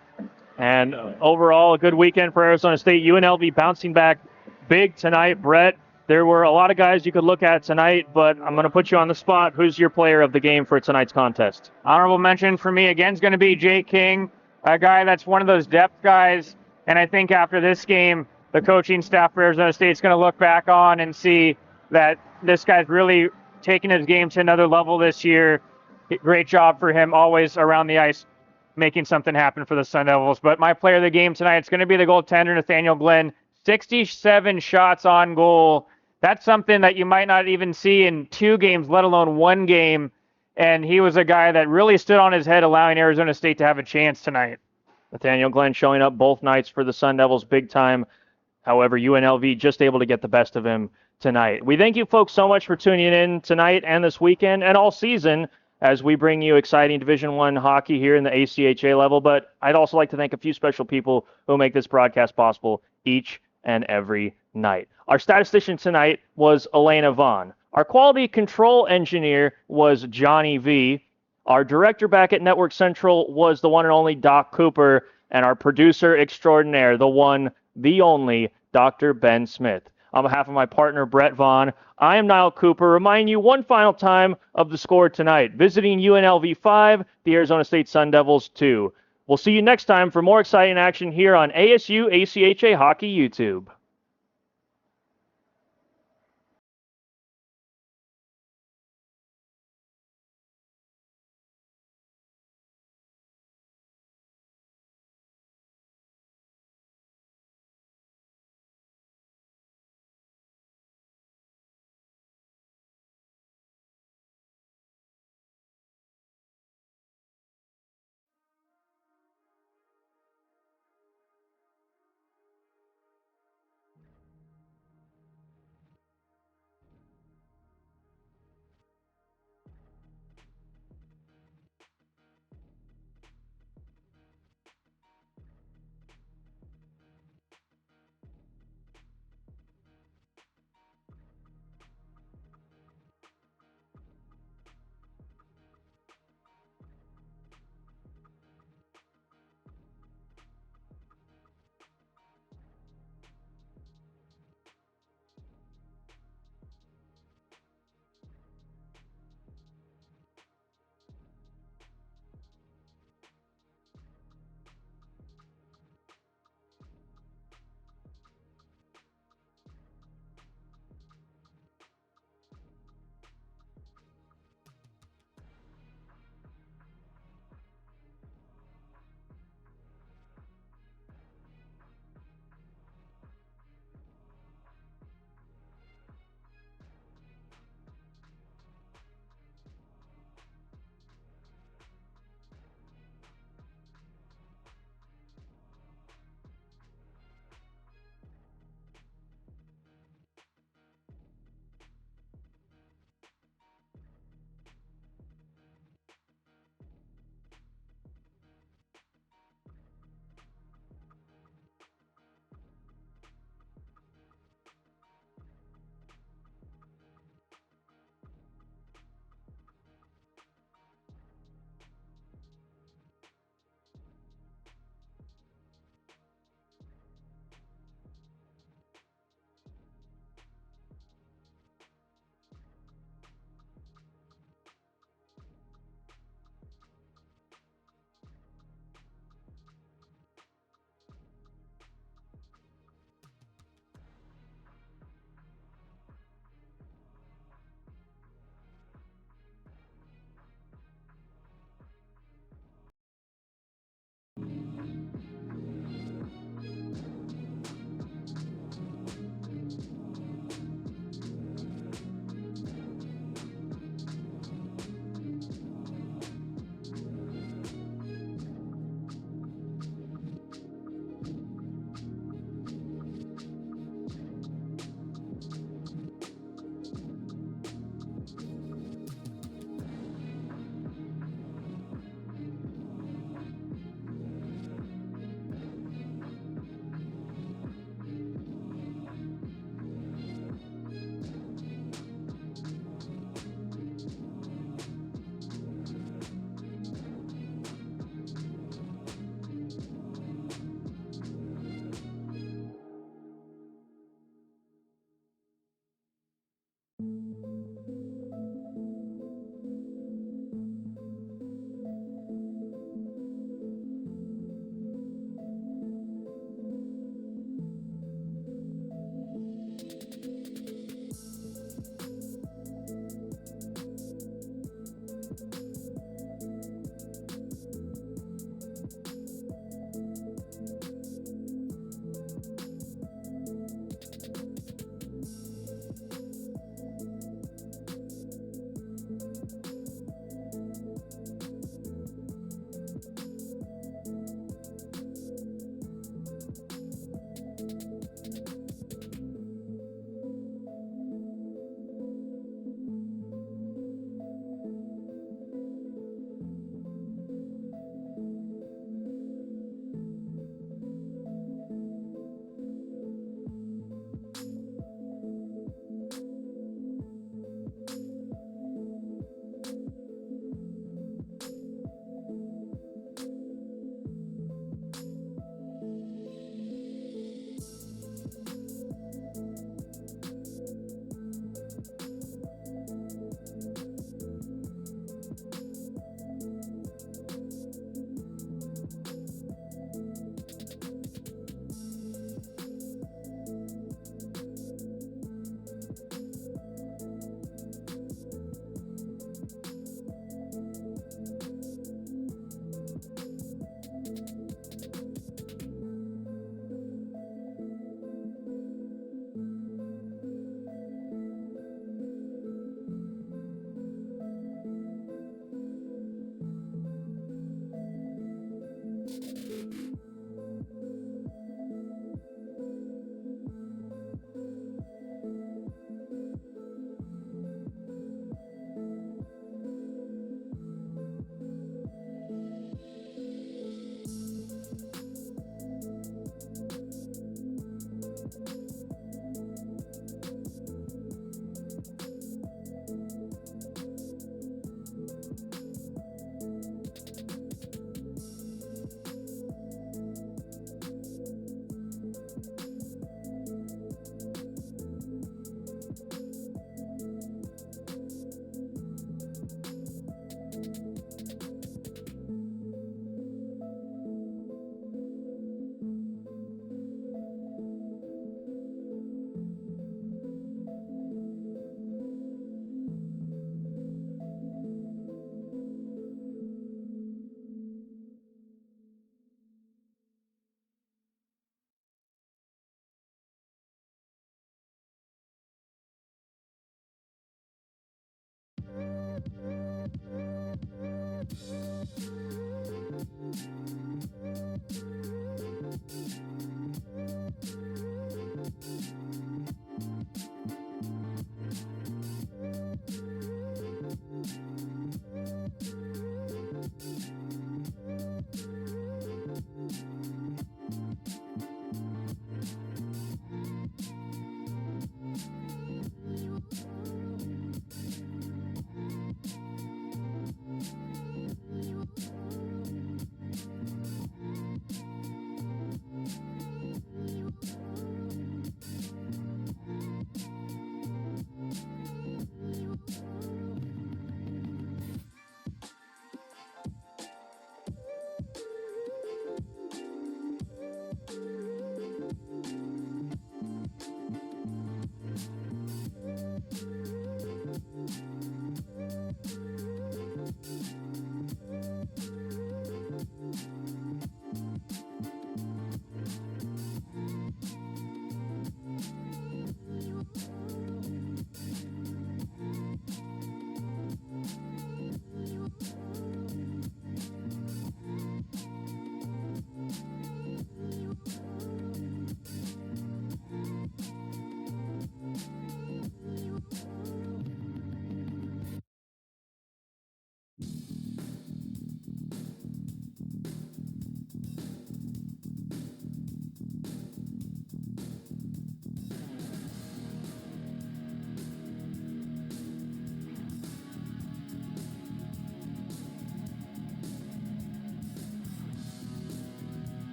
And overall, a good weekend for Arizona State. UNLV bouncing back big tonight. Brett, there were a lot of guys you could look at tonight, but I'm going to put you on the spot. Who's your player of the game for tonight's contest? Honorable mention for me, again, is going to be Jay King, a guy that's one of those depth guys. And I think after this game, the coaching staff for Arizona State is going to look back on and see that this guy's really taking his game to another level this year. Great job for him, always around the ice, making something happen for the Sun Devils. But my player of the game tonight, it's going to be the goaltender, Nathaniel Glenn. 67 shots on goal. That's something that you might not even see in 2 games, let alone 1 game. And he was a guy that really stood on his head, allowing Arizona State to have a chance tonight. Nathaniel Glenn showing up both nights for the Sun Devils big time. However, UNLV just able to get the best of him tonight. We thank you folks so much for tuning in tonight and this weekend and all season as we bring you exciting Division I hockey here in the ACHA level. But I'd also like to thank a few special people who make this broadcast possible each and every night. Our statistician tonight was Elena Vaughn. Our quality control engineer was Johnny V. Our director back at Network Central was the one and only Doc Cooper. And our producer extraordinaire, the one, the only, Dr. Ben Smith. On behalf of my partner, Brett Vaughn, I am Niall Cooper, reminding you one final time of the score tonight. Visiting UNLV 5, the Arizona State Sun Devils 2. We'll see you next time for more exciting action here on ASU ACHA Hockey YouTube.